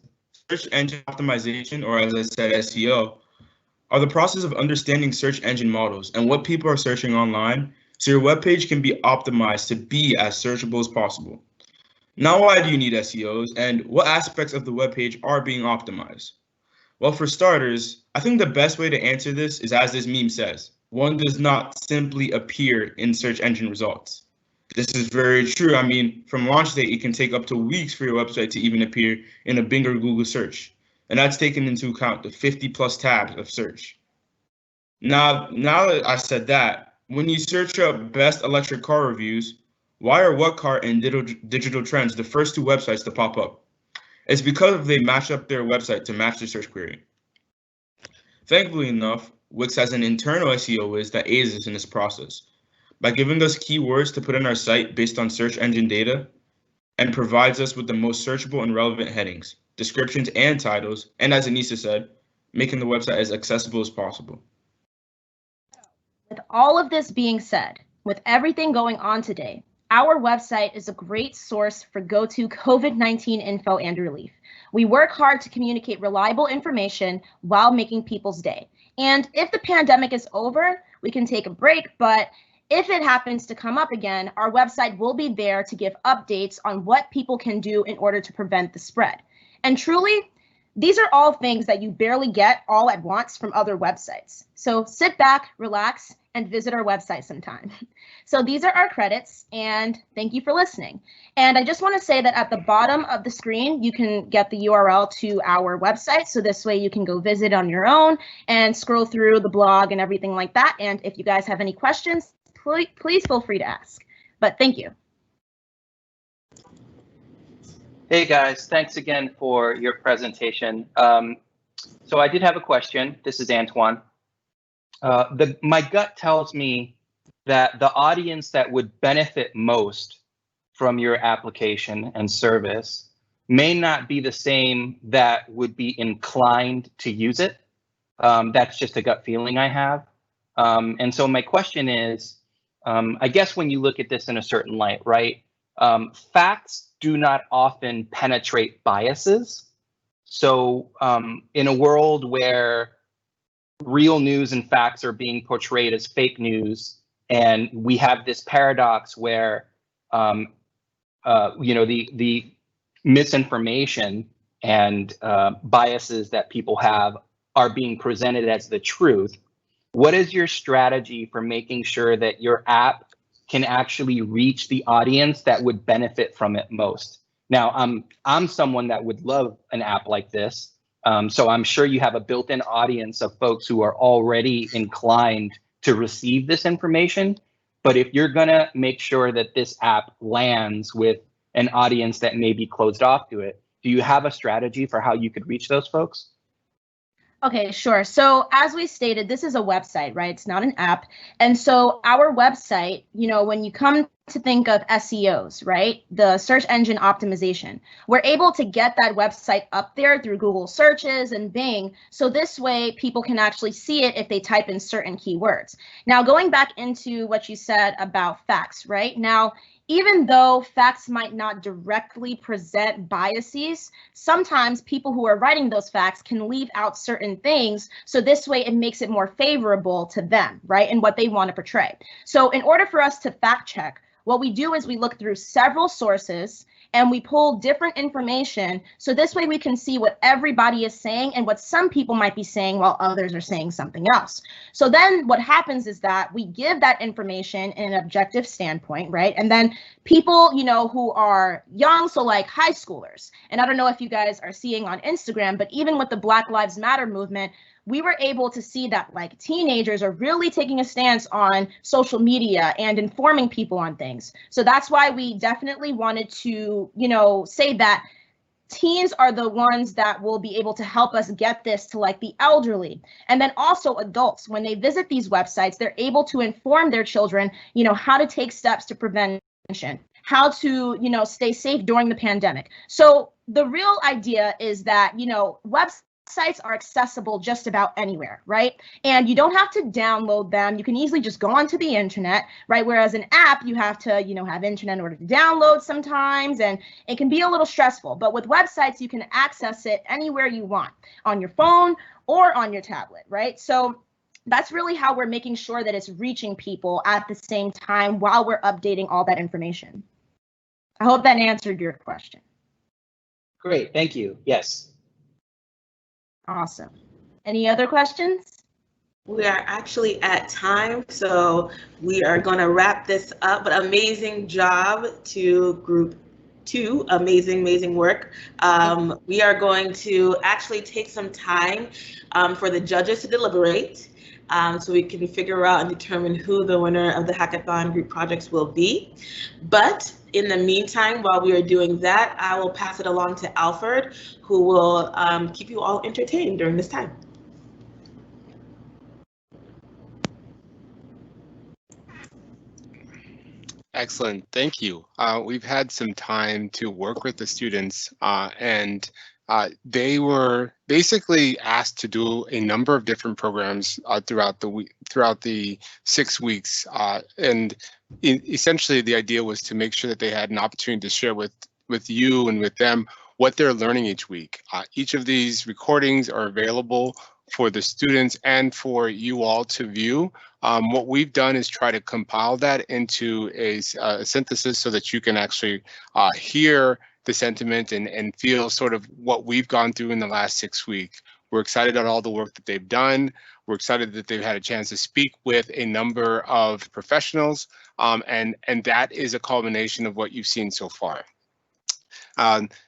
search engine optimization, or as I said, SEO, are the process of understanding search engine models and what people are searching online so your webpage can be optimized to be as searchable as possible. Now, why do you need SEOs and what aspects of the webpage are being optimized? Well, for starters, I think the best way to answer this is as this meme says, one does not simply appear in search engine results. This is very true. I mean, from launch date, it can take up to weeks for your website to even appear in a Bing or Google search. And that's taken into account the 50 plus tabs of search. Now that I said that, when you search up best electric car reviews, why are What Car and Digital Trends the first 2 websites to pop up? It's because they match up their website to match the search query. Thankfully enough, Wix has an internal SEO whiz that aids us in this process by giving us keywords to put in our site based on search engine data and provides us with the most searchable and relevant headings, descriptions, and titles, and as Anissa said, making the website as accessible as possible. With all of this being said, with everything going on today, our website is a great source for go-to COVID-19 info and relief. We work hard to communicate reliable information while making people's day. And if the pandemic is over, we can take a break, but if it happens to come up again, our website will be there to give updates on what people can do in order to prevent the spread. And truly, These are all things that you barely get all at once from other websites. So sit back, relax, and visit our website sometime. So these are our credits, and thank you for listening. And I just want to say that at the bottom of the screen, you can get the URL to our website. So this way you can go visit on your own and scroll through the blog and everything like that. And if you guys have any questions, please feel free to ask. But thank you. Hey guys, thanks again for your presentation. So I did have a question. This is Antoine. My gut tells me that the audience that would benefit most from your application and service may not be the same that would be inclined to use it. That's just a gut feeling I have. And so my question is, I guess when you look at this in a certain light, right? Facts do not often penetrate biases. So in a world where real news and facts are being portrayed as fake news, and we have this paradox where the misinformation and biases that people have are being presented as the truth. What is your strategy for making sure that your app can actually reach the audience that would benefit from it most? Now, I'm someone that would love an app like this. So I'm sure you have a built-in audience of folks who are already inclined to receive this information. But if you're gonna make sure that this app lands with an audience that may be closed off to it, do you have a strategy for how you could reach those folks? Okay, sure. So as we stated, this is a website, right? It's not an app. And so our website, when you come to think of SEOs, right? The search engine optimization, we're able to get that website up there through Google searches and Bing. So this way people can actually see it if they type in certain keywords. Now, going back into what you said about facts, right? Now, even though facts might not directly present biases, sometimes people who are writing those facts can leave out certain things. So this way it makes it more favorable to them, right? And what they want to portray. So in order for us to fact check, what we do is we look through several sources and we pull different information. So this way we can see what everybody is saying and what some people might be saying while others are saying something else. So then what happens is that we give that information in an objective standpoint, right? And then people, who are young, so like high schoolers, and I don't know if you guys are seeing on Instagram, but even with the Black Lives Matter movement, we were able to see that like teenagers are really taking a stance on social media and informing people on things. So that's why we definitely wanted to, say that teens are the ones that will be able to help us get this to like the elderly. And then also adults, when they visit these websites, they're able to inform their children, how to take steps to prevention, how to, stay safe during the pandemic. So the real idea is that, websites are accessible just about anywhere, right? And you don't have to download them. You can easily just go onto the internet, right? Whereas an app, you have to, have internet in order to download sometimes, and it can be a little stressful. But with websites, you can access it anywhere you want, on your phone or on your tablet, right? So that's really how we're making sure that it's reaching people at the same time while we're updating all that information. I hope that answered your question. Great, thank you. Yes. Awesome. Any other questions? We are actually at time, so we are going to wrap this up. But amazing job to group 2. Amazing work. We are going to actually take some time for the judges to deliberate, so we can figure out and determine who the winner of the hackathon group projects will be. But in the meantime, while we are doing that, I will pass it along to Alfred, who will keep you all entertained during this time. Excellent, thank you. We've had some time to work with the students, and they were basically asked to do a number of different programs throughout the 6 weeks, and essentially the idea was to make sure that they had an opportunity to share with you and with them what they're learning each week. Each of these recordings are available for the students and for you all to view. What we've done is try to compile that into a synthesis so that you can actually hear the sentiment and feel sort of what we've gone through in the last 6 weeks. We're excited about all the work that they've done. We're excited that they've had a chance to speak with a number of professionals, and that is a culmination of what you've seen so far.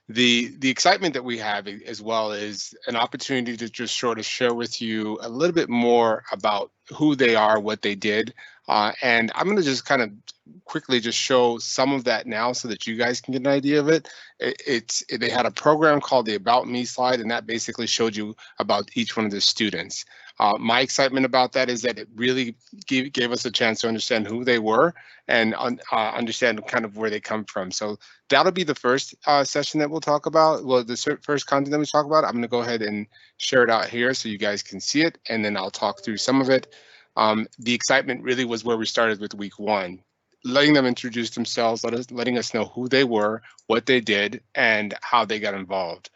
The excitement that we have as well is an opportunity to just sort of share with you a little bit more about who they are, what they did, and I'm going to just kind of quickly just show some of that now so that you guys can get an idea of it. They had a program called the About Me slide, and that basically showed you about each one of the students. My excitement about that is that it really gave us a chance to understand who they were and understand kind of where they come from. So that'll be the first session that we'll talk about. Well, the first content that we talk about, I'm going to go ahead and share it out here so you guys can see it, and then I'll talk through some of it. The excitement really was where we started with week 1, letting them introduce themselves, letting us know who they were, what they did, and how they got involved.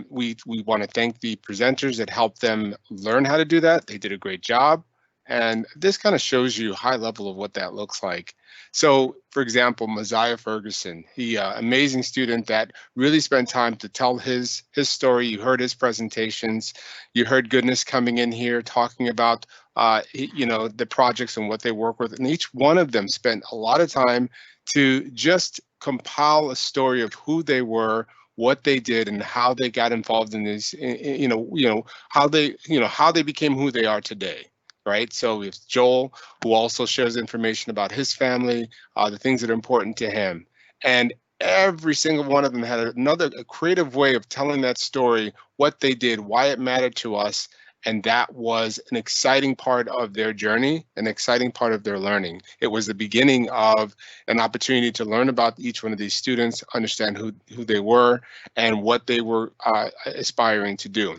We want to thank the presenters that helped them learn how to do that. They did a great job. And this kind of shows you high level of what that looks like. So, for example, Mosiah Ferguson, he amazing student that really spent time to tell his story. You heard his presentations. You heard Goodness coming in here talking about the projects and what they work with. And each one of them spent a lot of time to just compile a story of who they were, what they did, and how they got involved in this, how they became who they are today. Right. So we have Joel, who also shares information about his family, the things that are important to him. And every single one of them had a creative way of telling that story, what they did, why it mattered to us. And that was an exciting part of their journey, an exciting part of their learning. It was the beginning of an opportunity to learn about each one of these students, understand who they were and what they were aspiring to do.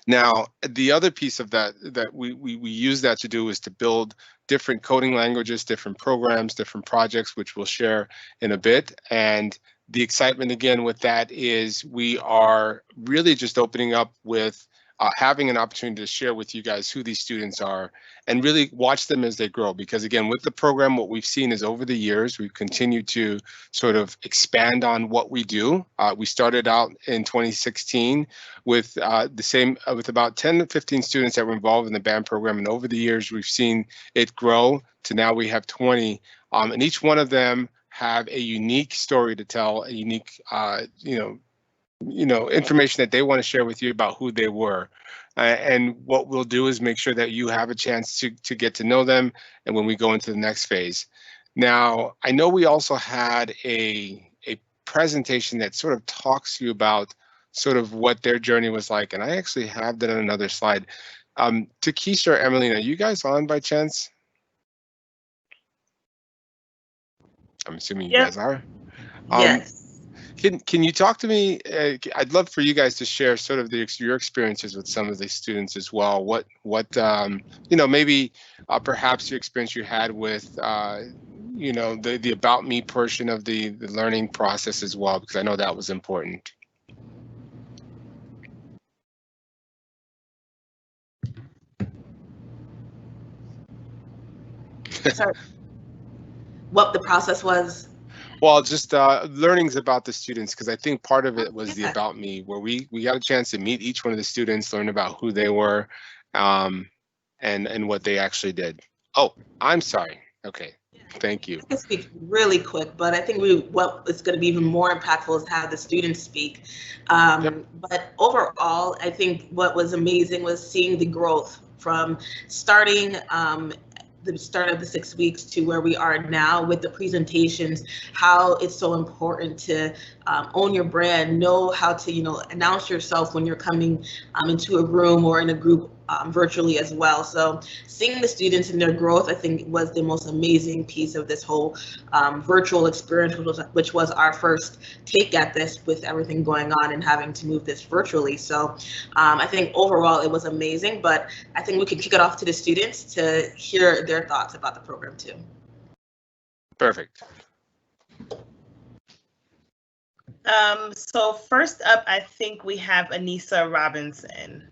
Now, the other piece of that we use that to do is to build different coding languages, different programs, different projects, which we'll share in a bit. And the excitement again with that is we are really just opening up with having an opportunity to share with you guys who these students are and really watch them as they grow. Because again, with the program, what we've seen is over the years, we've continued to sort of expand on what we do. We started out in 2016 with with about 10 to 15 students that were involved in the band program. And over the years, we've seen it grow to now we have 20. And each one of them have a unique story to tell, a unique, information that they want to share with you about who they were. And what we'll do is make sure that you have a chance to get to know them and when we go into the next phase. Now, I know we also had a presentation that sort of talks to you about sort of what their journey was like. And I actually have that on another slide. Takesha or Emmeline, are you guys on by chance? I'm assuming you guys are. Yes. Can you talk to me? I'd love for you guys to share sort of your experiences with some of the students as well. What maybe perhaps your experience you had with the About Me portion of the learning process as well, because I know that was important. Sorry. What the process was? Well, just learnings about the students, because I think part of it was the About Me, where we got a chance to meet each one of the students, learn about who they were, and what they actually did. Oh, I'm sorry. Okay, thank you. I can speak really quick, but I think what is going to be even more impactful is to have the students speak. But overall, I think what was amazing was seeing the growth from starting the start of the 6 weeks to where we are now with the presentations, how it's so important to own your brand, know how to, announce yourself when you're coming into a room or in a group virtually as well. So seeing the students and their growth, I think was the most amazing piece of this whole virtual experience, which was our first take at this with everything going on and having to move this virtually. So I think overall it was amazing, but I think we could kick it off to the students to hear their thoughts about the program too. Perfect. So first up, I think we have Anissa Robinson.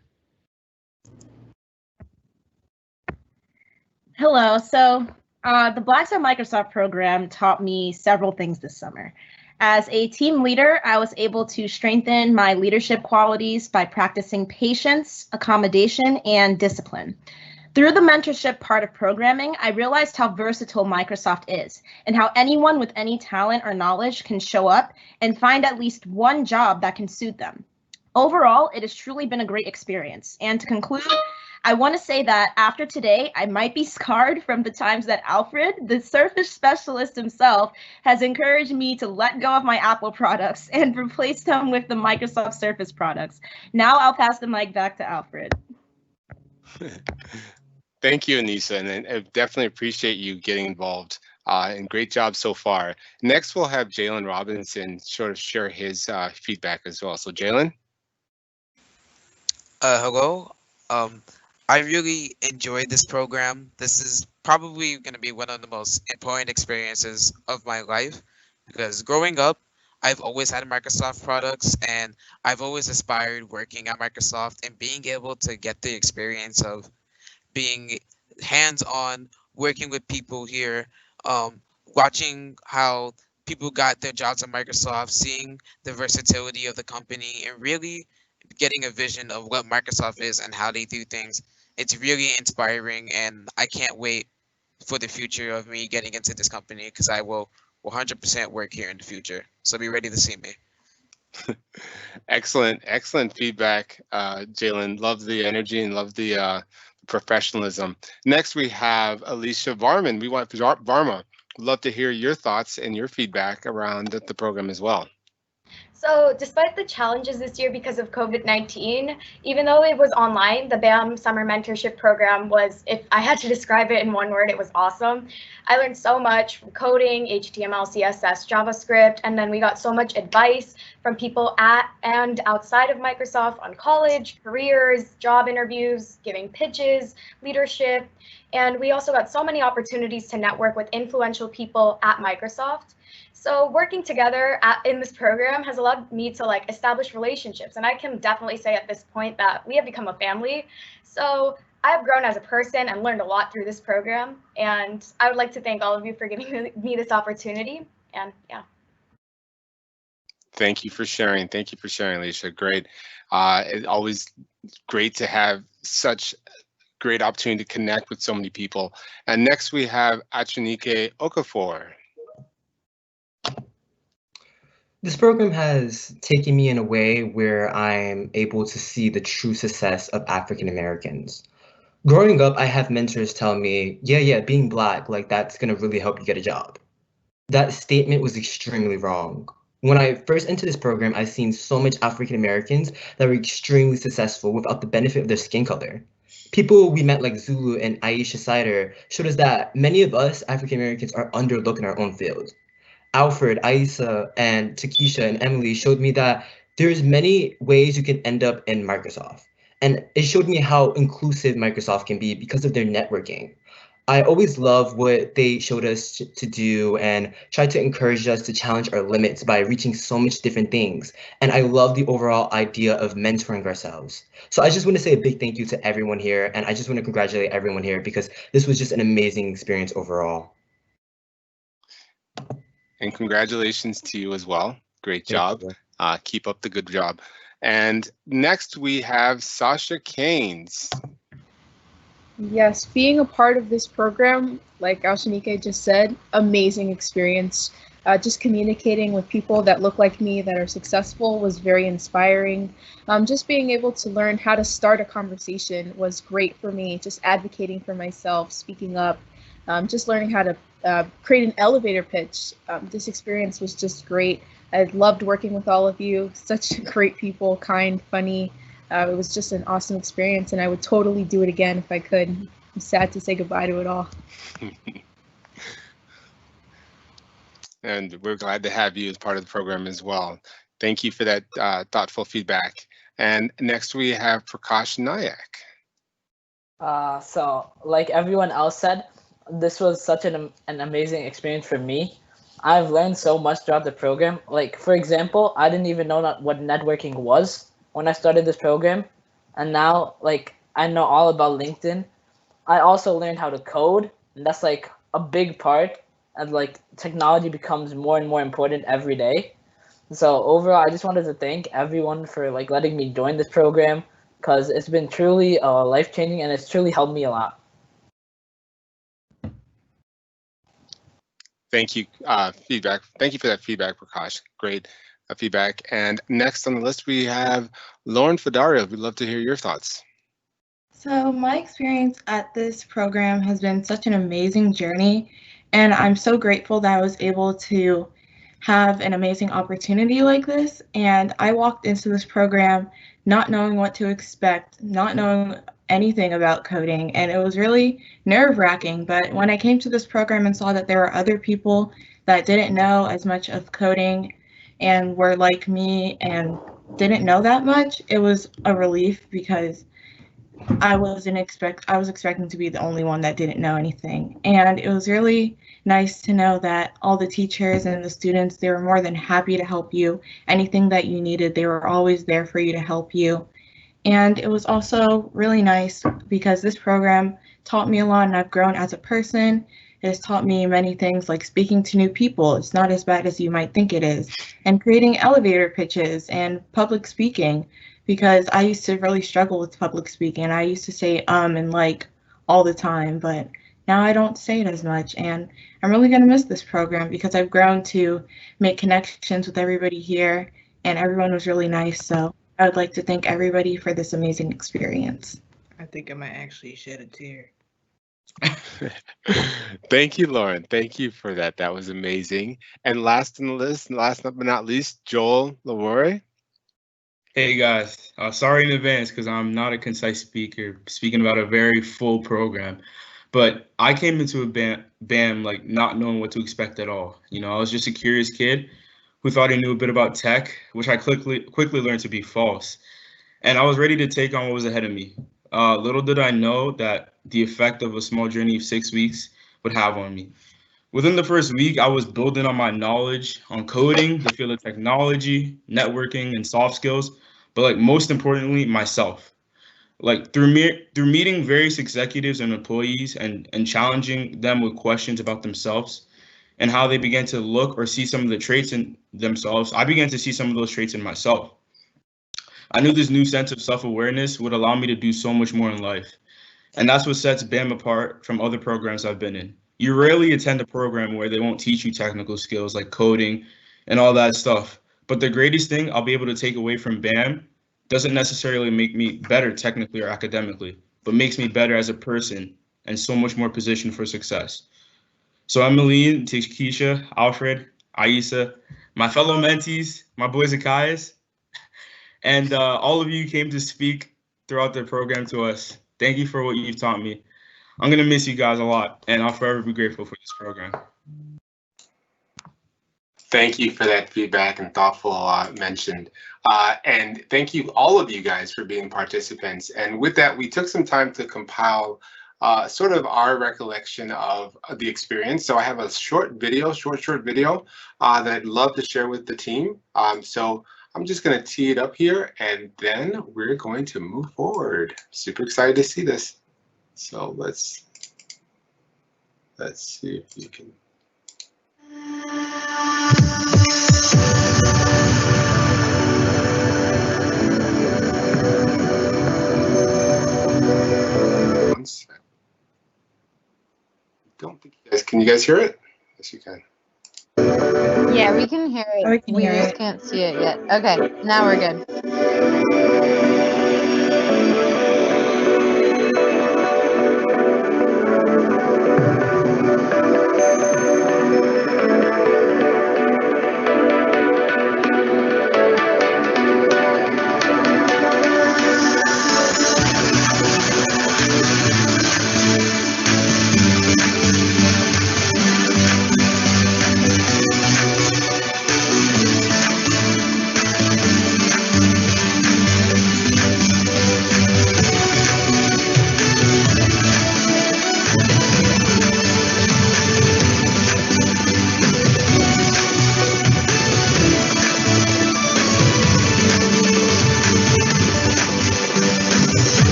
Hello. So the Blacks at Microsoft program taught me several things this summer. As a team leader, I was able to strengthen my leadership qualities by practicing patience, accommodation, and discipline. Through the mentorship part of programming, I realized how versatile Microsoft is and how anyone with any talent or knowledge can show up and find at least one job that can suit them. Overall, it has truly been a great experience. And to conclude, I want to say that after today, I might be scarred from the times that Alfred, the Surface specialist himself, has encouraged me to let go of my Apple products and replace them with the Microsoft Surface products. Now I'll pass the mic back to Alfred. Thank you, Anissa, and I definitely appreciate you getting involved. And great job so far. Next, we'll have Jalen Robinson sort of share his feedback as well. So, Jalen. Hello. I really enjoyed this program. This is probably going to be one of the most important experiences of my life because growing up, I've always had Microsoft products and I've always aspired working at Microsoft and being able to get the experience of being hands-on, working with people here, watching how people got their jobs at Microsoft, seeing the versatility of the company, and really getting a vision of what Microsoft is and how they do things. It's really inspiring, and I can't wait for the future of me getting into this company because I will 100% work here in the future. So be ready to see me. Excellent feedback, Jalen. Love the energy and love the professionalism. Next, we have Alicia Varman. Varma. Love to hear your thoughts and your feedback around the program as well. So despite the challenges this year because of COVID-19, even though it was online, the BAM Summer Mentorship Program was, if I had to describe it in one word, it was awesome. I learned so much from coding, HTML, CSS, JavaScript, and then we got so much advice from people at and outside of Microsoft on college, careers, job interviews, giving pitches, leadership, and we also got so many opportunities to network with influential people at Microsoft. So working together in this program has allowed me to establish relationships, and I can definitely say at this point that we have become a family. So I've grown as a person and learned a lot through this program, and I would like to thank all of you for giving me this opportunity. And yeah. Thank you for sharing. Thank you for sharing, Alicia. Great. It's always great to have such great opportunity to connect with so many people. And next we have Achinike Okafor. This program has taken me in a way where I'm able to see the true success of African Americans. Growing up, I have mentors tell me, yeah, being Black, that's gonna really help you get a job. That statement was extremely wrong. When I first entered this program, I've seen so much African Americans that were extremely successful without the benefit of their skin color. People we met like Zulu and Aisha Sider showed us that many of us African Americans are underlooked in our own field. Alfred, Aisa, and Takesha and Emily showed me that there's many ways you can end up in Microsoft. And it showed me how inclusive Microsoft can be because of their networking. I always love what they showed us to do and tried to encourage us to challenge our limits by reaching so much different things. And I love the overall idea of mentoring ourselves. So I just want to say a big thank you to everyone here. And I just want to congratulate everyone here because this was just an amazing experience overall. And congratulations to you as well. Great job. Keep up the good job. And next we have Sasha Keynes. Yes, being a part of this program, like Ashanike just said, amazing experience. Just communicating with people that look like me, that are successful, was very inspiring. Just being able to learn how to start a conversation was great for me. Just advocating for myself, speaking up, just learning how to create an elevator pitch. This experience was just great. I loved working with all of you. Such great people, kind, funny. It was just an awesome experience, and I would totally do it again if I could. I'm sad to say goodbye to it all. And we're glad to have you as part of the program as well. Thank you for that thoughtful feedback. And next we have Prakash Nayak. So like everyone else said, this was such an amazing experience for me. I've learned so much throughout the program. Like, for example, I didn't even know what networking was when I started this program. And now, like, I know all about LinkedIn. I also learned how to code, and that's like a big part and like technology becomes more and more important every day. So overall, I just wanted to thank everyone for like letting me join this program because it's been truly life changing and it's truly helped me a lot. Thank you, feedback. Thank you for that feedback, Prakash. Great feedback. And next on the list, we have Lauren Fedario. We'd love to hear your thoughts. So my experience at this program has been such an amazing journey, and I'm so grateful that I was able to have an amazing opportunity like this. And I walked into this program not knowing what to expect, not knowing anything about coding, and it was really nerve-wracking. But when I came to this program and saw that there were other people that didn't know as much of coding and were like me and didn't know that much, it was a relief because I was expecting to be the only one that didn't know anything. And it was really nice to know that all the teachers and the students, they were more than happy to help you. Anything that you needed, they were always there for you to help you. And it was also really nice because this program taught me a lot and I've grown as a person. It has taught me many things like speaking to new people. It's not as bad as you might think it is. And creating elevator pitches and public speaking, because I used to really struggle with public speaking. I used to say and like all the time, but now I don't say it as much. And I'm really going to miss this program because I've grown to make connections with everybody here and everyone was really nice. So I would like to thank everybody for this amazing experience. I think I might actually shed a tear. Thank you, Lauren. Thank you for that. That was amazing. And last on the list, last but not least, Joel Lawore. Hey guys, sorry in advance because I'm not a concise speaker speaking about a very full program, but I came into a BAM like not knowing what to expect at all. You know, I was just a curious kid who thought he knew a bit about tech, which I quickly learned to be false. And I was ready to take on what was ahead of me. Little did I know that the effect of a small journey of 6 weeks would have on me. Within the first week, I was building on my knowledge on coding, the field of technology, networking, and soft skills, but like most importantly, myself. Like through meeting various executives and employees and challenging them with questions about themselves and how they began to look or see some of the traits in themselves, I began to see some of those traits in myself. I knew this new sense of self-awareness would allow me to do so much more in life. And that's what sets BAM apart from other programs I've been in. You rarely attend a program where they won't teach you technical skills like coding and all that stuff. But the greatest thing I'll be able to take away from BAM doesn't necessarily make me better technically or academically, but makes me better as a person and so much more positioned for success. So Emily, Takesha, Alfred, Aisa, my fellow mentees, my boys Akaias, and all of you came to speak throughout the program to us. Thank you for what you've taught me. I'm going to miss you guys a lot, and I'll forever be grateful for this program. Thank you for that feedback and thoughtful mention. And thank you, all of you guys, for being participants. And with that, we took some time to compile sort of our recollection of the experience. So I have a short video that I'd love to share with the team. So I'm just going to tee it up here, and then we're going to move forward. Super excited to see this. So let's see if you can. One second. Don't think you guys can. You guys hear it? Yes, you can. Yeah, we can hear it. We just can't see it yet. Okay, now we're good.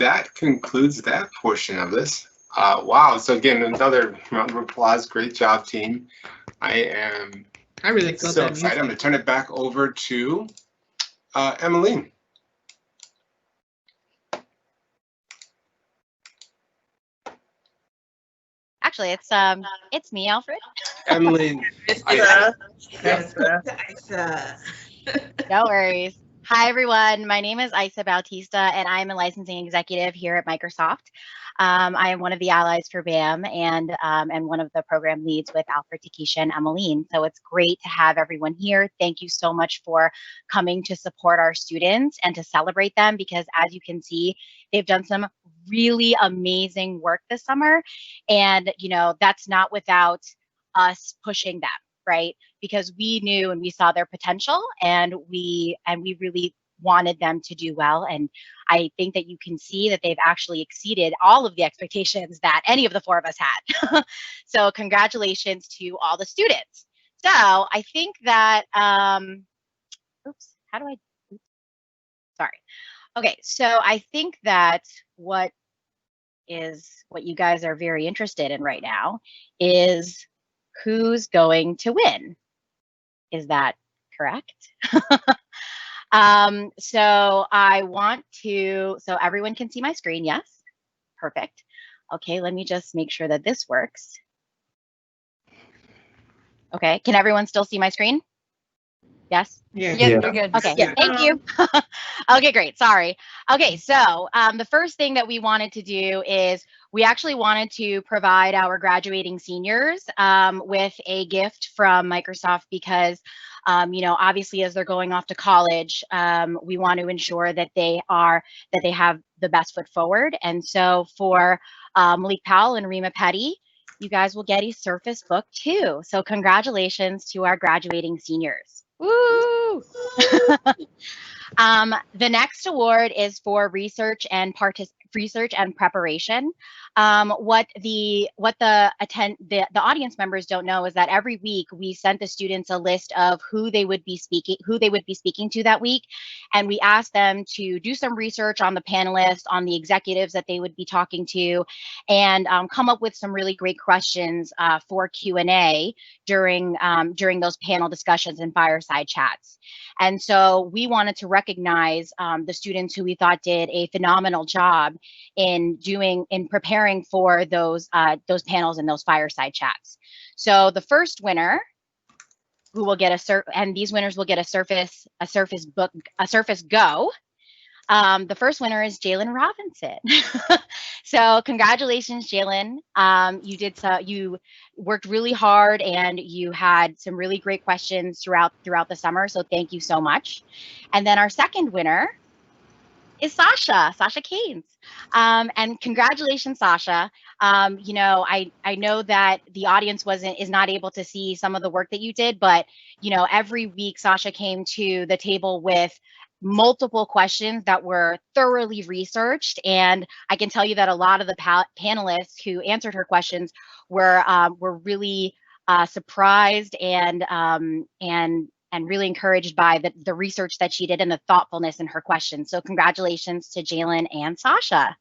that concludes that portion of this. Wow. So again, another round of applause. Great job, team. I really felt so that excited. I'm music. going to turn it back over to Emmeline. Actually, it's me, Alfred. Emmeline. No worries. Hi, everyone. My name is Isa Bautista, and I'm a licensing executive here at Microsoft. I am one of the allies for BAM and one of the program leads with Alfred, Takesha, and Emmeline. So it's great to have everyone here. Thank you so much for coming to support our students and to celebrate them, because as you can see, they've done some really amazing work this summer. And, you know, that's not without us pushing them, right? Because we knew and we saw their potential, and we really wanted them to do well. And I think that you can see that they've actually exceeded all of the expectations that any of the four of us had. So congratulations to all the students. So I think that, oops, how do I, oops, sorry. Okay, so I think that what you guys are very interested in right now is who's going to win. Is that correct? So I want to, so everyone can see my screen, yes? Perfect. Okay, let me just make sure that this works. Okay, can everyone still see my screen? Yes? Yeah. Yes, you're good. Okay, Yeah. thank you. Okay, great, sorry. Okay, so the first thing that we wanted to do is we actually wanted to provide our graduating seniors with a gift from Microsoft, because you know, obviously as they're going off to college, we want to ensure that they have the best foot forward. And so for Malik Powell and Rima Petty, you guys will get a Surface Book too. So congratulations to our graduating seniors. Woo! The next award is for research and preparation. What the audience members don't know is that every week we sent the students a list of who they would be speaking to that week, and we asked them to do some research on the panelists, on the executives that they would be talking to, and come up with some really great questions for Q&A during those panel discussions and fireside chats. And so we wanted to recognize the students who we thought did a phenomenal job in preparing for those panels and those fireside chats. So the first winner, who will get and these winners will get a Surface Go. The first winner is Jalen Robinson. So congratulations, Jalen. You worked really hard, and you had some really great questions throughout the summer. So thank you so much. And then our second winner is Sasha Keynes. And congratulations, Sasha. You know, I know that the audience is not able to see some of the work that you did, but you know, every week Sasha came to the table with multiple questions that were thoroughly researched, and I can tell you that a lot of the panelists who answered her questions were really surprised and really encouraged by the research that she did and the thoughtfulness in her questions. So congratulations to Jalen and Sasha.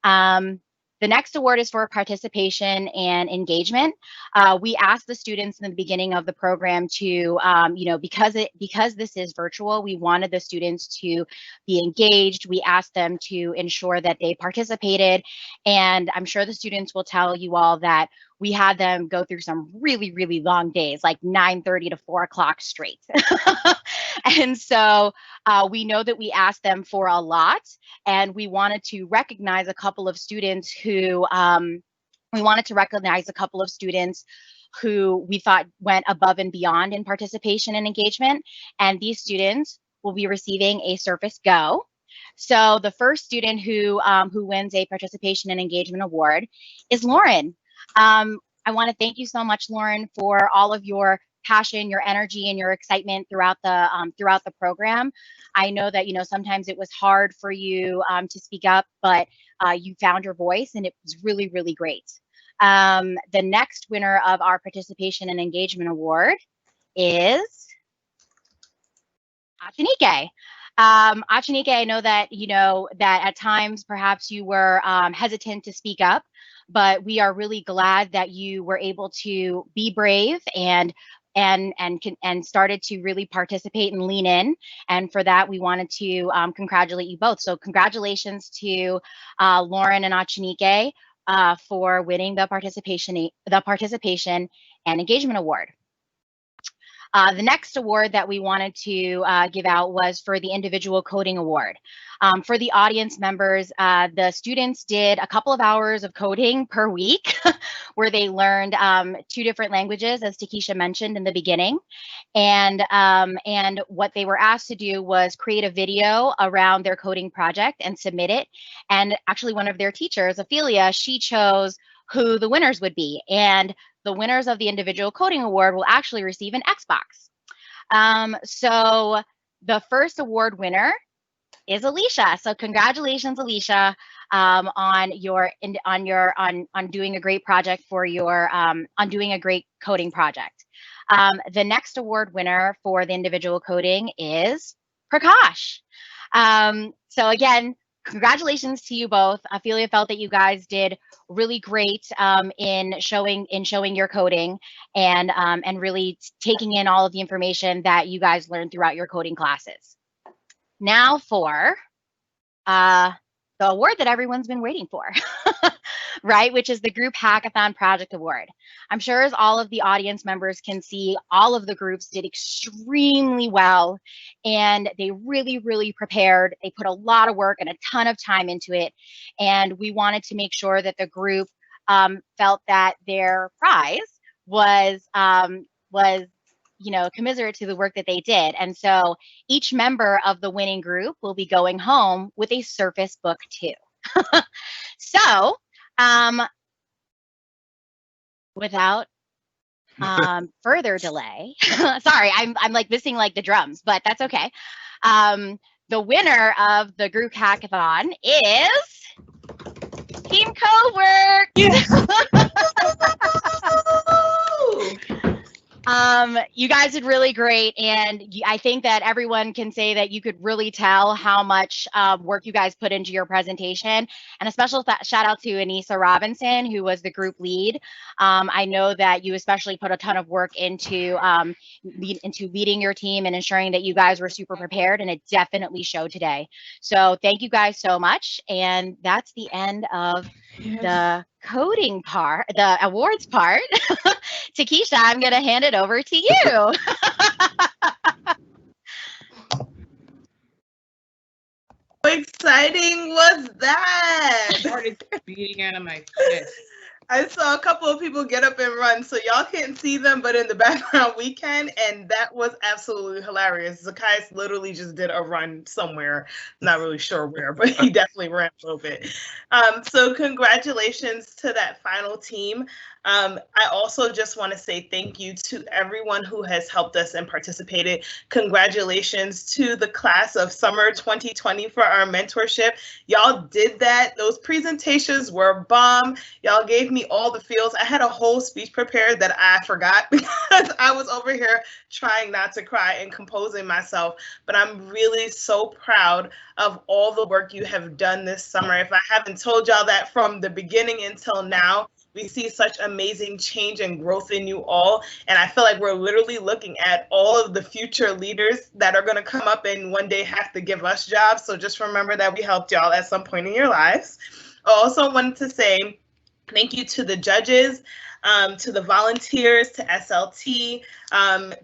The next award is for participation and engagement. We asked the students in the beginning of the program to, you know, because this is virtual, we wanted the students to be engaged. We asked them to ensure that they participated. And I'm sure the students will tell you all that we had them go through some really, really long days, like 9:30 to 4 o'clock straight. And so we know that we asked them for a lot, and we wanted to recognize a couple of students who we thought went above and beyond in participation and engagement. And these students will be receiving a Surface Go. So the first student who wins a participation and engagement award is Lauren. I want to thank you so much, Lauren, for all of your passion, your energy, and your excitement throughout the program. I know that, you know, sometimes it was hard for you to speak up, but you found your voice, and it was really, really great. The next winner of our participation and engagement award is Achinike. Achinike, I know that that at times perhaps you were hesitant to speak up, but we are really glad that you were able to be brave and started to really participate and lean in. And for that, we wanted to congratulate you both. So congratulations to Lauren and Achinike for winning the participation and engagement award. The next award that we wanted to give out was for the Individual Coding Award. For the audience members, the students did a couple of hours of coding per week where they learned 2 different languages, as Takesha mentioned in the beginning. And what they were asked to do was create a video around their coding project and submit it. And actually one of their teachers, Ophelia, she chose who the winners would be. And the winners of the Individual Coding Award will actually receive an Xbox. So the first award winner is Alicia. So congratulations, Alicia, on doing a great project for your on doing a great coding project. The next award winner for the individual coding is Prakash. So again, congratulations to you both. Ophelia felt that you guys did really great in showing your coding and really taking in all of the information that you guys learned throughout your coding classes. Now for the award that everyone's been waiting for, right? Which is the Group Hackathon Project Award. I'm sure as all of the audience members can see, all of the groups did extremely well and they really, really prepared. They put a lot of work and a ton of time into it. And we wanted to make sure that the group felt that their prize was commiserate to the work that they did. And so each member of the winning group will be going home with a Surface Book 2. So without further delay, sorry, I'm like missing like the drums, but that's okay. The winner of the group hackathon is Team Cowork. Yes. You guys did really great, and I think that everyone can say that you could really tell how much work you guys put into your presentation. And a special shout out to Anissa Robinson, who was the group lead. I know that you especially put a ton of work into leading your team and ensuring that you guys were super prepared, and it definitely showed today. So thank you guys so much, and that's the end of the coding part, the awards part. Takesha, I'm going to hand it over to you. How exciting was that? Started beating out of my chest. I saw a couple of people get up and run, so y'all can't see them, but in the background we can, and that was absolutely hilarious. Zacchaeus literally just did a run somewhere, not really sure where, but he definitely ran a little bit. So congratulations to that final team. I also just want to say thank you to everyone who has helped us and participated. Congratulations to the class of summer 2020 for our mentorship. Y'all did that. Those presentations were bomb. Y'all gave me all the feels. I had a whole speech prepared that I forgot because I was over here trying not to cry and composing myself. But I'm really so proud of all the work you have done this summer. If I haven't told y'all that from the beginning until now, we see such amazing change and growth in you all. And I feel like we're literally looking at all of the future leaders that are going to come up and one day have to give us jobs. So just remember that we helped y'all at some point in your lives. I also wanted to say thank you to the judges, to the volunteers, to SLT,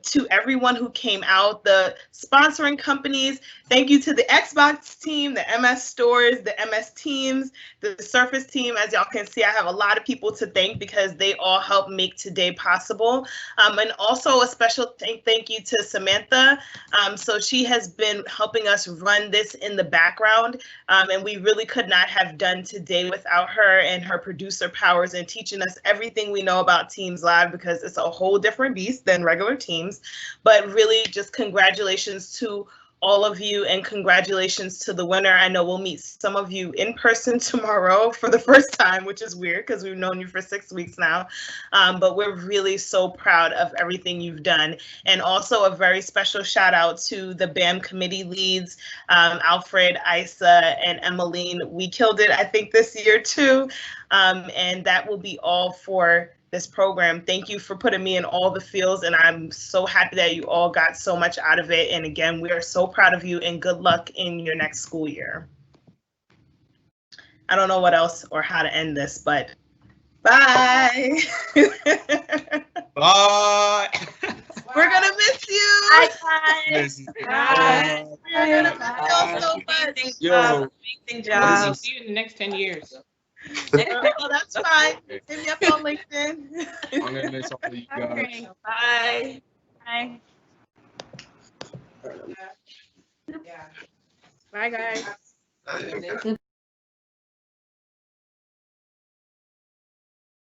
to everyone who came out, the sponsoring companies. Thank you to the Xbox team, the MS stores, the MS teams, the Surface team. As y'all can see, I have a lot of people to thank because they all helped make today possible. And also a special thank you to Samantha. So she has been helping us run this in the background, and we really could not have done today without her and her producer powers and teaching us everything we know about Teams Live, because it's a whole different beast than regular Teams. But really just congratulations to all of you, and congratulations to the winner. I know we'll meet some of you in person tomorrow for the first time, which is weird because we've known you for 6 weeks now. But we're really so proud of everything you've done. And also a very special shout out to the BAM committee leads, Alfred, Isa, and Emmeline. We killed it, I think, this year too. And that will be all for this program. Thank you for putting me in all the fields, and I'm so happy that you all got so much out of it. And again, we are so proud of you, and good luck in your next school year. I don't know what else or how to end this, but bye. Bye. We're gonna miss you. Bye, guys. Bye. We're gonna miss y'all so much. Yo. Amazing job. See you in the next 10 years. Oh, that's fine. Hit me up on LinkedIn. I'm gonna miss all of you guys. Bye. Bye. Bye, guys.